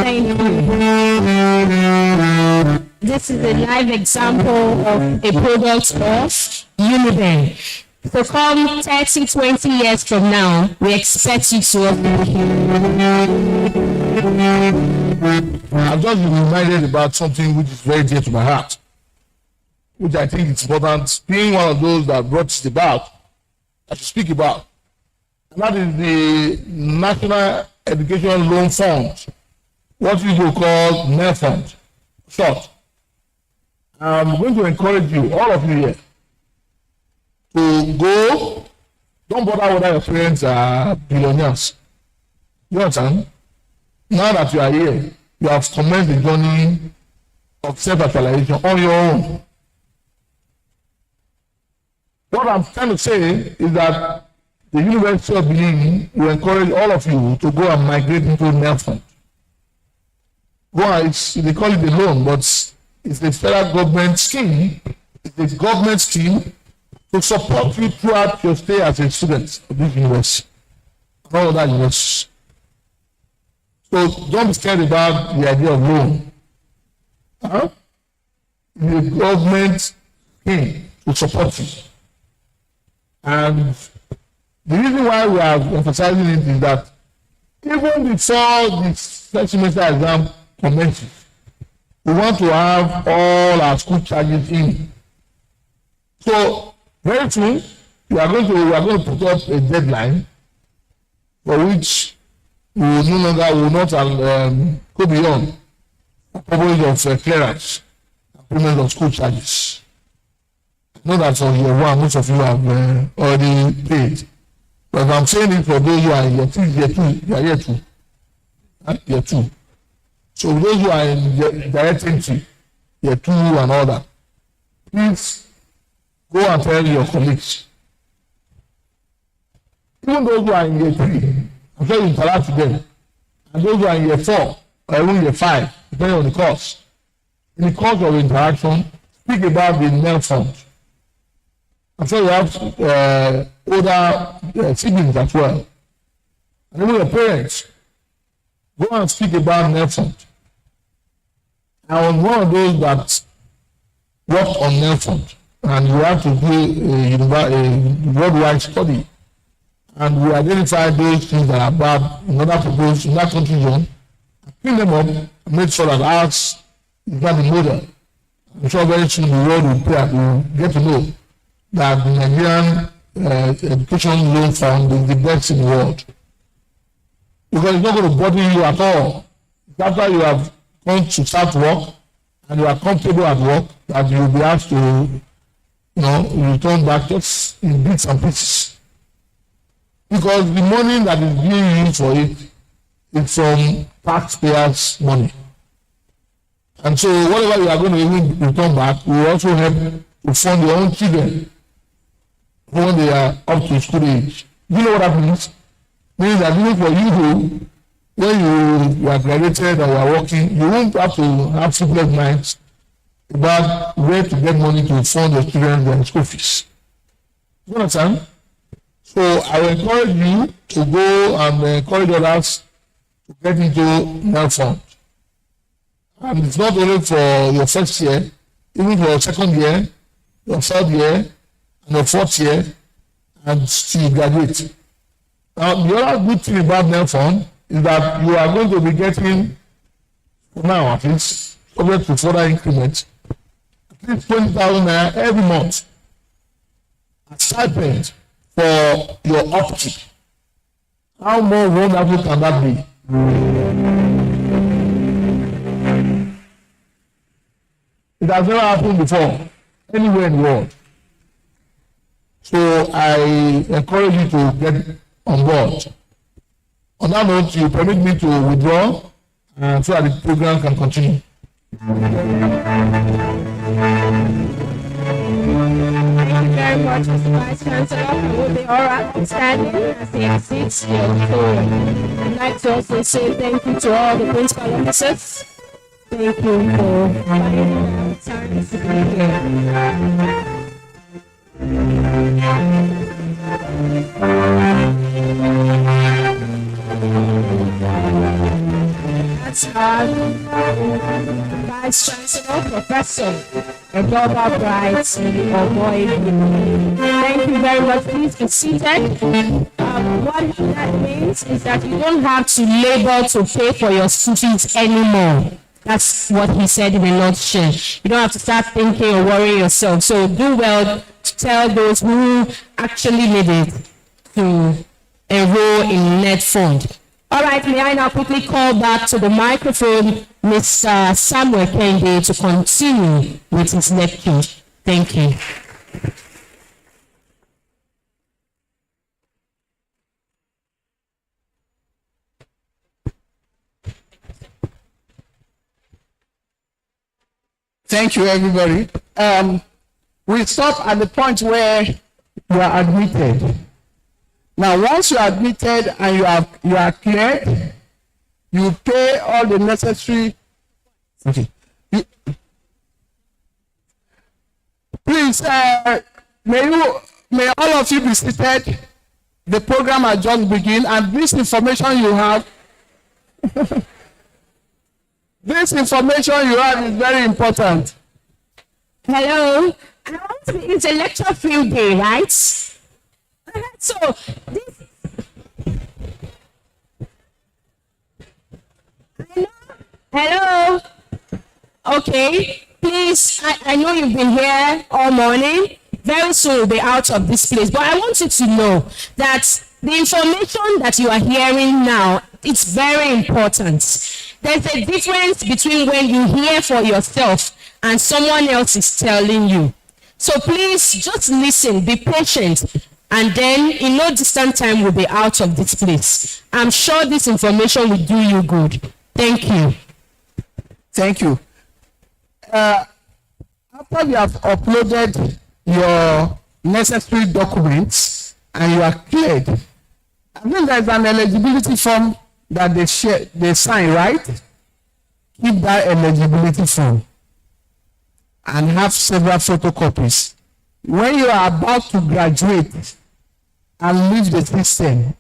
S2: Thank you. This is a live example of a product of Unibank. So come 30, 20 years from now, we expect you to work with
S5: I've just been reminded about something which is very dear to my heart, which I think is important, being one of those that brought it about, that to speak about. And that is the National Education Loan Fund, what we will call NEL Fund, short. I'm going to encourage you, all of you here, to go. Don't bother whether your parents are billionaires. You understand? Now that you are here, you have commenced the journey of self-actualization on your own. What I'm trying to say is that the University of Benin will encourage all of you to go and migrate into NEL Fund. They call it a loan, but it's a federal government scheme. It's a government scheme to support you throughout your stay as a student of this university and all other universities. So don't be scared about the idea of loan. The government came to support you. And the reason why we are emphasizing it is that even before this first semester exam commences, we want to have all our school charges in. So very soon we are going to put up a deadline for which we will no longer will not go beyond the purpose of clearance and payment of school charges. I know that for year one, most of you have already paid. But I'm saying it for those who are in year two. So those who are in direct entry, year 2 and all that, please go and tell your colleagues. Even those who are in year 3, I'm sure you interact with them. And those who are in year 4 or even year 5, depending on the course. In the course of interaction, speak about the NEL fund. I'm sure you have older siblings as well. And even your parents. Go and speak about NEL fund. I was one of those that worked on NEL fund. And we have to do a worldwide study. And we identify those things that are bad in order to go in that country zone, clean them up, and make sure that ours is not the model. I'm sure very soon the world will get to know that the Nigerian education loan fund is the best in the world. Because it's not going to bother you at all. It's after you have gone to start work and you are comfortable at work that you will be asked to, return back just in bits and pieces. Because the money that is being used for it is from taxpayers' money. And so whatever you are going to even return back will also help to fund your own children when they are up to school age. You know what that means? Means that even for you when you are graduated and you are working, you won't have to have sleepless nights about where to get money to fund your children their school fees. You understand? So I will encourage you to go and encourage others to get into NEL fund. And it's not only for your first year, even for your second year, your third year, and your fourth year, and still graduate. Now, the other good thing about NEL fund is that you are going to be getting, for now at least, subject to further increments, at least 20,000 naira every month as stipend for your upkeep. How more wonderful can that be? It has never happened before, anywhere in the world. So I encourage you to get on board. On that note, you permit me to withdraw so that the program can continue.
S2: Thank you very much, Mr. Vice Chancellor, for the oral outstanding as they exit your forum. I'd like to also say thank you to all the principal officers. Thank you for finding the time to be here. That's our Vice Chancellor, Professor Edoba Bright Omoibi. Thank you very much. Please be seated. What that means is that you don't have to labor to pay for your school fees anymore. That's what he said in a nutshell. You don't have to start thinking or worrying yourself. So do well to tell those who actually need it to enroll in NET fund. All right, may I now quickly call back to the microphone Mr. Samuel Kende to continue with his lecture. Thank you.
S8: Thank you, everybody. We stop at the point where you are admitted. Now, once you are admitted and you are cleared, you pay all the necessary. Okay. Please, may all of you be seated. The program has just begun, and this information you have This information you have is very important.
S2: Hello. I want to be, it's a lecture field day, right? So this. Hello. Okay. Please, I know you've been here all morning. Very soon you'll be out of this place. But I want you to know that the information that you are hearing now, it's very important. There's a difference between when you hear for yourself and someone else is telling you. So please just listen, be patient, and then in no distant time we'll be out of this place. I'm sure this information will do you good. Thank you.
S8: Thank you. After you have uploaded your necessary documents and you are cleared, I think there's an eligibility form that they sign, right? Keep that eligibility form and have several photocopies. When you are about to graduate and leave the system,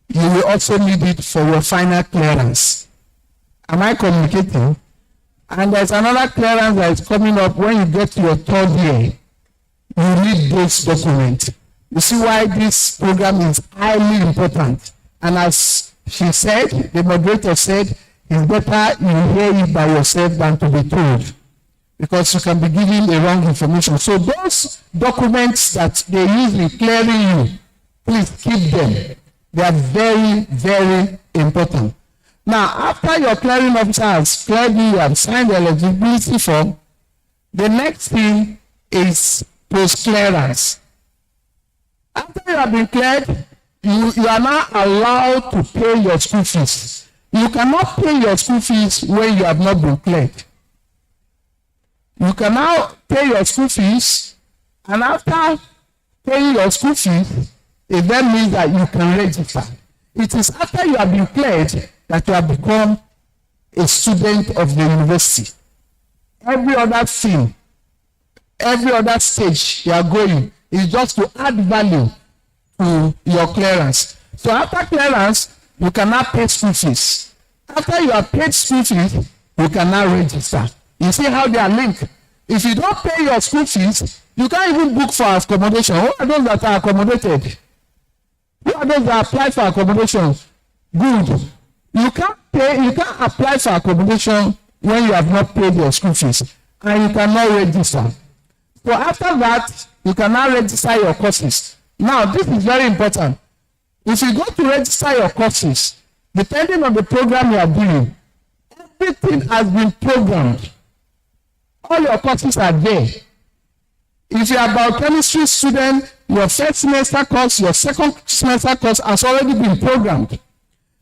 S8: you will also need it for your final clearance. Am I communicating? And there's another clearance that is coming up when you get to your third year. You need those documents. You see why this program is highly important. And as she said, the moderator said, it's better you hear it by yourself than to be told, because you can be given the wrong information. So those documents that they use in clearing you, please keep them. They are very, very important. Now, after your clearing officer has cleared you, you have signed the eligibility form, the next thing is post-clearance. After you have been cleared, you are now allowed to pay your school fees. You cannot pay your school fees when you have not been cleared. You can now pay your school fees, and after paying your school fees, it then means that you can register. It is after you have been cleared that you have become a student of the university. Every other thing, every other stage you are going is just to add value to your clearance. So after clearance, you can now pay school fees. After you have paid school fees, you can now register. You see how they are linked. If you don't pay your school fees, you can't even book for accommodation. Who are those that are accommodated? Who are those that apply for accommodation? Good. You can't apply for accommodation when you have not paid your school fees, and you cannot register. So after that, you can now register your courses. Now, this is very important. If you go to register your courses, depending on the program you are doing, everything has been programmed. All your courses are there. If you are a biochemistry student, your first semester course, your second semester course has already been programmed.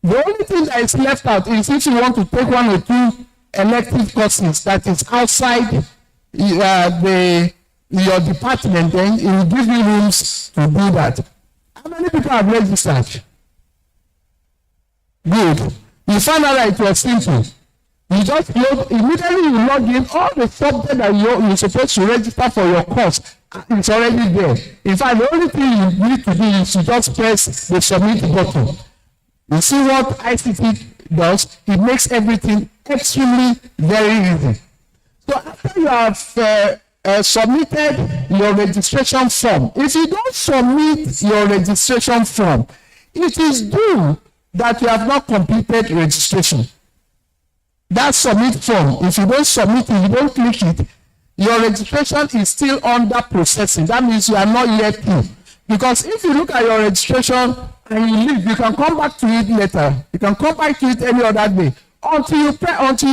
S8: The only thing that is left out is if you want to take one or two elective courses that is outside your department, then it will give you rooms to do that. How many people have registered? Good. You found out that it was simple. You just immediately you log in, all the subject that you're supposed to register for your course, it's already there. In fact, the only thing you need to do is to just press the submit button. You see what ICT does? It makes everything extremely very easy. So after you have submitted your registration form, if you don't submit your registration form, it is due that you have not completed registration. That submit form, if you don't submit it, you don't click it, your registration is still under processing. That means you are not yet through. Because if you look at your registration and you leave, you can come back to it later. You can come back to it any other day. Until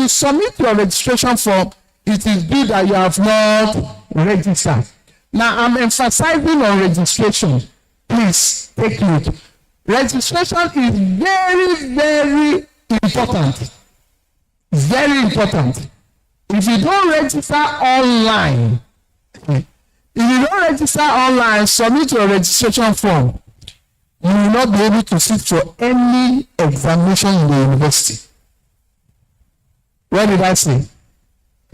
S8: you submit your registration form, it is due that you have not registered. Now, I'm emphasizing on registration. Please take note. Registration is very, very important. Very important. If you don't register online, submit your registration form, you will not be able to sit for any examination in the university. What did I say?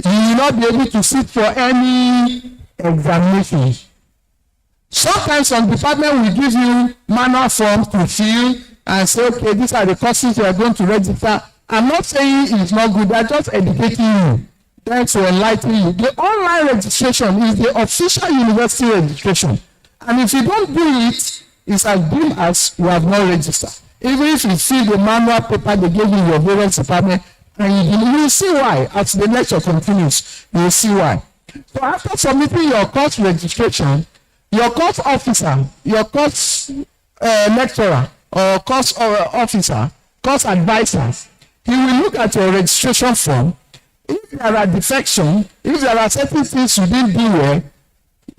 S8: You will not be able to sit for any examination. Sometimes some department will give you manual forms to fill and say, okay, these are the courses you are going to register. I'm not saying it's not good, I'm just educating you. Trying to enlighten you. The online registration is the official university registration. And if you don't do it, it's as good as you have not registered. Even if you fill the manual paper they gave you in your various department, and you will see why. As the lecture continues, you will see why. So after submitting your course registration, your course officer, your course lecturer, or course officer, course advisors, he will look at your registration form. If there are defections, if there are certain things you didn't do well,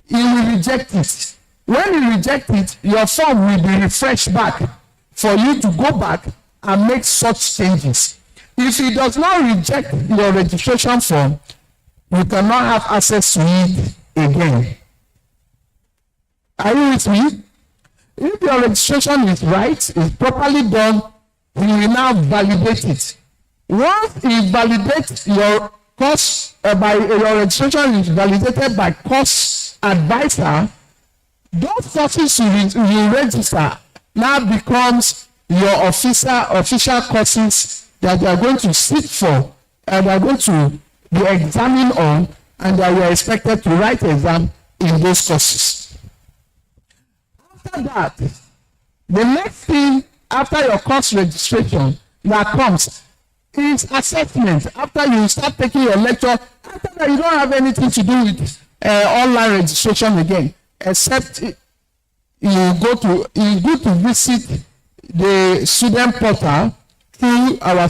S8: he will reject it. When he rejects it, your form will be refreshed back for you to go back and make such changes. If he does not reject your registration form, you cannot have access to it again. Are you with me? If your registration is right, is properly done, he will now validate it. Once he validates your course, your registration is validated by course advisor, those courses you register now becomes your official courses that you are going to sit for and are going to be examined on, and that you are expected to write exam in those courses. After that, the next thing after your course registration that comes is assessment. After you start taking your lecture, after that you don't have anything to do with online registration again, except you go to visit the student portal through our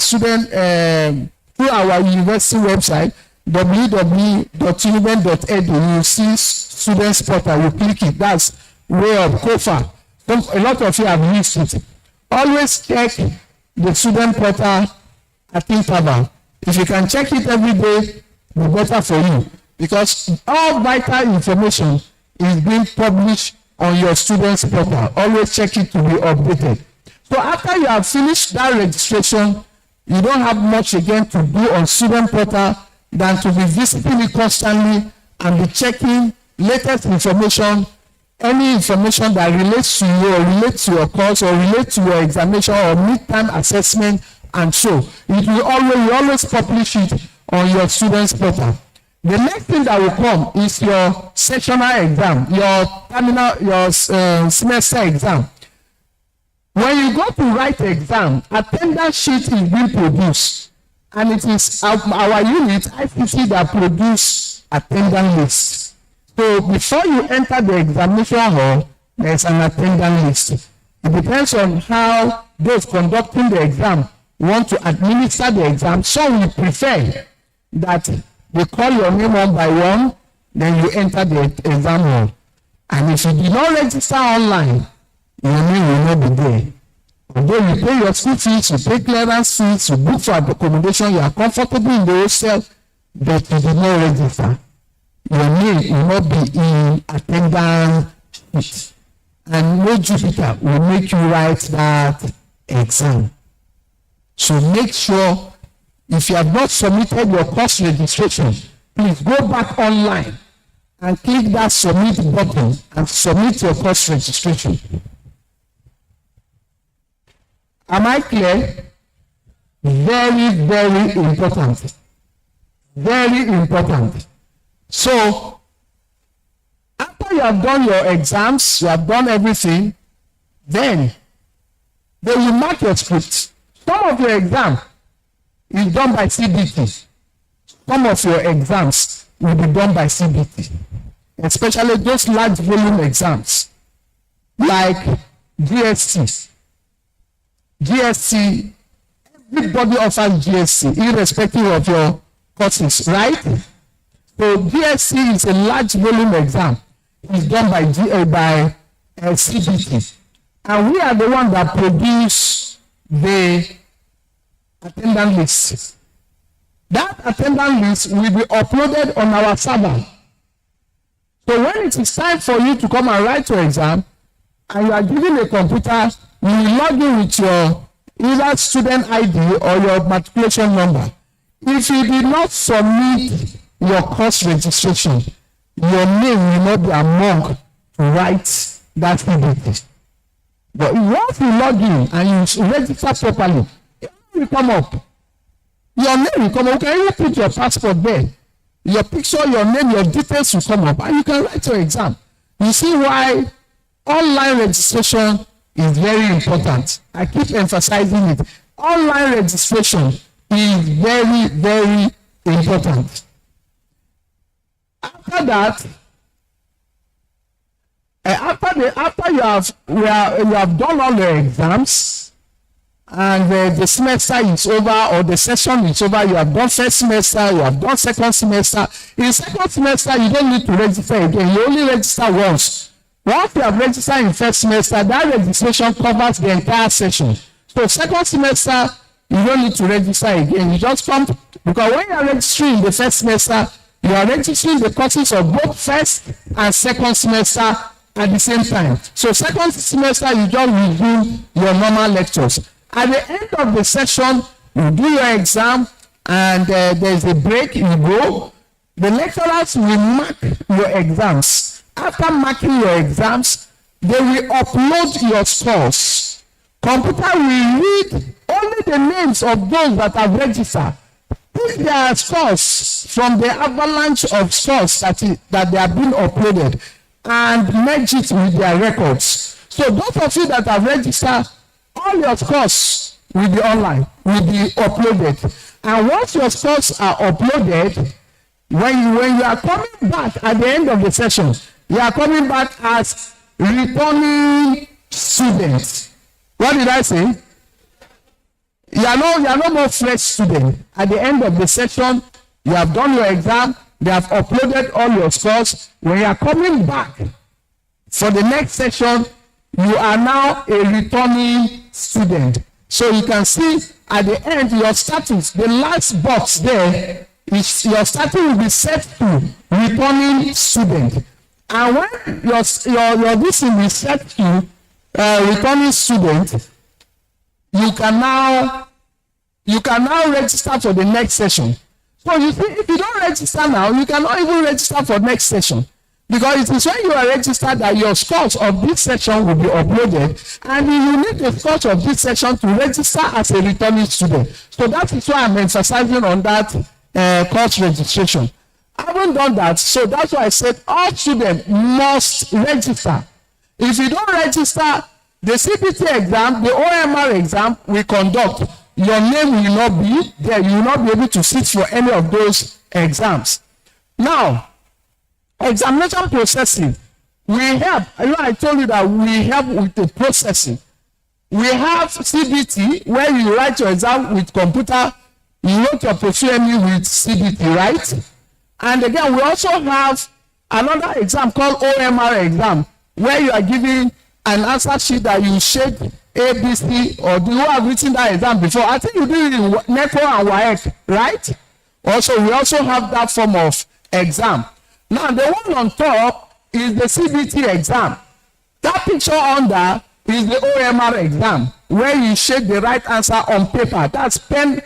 S8: university website www.uniben.edu. You see students portal, you click it. That's way of COFA. A lot of you have used it. Always check the student portal at interval. If you can check it every day, the better for you, because all vital information is being published on your students portal. Always check it to be updated. So after you have finished that registration, you don't have much again to do on student portal than to be visiting it constantly and be checking latest information, any information that relates to you or relates to your course or relates to your examination or midterm assessment, and so it will always publish it on your students portal. The next thing that will come is your sectional exam, your semester exam. When you go to write exam, attendance sheet is being produced, and it is our unit ICT that produce attendance list. So before you enter the examination hall, there is an attendance list. It depends on how those conducting the exam want to administer the exam. Some will prefer that they call your name one by one, then you enter the exam hall. And if you do not register online, your name will not be there. Although you pay your school fees, you pay clearance fees, you book for accommodation, you are comfortable in the hostel, but you do not register, your name will not be in attendance sheet. And no Jupiter will make you write that exam. So make sure, if you have not submitted your course registration, please go back online and click that submit button and submit your course registration. Am I clear? Very, very important. Very important. So, after you have done your exams, you have done everything, then they will mark your script. Some of your exam is done by CBT. Some of your exams will be done by CBT, especially those large volume exams like GST. GST, everybody offers GST, irrespective of your courses, right? So GST is a large volume exam. It's done by CBT. And we are the one that produce the attendance list. That attendance list will be uploaded on our server. So when it is time for you to come and write your exam, and you are given a computer, you will log in with your either student ID or your matriculation number. If you did not submit your course registration, your name will not be among to write that CBT.
S6: But once you log in and you register properly, it will come up. Your name will come up. You can even put your passport there. Your picture, your name, your details will come up, and you can write your exam. You see why online registration is very important. I keep emphasizing it. Online registration is very, very important. After that, after you have done all your exams and the semester is over or the session is over, you have done first semester, you have done second semester. In second semester, you don't need to register again. You only register once. Once you have registered in first semester, that registration covers the entire session. So second semester, you don't need to register again. You just come, because when you are registering in the first semester, you are registering the courses of both first and second semester at the same time. So second semester, you just resume your normal lectures. At the end of the session, you do your exam, and there's a break, you go. The lecturers will mark your exams. After marking your exams, they will upload your scores. Computer will read only the names of those that have registered. Pick their scores from the avalanche of scores that they have been uploaded and merge it with their records. So those of you that have registered, all your scores will be online, will be uploaded. And once your scores are uploaded, when you are coming back at the end of the session, you are coming back as returning students. What did I say? You are no more fresh student. At the end of the session, you have done your exam, they have uploaded all your scores. When you are coming back for the next session, you are now a returning student. So you can see at the end your status, the last box there, is your status will be set to returning student. And when your this is set to returning student, you can now register for the next session. So you see, if you don't register now, you cannot even register for next session, because it is when you are registered that your scores of this session will be uploaded, and you need the scores of this session to register as a returning student. So that is why I'm emphasizing on that course registration. I haven't done that, so that's why I said all students must register. If you don't register, the CPT exam, the OMR exam we conduct, your name will not be there. You will not be able to sit for any of those exams. Now, examination processing, we help. I told you that we help with the processing. We have CBT, where you write your exam with computer. You wrote your POSUME with CBT, right? And again, we also have another exam called OMR exam, where you are giving an answer sheet that you shade A, B, C, or do you have written that exam before? I think you did it in NECO and WAEC, right? Also, we also have that form of exam. Now, the one on top is the CBT exam. That picture under is the OMR exam, where you shade the right answer on paper. That's pen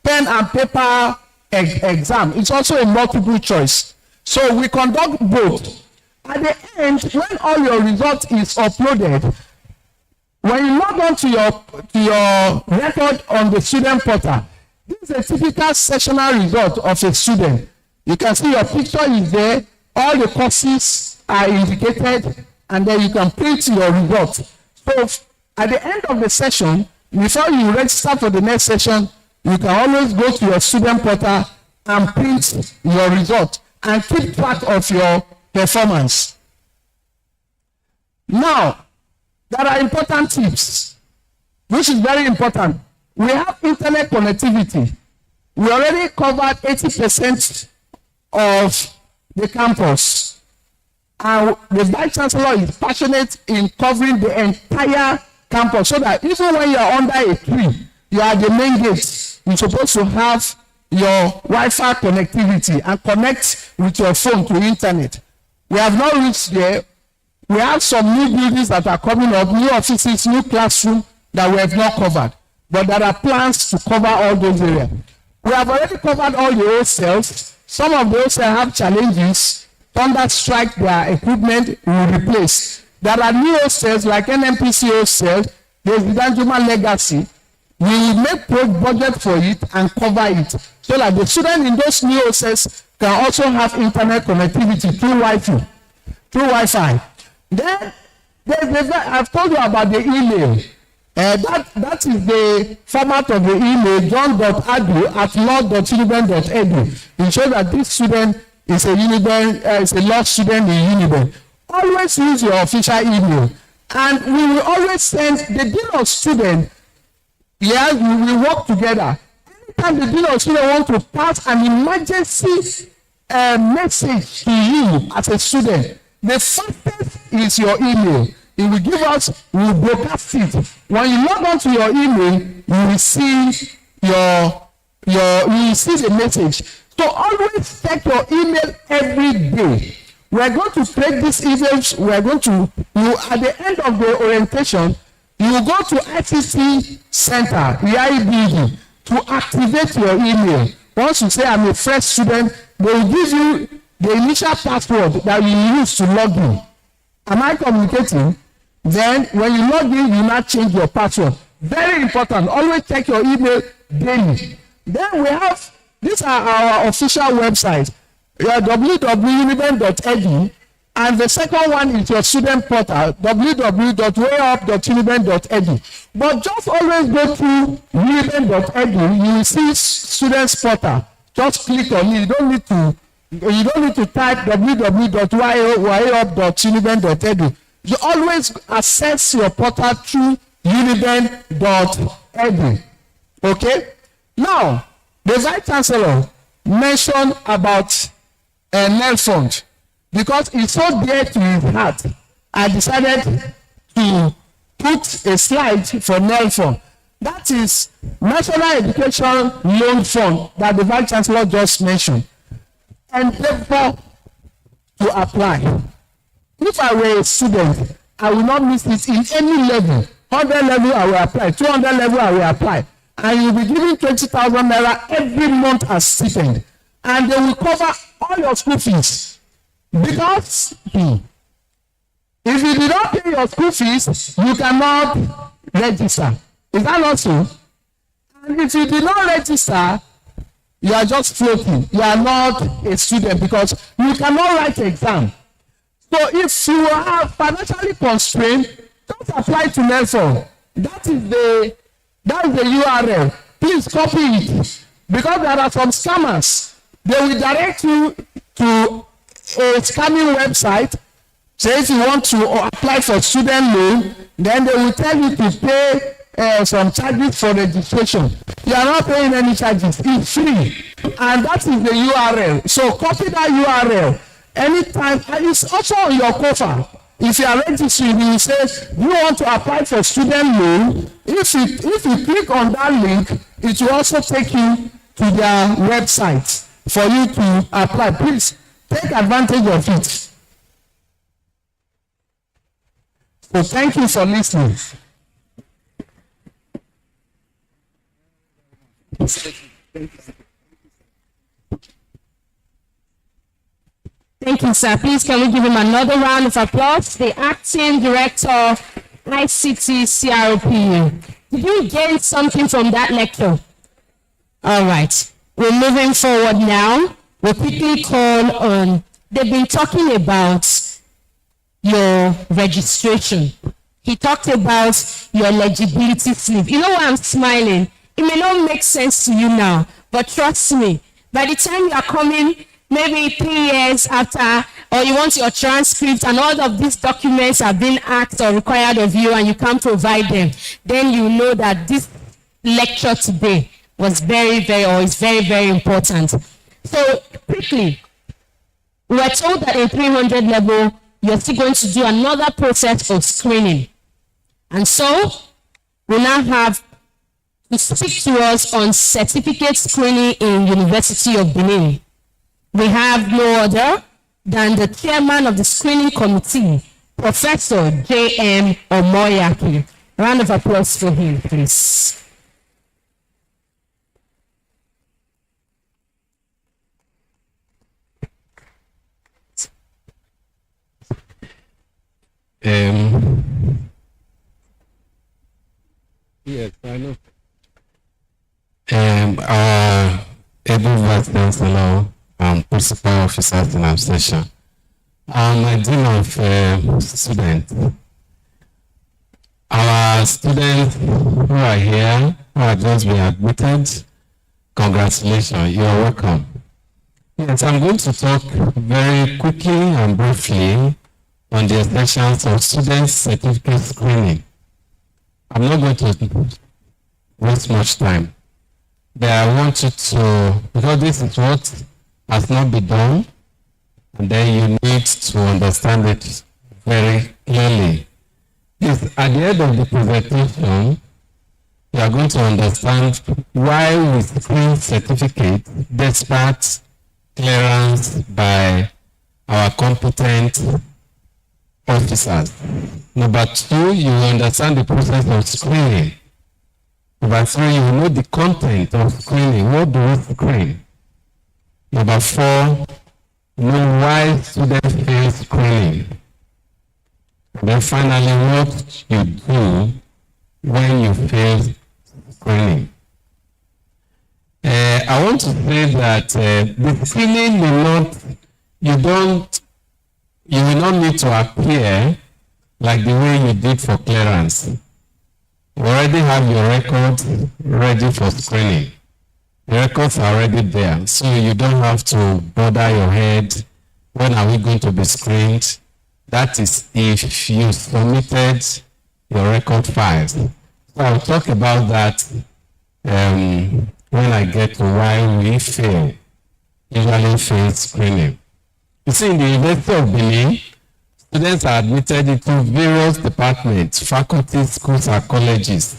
S6: and paper exam. It's also a multiple choice. So we conduct both. At the end, when all your results is uploaded, when you log on to your record on the student portal, this is a typical sessional result of a student. You can see your picture is there, all the courses are indicated, and then you can print your results. So at the end of the session, before you register for the next session, you can always go to your student portal and print your result and keep track of your performance. Now, there are important tips, which is very important. We have internet connectivity. We already covered 80% of the campus. And the Vice Chancellor is passionate in covering the entire campus, so that even when you are under a tree, you are at the main gate, you're supposed to have your Wi-Fi connectivity and connect with your phone to internet. We have not reached there. We have some new buildings that are coming up, new offices, new classrooms that we have not covered. But there are plans to cover all those areas. We have already covered all the old cells. Some of those have challenges. Thunder strike their equipment, we will replace.
S8: There are new hostels like NNPC hostels, there's the Danjuma Legacy. We will make budget for it and cover it so that the students in those new hostels can also have internet connectivity through Wi-Fi. Then I've told you about the email. That is the format of the email, john.adu@law.uniben.edu. It shows that this student is a law student in Uniben. Always use your official email, and we will always send the dean of student. Yes, we will work together. Anytime the dean of student want to pass an emergency message to you as a student, the fastest is your email. It will give us, we will broadcast it. When you log on to your email, you will see you will see the message. So always check your email every day. We are going to create these emails. We are going to, at the end of the orientation, you will go to ICT Center, EIBD, to activate your email. Once you say, I'm a fresh student, they will give you the initial password that you use to log in. Am I communicating? Then when you log in, you now change your password. Very important. Always check your email daily. Then we have, these are our official websites, www.uniben.edu, and the second one is your student portal, www.wayup.uniben.edu. But just always go through uniben.edu, you will see students portal. Just click on it. You don't need to type www.wayup.uniben.edu. You always access your portal through uniben.edu. Okay? Now, the Vice Chancellor mentioned about Nelfund, because it's so dear to his heart. I decided to put a slide for Nelfund. That is National Education Loan Fund that the Vice Chancellor just mentioned. And therefore, to apply. If I were a student, I will not miss it in any level. 100 level, I will apply. 200 level, I will apply. And you will be given 20,000 naira every month as stipend. And they will cover all your school fees. Because if you do not pay your school fees, you cannot register. Is that not so? And if you do not register, you are just floating. You are not a student because you cannot write exam. So if you are financially constrained, just apply to Nelfund. That is the URL. Please copy it. Because there are some scammers. They will direct you to a scamming website. So if you want to apply for student loan, then they will tell you to pay some charges for registration. You are not paying any charges. It's free. And that is the URL. So copy that URL. Anytime, and it's also on your profile. If you are registering, you say, you want to apply for student loan. If you click on that link, it will also take you to their website for you to apply. Please take advantage of it. So thank you for listening.
S2: Thank you, sir. Please, can we give him another round of applause? The Acting Director of ICT CROPU. Did you gain something from that lecture? All right. We're moving forward now. We'll quickly call on, they've been talking about your registration. He talked about your eligibility slip. You know why I'm smiling? It may not make sense to you now, but trust me, by the time you are coming, maybe 3 years after, or you want your transcript and all of these documents have been asked or required of you and you can't provide them, then you know that this lecture today was very, very important. So quickly, we were told that in 300 level, you're still going to do another process of screening. And so, we now have to speak to us on certificate screening in University of Benin. We have no other than the chairman of the screening committee, Professor J.M. Omoyaki. Round of applause for him, please.
S9: Our able vice chancellor and principal officers in absentia, my dean of students, our students who are here, who have just been admitted, congratulations, you are welcome. Yes, I'm going to talk very quickly and briefly on the essentials of student certificate screening. I'm not going to waste much time, but I want you to, because this is what has not been done, and then you need to understand it very clearly. Yes, at the end of the presentation, you are going to understand why we screen certificates despite clearance by our competent officers. Number two, you will understand the process of screening. Number three, you will know the content of screening. What do we screen? Number four, know why students fail screening. And then finally, what you do when you fail screening. I want to say that the screening you will not need to appear like the way you did for clearance. You already have your records ready for screening. The records are already there, so you don't have to bother your head, when are we going to be screened? That is if you submitted your record files. So I'll talk about that when I get to why we usually fail screening. You see, in the University of Benin, students are admitted into various departments, faculties, schools, and colleges,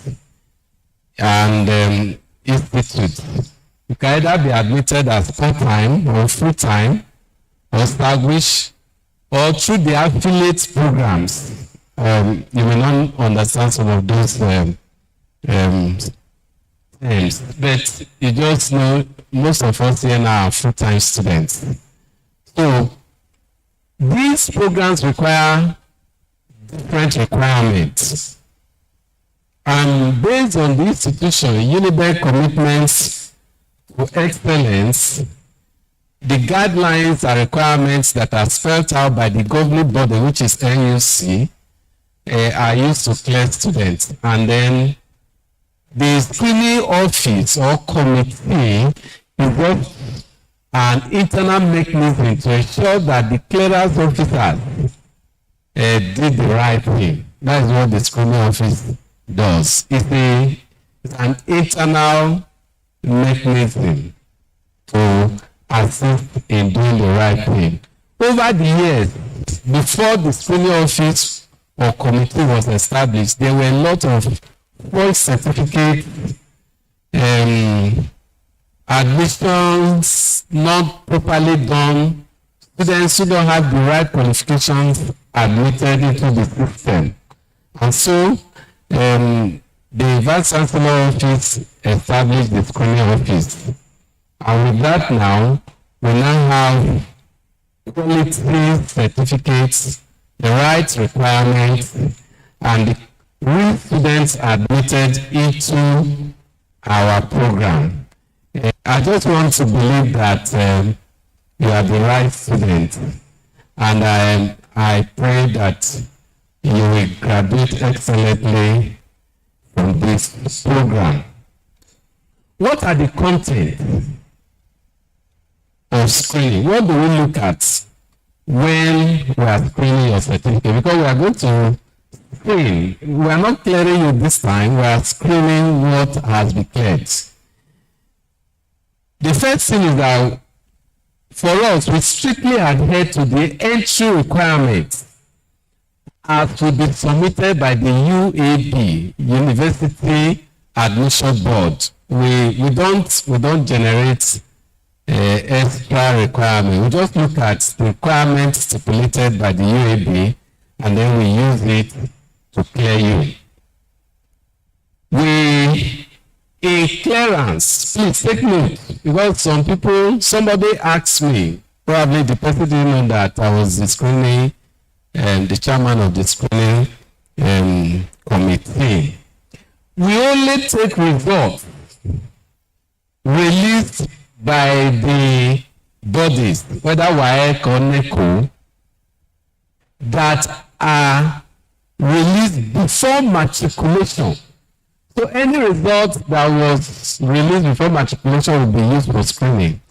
S9: and institutes. You can either be admitted as part-time or full-time, or established, or through the affiliate programs. You may not understand some of those terms, but you just know most of us here now are full-time students. So these programs require different requirements. And based on the institution, UNIBEC commitments to excellence, the guidelines and requirements that are spelled out by the governing body, which is NUC, are used to clear students. And then the screening office or committee is just an internal mechanism to ensure that the clearance officers did the right thing. That is what the screening office does. It's an internal mechanism to assist in doing the right thing. Over the years, before the screening office or committee was established, there were a lot of false certificate admissions not properly done, students who don't have the right qualifications admitted into the system. And so the Vice Chancellor Office established the screening office. And with that now, we now have quality certificates, the right requirements, and the real students admitted into our program. I just want to believe that you are the right student, and I pray that you will graduate excellently from this program. What are the content of screening? What do we look at when we are screening your certificate? Because we are going to screen. We are not clearing you this time. We are screening what has been cleared. The first thing is that for us, we strictly adhere to the entry requirements as will be submitted by the UAB, University Admission Board. We don't generate extra requirement. We just look at the requirements stipulated by the UAB, and then we use it to clear you. In clearance, please take note, because somebody asked me, probably the person didn't know that I was the screening the chairman of the screening committee. We only take results released by the bodies, whether WAEC or NECO, that are released before matriculation. So any result that was released before matriculation will be used for screening.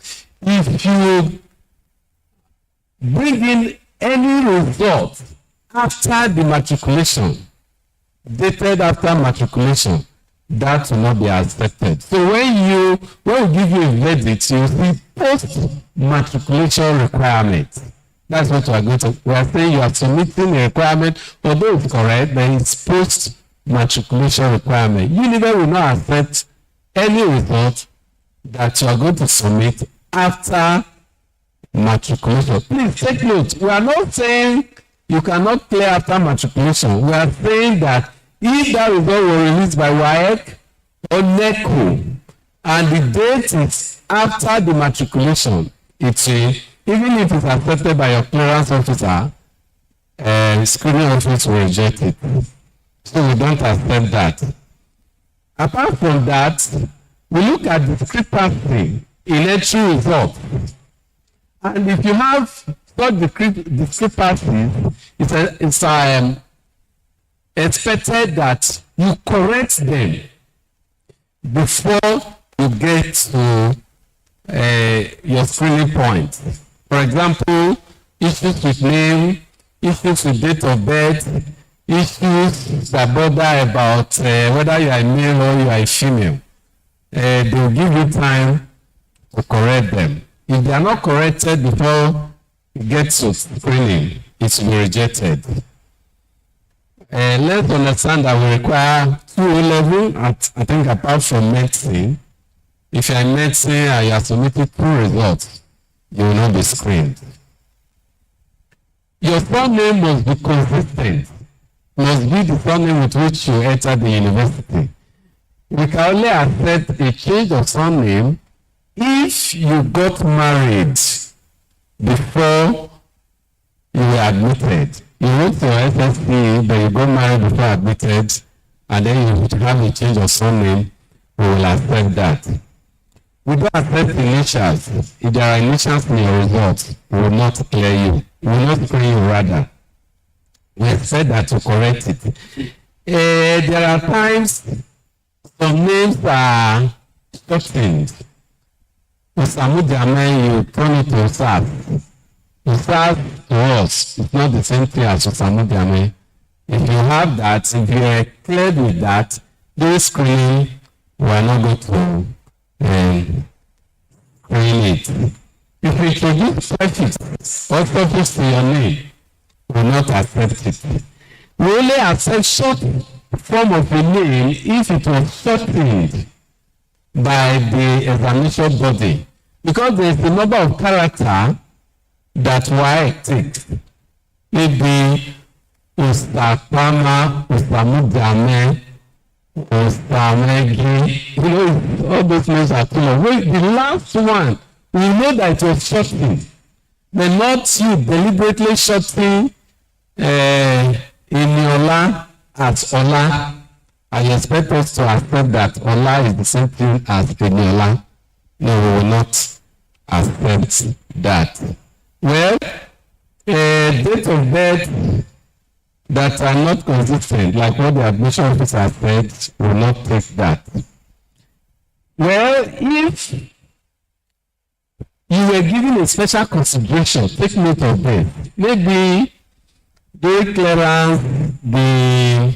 S9: If you bring in any result after the matriculation, dated after matriculation, that will not be accepted. So when we give you a verdict, you see post-matriculation requirements. That's what we are going to. We are saying you are submitting a requirement, although it's correct, then it's post-matriculation requirement. Univen will not accept any result that you are going to submit after matriculation. Please take note. We are not saying you cannot clear after matriculation. We are saying that if that result was released by WAEC or NECO and the date is after the matriculation, it will, even if it's accepted by your clearance officer, screening office will reject it. So we don't accept that. Apart from that, we look at discrepancy in entry results. And if you have such discrepancies, it's expected that you correct them before you get to your screening point. For example, issues with name, issues with date of birth, issues that bother about whether you are a male or you are a female. They will give you time to correct them. If they are not corrected before you get to screening, it will be rejected. Let's understand that we require 2 O-level, I think apart from medicine. If you are in medicine and you are submitting 2 results, you will not be screened. Your surname must be consistent, must be the surname with which you enter the university. We can only accept a change of surname if you got married before you were admitted. You went to your SSC, but you got married before admitted, and then you have a change of surname, we will accept that. We don't accept initials. If there are initials in your results, we will not clear you. We will not clear you rather. We expect that to correct it. There are times some names are shortened. Usamudame, you turn it to Usaf. Usaf to us, it's not the same thing as Usamudame. If you have that, if you are cleared with that, this screening, we are not going to screen it. If you introduce prefix or suffix to your name, we will not accept it. We only accept short form of a name if it was shortened by the examination body, because there is a number of characters that WAEC takes. Maybe Ustapama, Ustamudame, Ustamegi, all those names are too long. Wait, the last one, we know that it was shortened, but not you deliberately shortening Eniola as Ola. I expect us to accept that Ola is the same thing as Eniola. No, we will not accept that. Well, date of birth that are not consistent, like what the admission officer said, will not take that. Well, if you were given a special consideration, take note of this. Maybe during clearance, the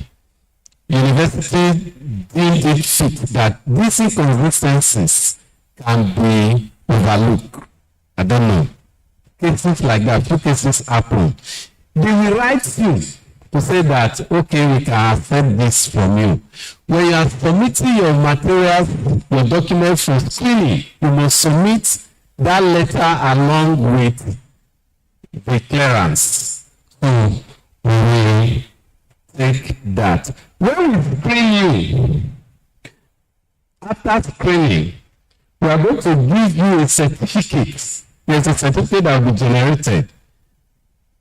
S9: university deemed it fit that these inconsistencies can be overlooked. I don't know. Cases like that, 2 cases happen. They will write you to say that, okay, we can accept this from you. When you are submitting your materials, your documents for screening, you must submit that letter along with the clearance. So we will take that. When we screen you, after screening, we are going to give you a certificate. There's a certificate that will be generated.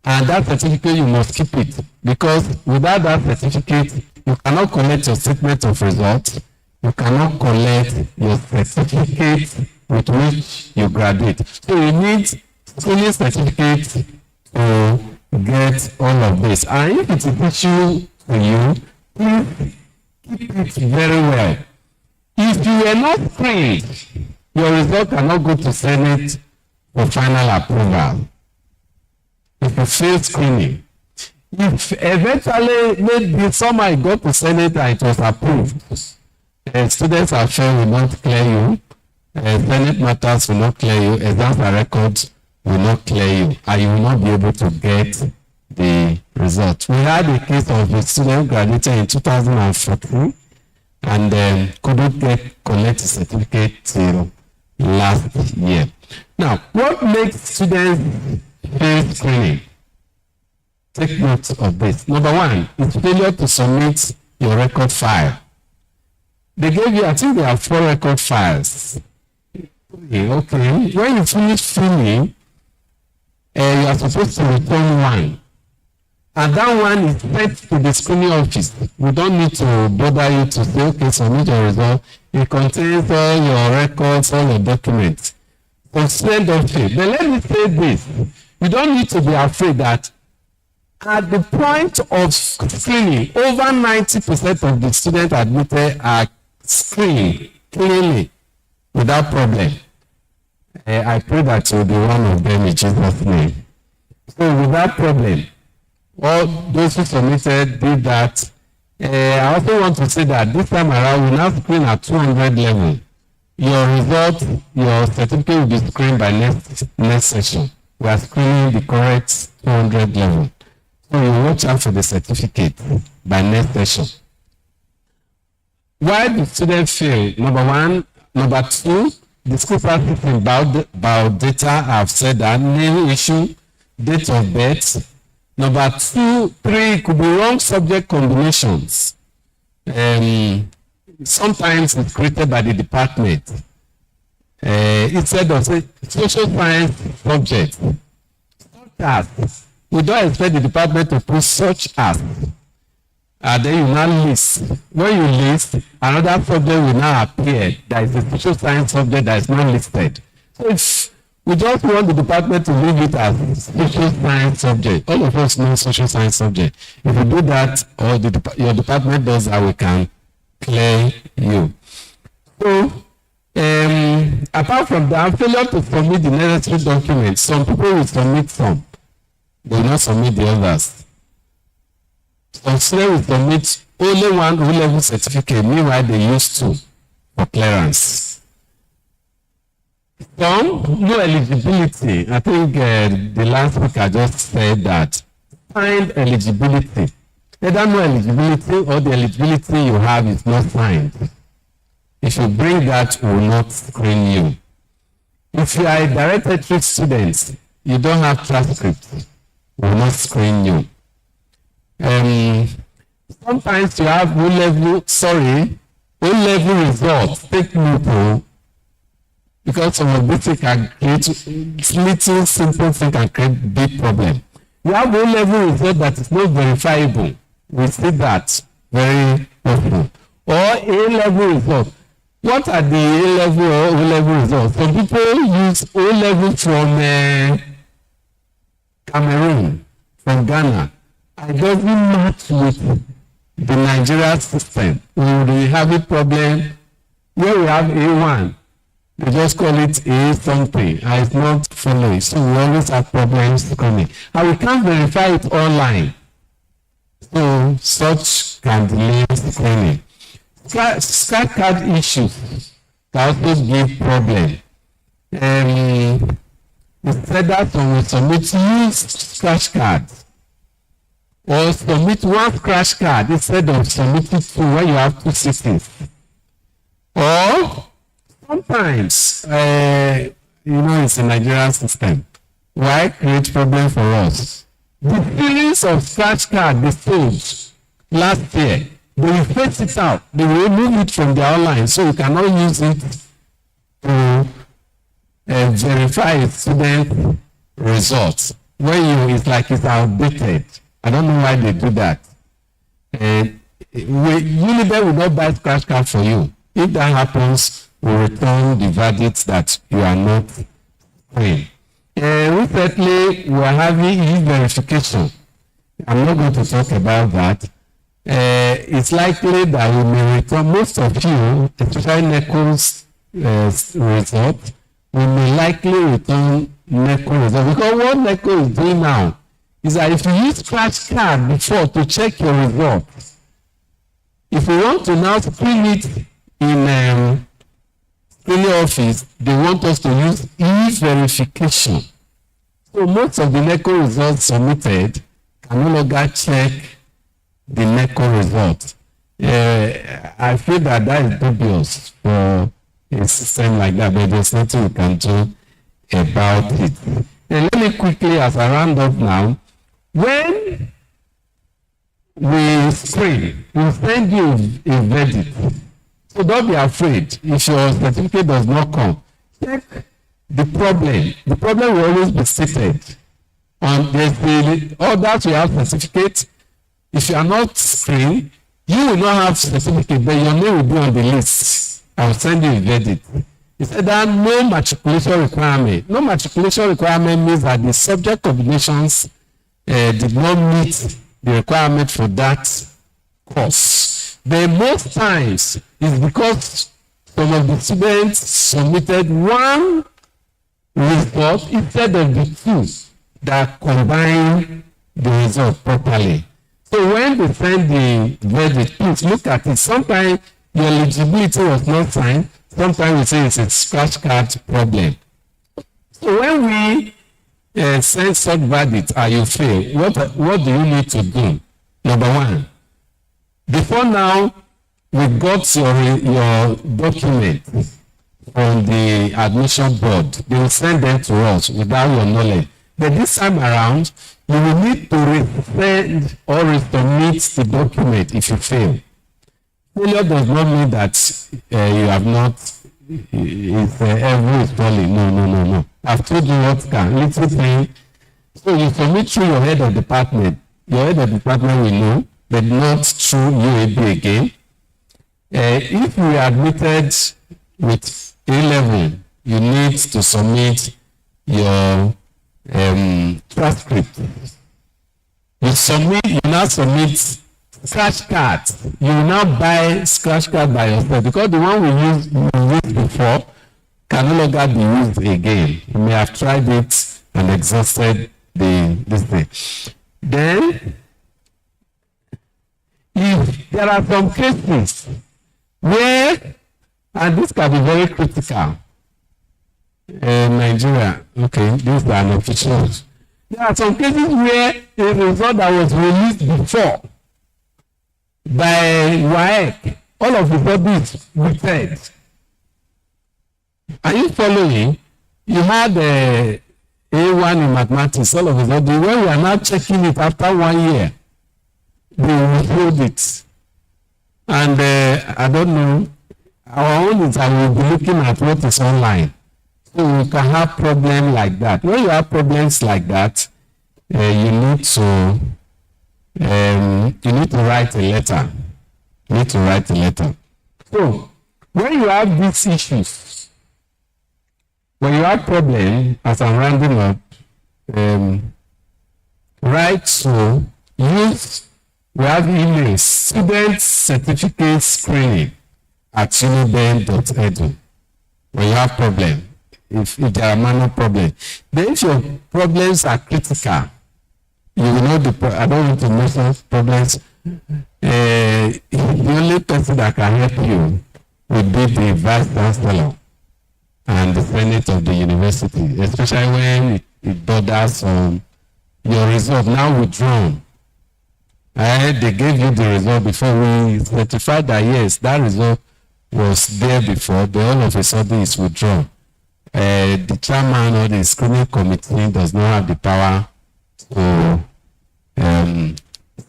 S9: And that certificate, you must keep it. Because without that certificate, you cannot collect your statement of results. You cannot collect your certificate with which you graduate. So you need schooling certificate to get all of this. And if it's an issue to you, please keep it very well. If you were not screened, your result cannot go to Senate for final approval. If you fail screening, if eventually maybe somehow it got to Senate and it was approved, students are sure will not clear you, Senate matters will not clear you, exams and records will not clear you, and you will not be able to get the result. We had a case of a student graduated in 2014 and couldn't collect a certificate till last year. Now, what makes students fail screening? Take note of this. Number one is failure to submit your record file. They gave you, I think there are 4 record files. Okay. When you finish filling, you are supposed to return one. And that one is sent to the screening office. We don't need to bother you to say, okay, submit your result. It contains all your records, all your documents. So student don't fail. But let me say this. You don't need to be afraid that at the point of screening, over 90% of the students admitted are screened clearly without problem. I pray that you will be one of them in Jesus' name. So without problem, all those who submitted did that. I also want to say that this time around, we now screen at 200 level. Your result, your certificate will be screened by next session. We are screening the correct 200 level. So you watch out for the certificate by next session. Why do students fail? Number one. Number two, the school practice in biodata have said that name issue, date of birth. Number 2, 3 could be wrong subject combinations. Sometimes it's created by the department. Instead of say social science subject, such as, we don't expect the department to put such as. Then you now list. When you list, another subject will now appear. There is a social science subject that is not listed. So if we just want the department to leave it as social science subject. All of us know social science subject. If you do that, or your department does that, we can clear you. So, apart from that, failure to submit the necessary documents. Some people will submit some, they will not submit the others. Some students will submit only one O-level certificate, meanwhile they use 2 for clearance. Some, no eligibility. I think the last speaker just said that. Signed eligibility. Either no eligibility or the eligibility you have is not signed. If you bring that, we will not screen you. If you are a direct entry student, you don't have transcript, we will not screen you. Sometimes you have O-level results. Take note, because some of these things can create little simple thing can create big problem. You have O-level result that is not verifiable. We see that very often. Or A-level result. What are the A-level or O-level results? Some people use O-level from Cameroon, from Ghana. It doesn't match with the Nigeria system. We will have a problem where we have A1. They just call it A something, and it's not following. So we always have problems screening. And we can't verify it online. So such can delay screening. Scratch card issues can also give problem. Instead that when we submit use scratch cards, or submit one scratch card instead of submitting 2 when you have 2 systems. Or sometimes, it's a Nigerian system. Why create problem for us? The series of scratch card they sold last year, they will face it out. They will remove it from their online, so you cannot use it to verify a student results. When it's like it's outdated. I don't know why they do that. Unibet will not buy scratch card for you. If that happens, will return the verdict that you are not screened. Recently, we are having e-verification. I'm not going to talk about that. It's likely that we may return most of you, especially NECO's result, we may likely return NECO result. Because what NECO is doing now is that if you use scratch card before to check your result, if you want to now screen it in screening office, they want us to use e-verification. So most of the NECO results submitted can no longer check the NECO result. I feel that is dubious for a system like that, but there's nothing we can do about it. And let me quickly, as I round up now, when we screen, we send you a verdict. So don't be afraid if your certificate does not come. Check the problem. The problem will always be stated. And there's the others will have certificate. If you are not screened, you will not have certificate, but your name will be on the list. I will send you a verdict. It said that no matriculation requirement. No matriculation requirement means that the subject combinations did not meet the requirement for that course. But most times, it's because some of the students submitted one result instead of the two that combine the result properly. So when they send the verdict, please look at it. Sometimes your eligibility was not signed. Sometimes we say it's a scratch card problem. So when we send such verdict and you fail, what do you need to do? Number one, before now, we got your document from the admission board. They will send them to us without your knowledge. But this time around, you will need to resend or resubmit the document if you fail. Failure does not mean that you have not, every is falling. No. I've told you what can. Little thing. So you submit through your head of department. Your head of department will know, but not through UAB again. If you are admitted with A-level, you need to submit your transcript. You now submit scratch card. You will now buy scratch card by yourself because the one we used before can no longer be used again. You may have tried it and exhausted this thing. Then, if there are some cases where, and this can be very critical, Nigeria, okay, these are unofficial. There are some cases where a result that was released before by WAEC, all of the bodies withheld. Are you following? You had A1 in mathematics, all of a sudden, when we are now checking it after 1 year, they withhold it. And I don't know, our own is that we'll be looking at what is online. So we can have problems like that. When you have problems like that, you need to write a letter. You need to write a letter. So when you have these issues, when you have problems, as I'm rounding up, write to use, we have emails, student certificate screening at uniben.edu. When you have problems, if there are minor problems. Then if your problems are critical, you will know I don't want to mention problems. The only person that can help you will be the vice chancellor and the senate of the university, especially when it borders on your result now withdrawn. They gave you the result before we certified that yes, that result was there before, but all of a sudden it's withdrawn. The chairman or the screening committee does not have the power to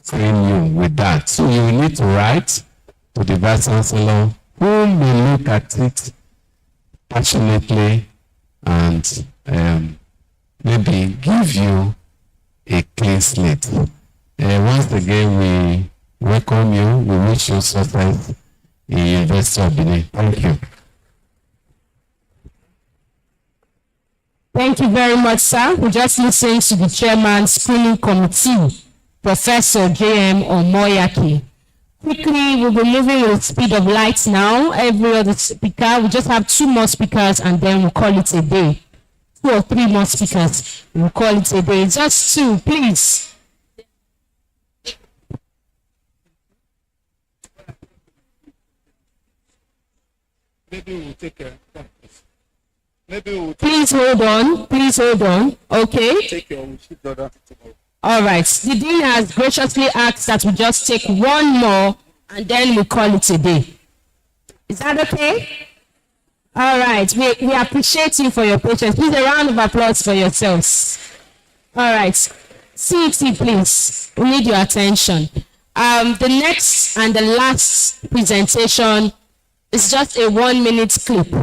S9: screen you with that. So you will need to write to the vice chancellor, who may look at it passionately and maybe give you a clean slate. Once again, we welcome you. We wish you success in University of Benin. Thank you.
S2: Thank you very much, sir. We just listened to the chairman screening committee, Professor J.M. Omoyaki. Quickly, we'll be moving with the speed of light now. Every other speaker, we just have 2 more speakers and then we'll call it a day. 2 or 3 more speakers, we'll call it a day. Just 2, please.
S6: Maybe we'll take a maybe we'll
S2: Please hold on. Please hold on. Okay.
S6: take your shift order tomorrow.
S2: All right. The dean has graciously asked that we just take 1 more and then we call it a day. Is that okay? All right. We appreciate you for your patience. Please, a round of applause for yourselves. All right. CET, please. We need your attention. The next and the last presentation is just a 1-minute clip.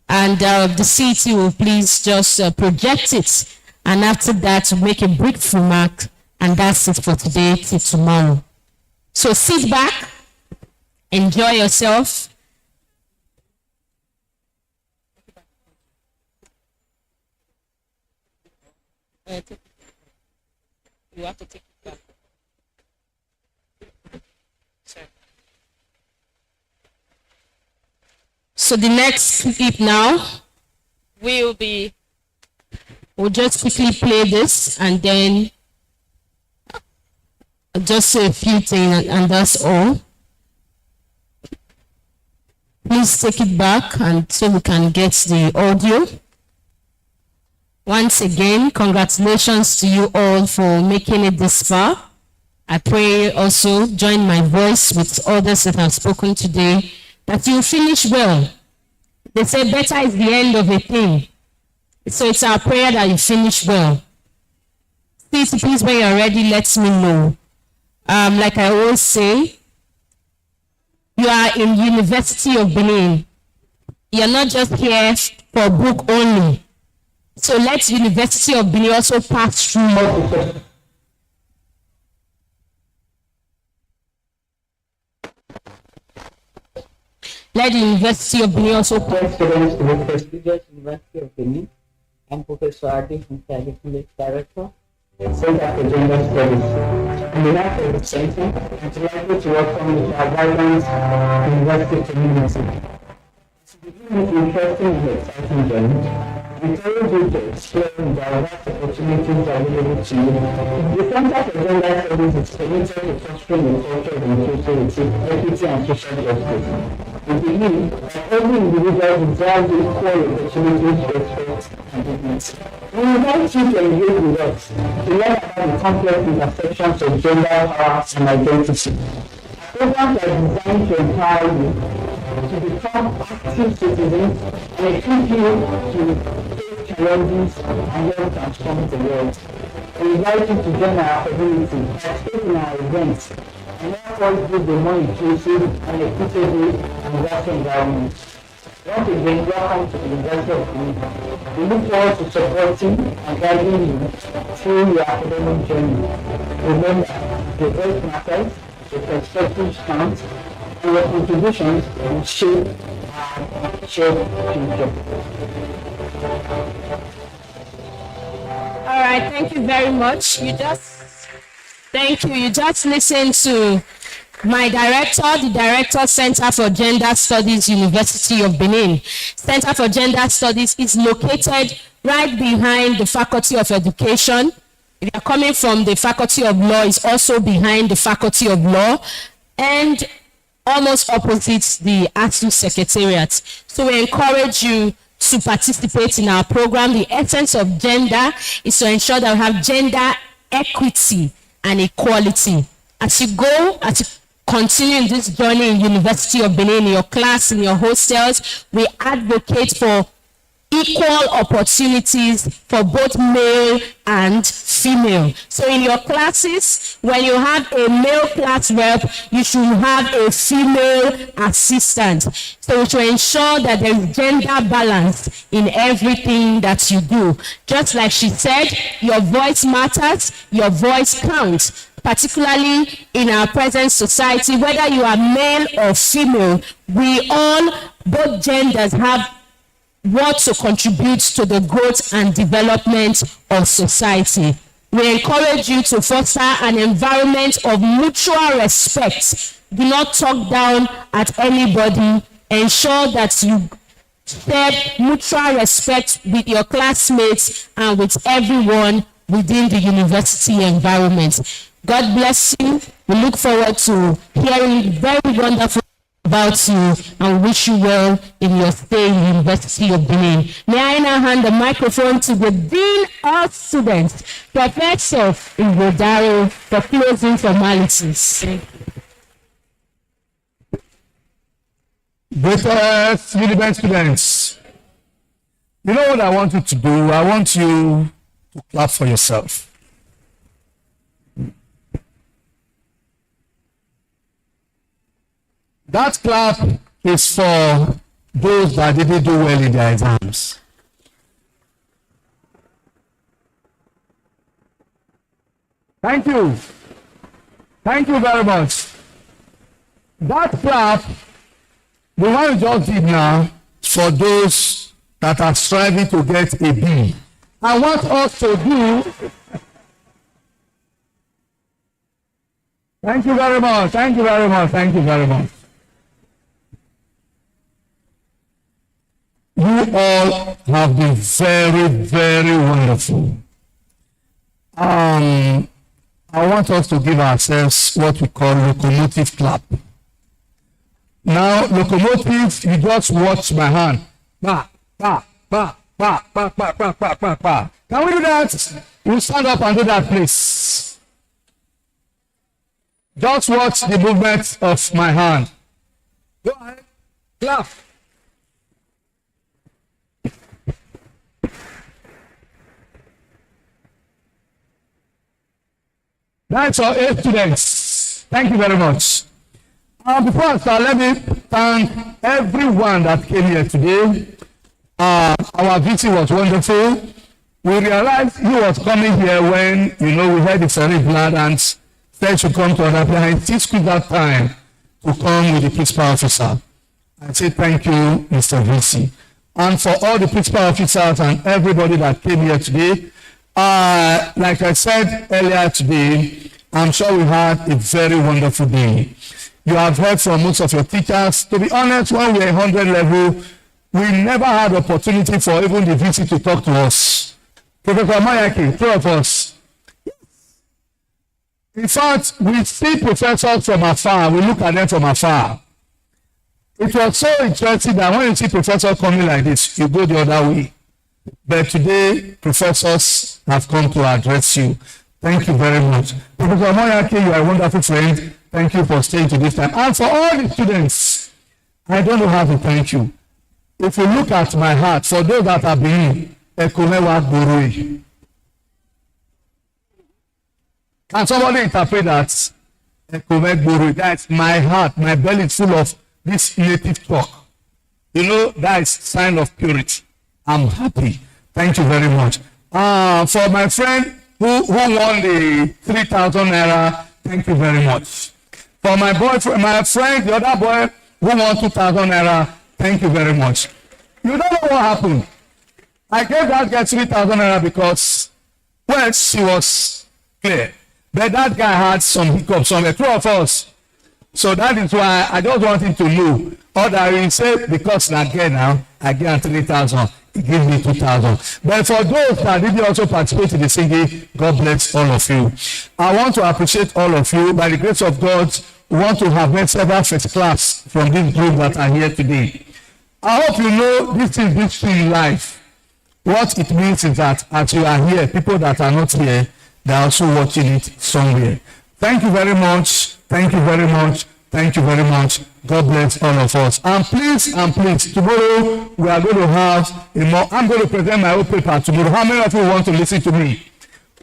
S2: And the CET will please just project it. And after that, we'll make a brief remark. And that's it for today till tomorrow. So sit back. Enjoy yourself. You have to take it back. So the next clip now we'll just quickly play this and then just say a few things and that's all. Please take it back and so we can get the audio. Once again, congratulations to you all for making it this far. I pray also join my voice with others that have spoken today that you finish well. They say better is the end of a thing. So it's our prayer that you finish well. Please, when you're ready, let me know. Like I always say, you are in University of Benin. You're not just here for book only. So let University of Benin also pass through you. Let the University of Benin also pass
S10: Students to the prestigious University of Benin. I'm Professor Adi Mutali, Director, Center for Gender Studies. On behalf of the Center, I'm delighted to welcome you to our vibrant university community. To begin this interesting and exciting journey, we encourage you to explore the diverse opportunities available to you. The Center for Gender Studies is committed to fostering a culture of inclusivity, equity, and social justice. We believe that every individual deserves equal opportunities, respect, and dignity. We invite you to engage with us to learn about the complex intersections of gender, power, and identity. Programs are designed to empower you to become active citizens and equip you to face challenges and help transform the world. We invite you to join our community, participate in our events, and help us build a more inclusive and equitable university environment. Once again, welcome to the University of Benin. We look forward to supporting and guiding you through your academic journey. Remember, the voice matters, the perspectives count, and your contributions will shape our shared future.
S2: All right, thank you very much. You just listened to my director, the Director, Center for Gender Studies, University of Benin. Center for Gender Studies is located right behind the Faculty of Education. If you are coming from the Faculty of Law, it's also behind the Faculty of Law and almost opposite the ASU Secretariat. So we encourage you to participate in our program. The essence of gender is to ensure that we have gender equity and equality. As you continue in this journey in University of Benin, in your class, in your hostels, we advocate for equal opportunities for both male and female. So in your classes, when you have a male class rep, you should have a female assistant. So to ensure that there is gender balance in everything that you do. Just like she said, your voice matters, your voice counts. Particularly in our present society, whether you are male or female, we all, both genders, have what to contribute to the growth and development of society. We encourage you to foster an environment of mutual respect. Do not talk down at anybody. Ensure that you share mutual respect with your classmates and with everyone within the university environment. God bless you. We look forward to hearing very wonderful about you and wish you well in your stay in the University of Benin. May I now hand the microphone to the Dean of Students, Professor Igodaro, for closing formalities.
S6: Greatest Uniben students, you know what I want you to do? I want you to clap for yourself. That clap is for those that didn't do well in their exams. Thank you. Thank you very much. That clap, the one we just did now, for those that are striving to get a B. I want us to do. Thank you very much. Thank you very much. Thank you very much. You all have been very, very wonderful. I want us to give ourselves what we call locomotive clap. Now, locomotive, you just watch my hand. Pa, pa, pa, pa, pa, pa, pa, pa, pa, pa. Can we do that? We'll stand up and do that, please. Just watch the movement of my hand. Go ahead. Clap. That's our 8 students. Thank you very much. Before I start, let me thank everyone that came here today. Our visit was wonderful. We realized he was coming here when, we heard the cerebral and said to come to other place. He took that time to come with the principal officer. I say thank you, Mr. VC. And for all the principal officers and everybody that came here today, like I said earlier today, I'm sure we had a very wonderful day. You have heard from most of your teachers. To be honest, when we were 100 level, we never had opportunity for even the VC to talk to us. Professor Mayaki, 2 of us. In fact, we see professors from afar. We look at them from afar. It was so interesting that when you see professors coming like this, you go the other way. But today, professors have come to address you. Thank you very much. Professor Moyaki, you are a wonderful friend. Thank you for staying to this time. And for all the students, I don't know how to thank you. If you look at my heart, for those that have been, Ekomewa Gurui. Can somebody interpret that? Ekomewa Gurui. That's my heart. My belly is full of this native talk. That is sign of purity. I'm happy. Thank you very much. For my friend who won the 3,000 naira, thank you very much. For my boyfriend, my friend, the other boy who won 2,000 naira, thank you very much. You don't know what happened. I gave that girl 3,000 naira because, well, she was clear. But that guy had some hiccups, some 2 of us. So that is why I just want him to know. Or that he say, because again now, I give him 3,000. Give me 2,000. But for those that didn't also participate in the singing, God bless all of you. I want to appreciate all of you. By the grace of God, we want to have met several first class from this group that are here today. I hope you know this is this thing in life. What it means is that as you are here, people that are not here, they are also watching it somewhere. Thank you very much. Thank you very much. Thank you very much. God bless all of us. And please, tomorrow we are going to have I'm going to present my own paper tomorrow. How many of you want to listen to me?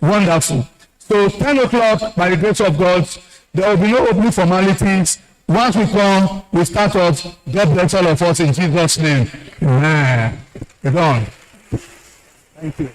S6: Wonderful. So 10 o'clock, by the grace of God, there will be no opening formalities. Once we come, we start off. God bless all of us in Jesus' name. Amen. Get on. Thank you.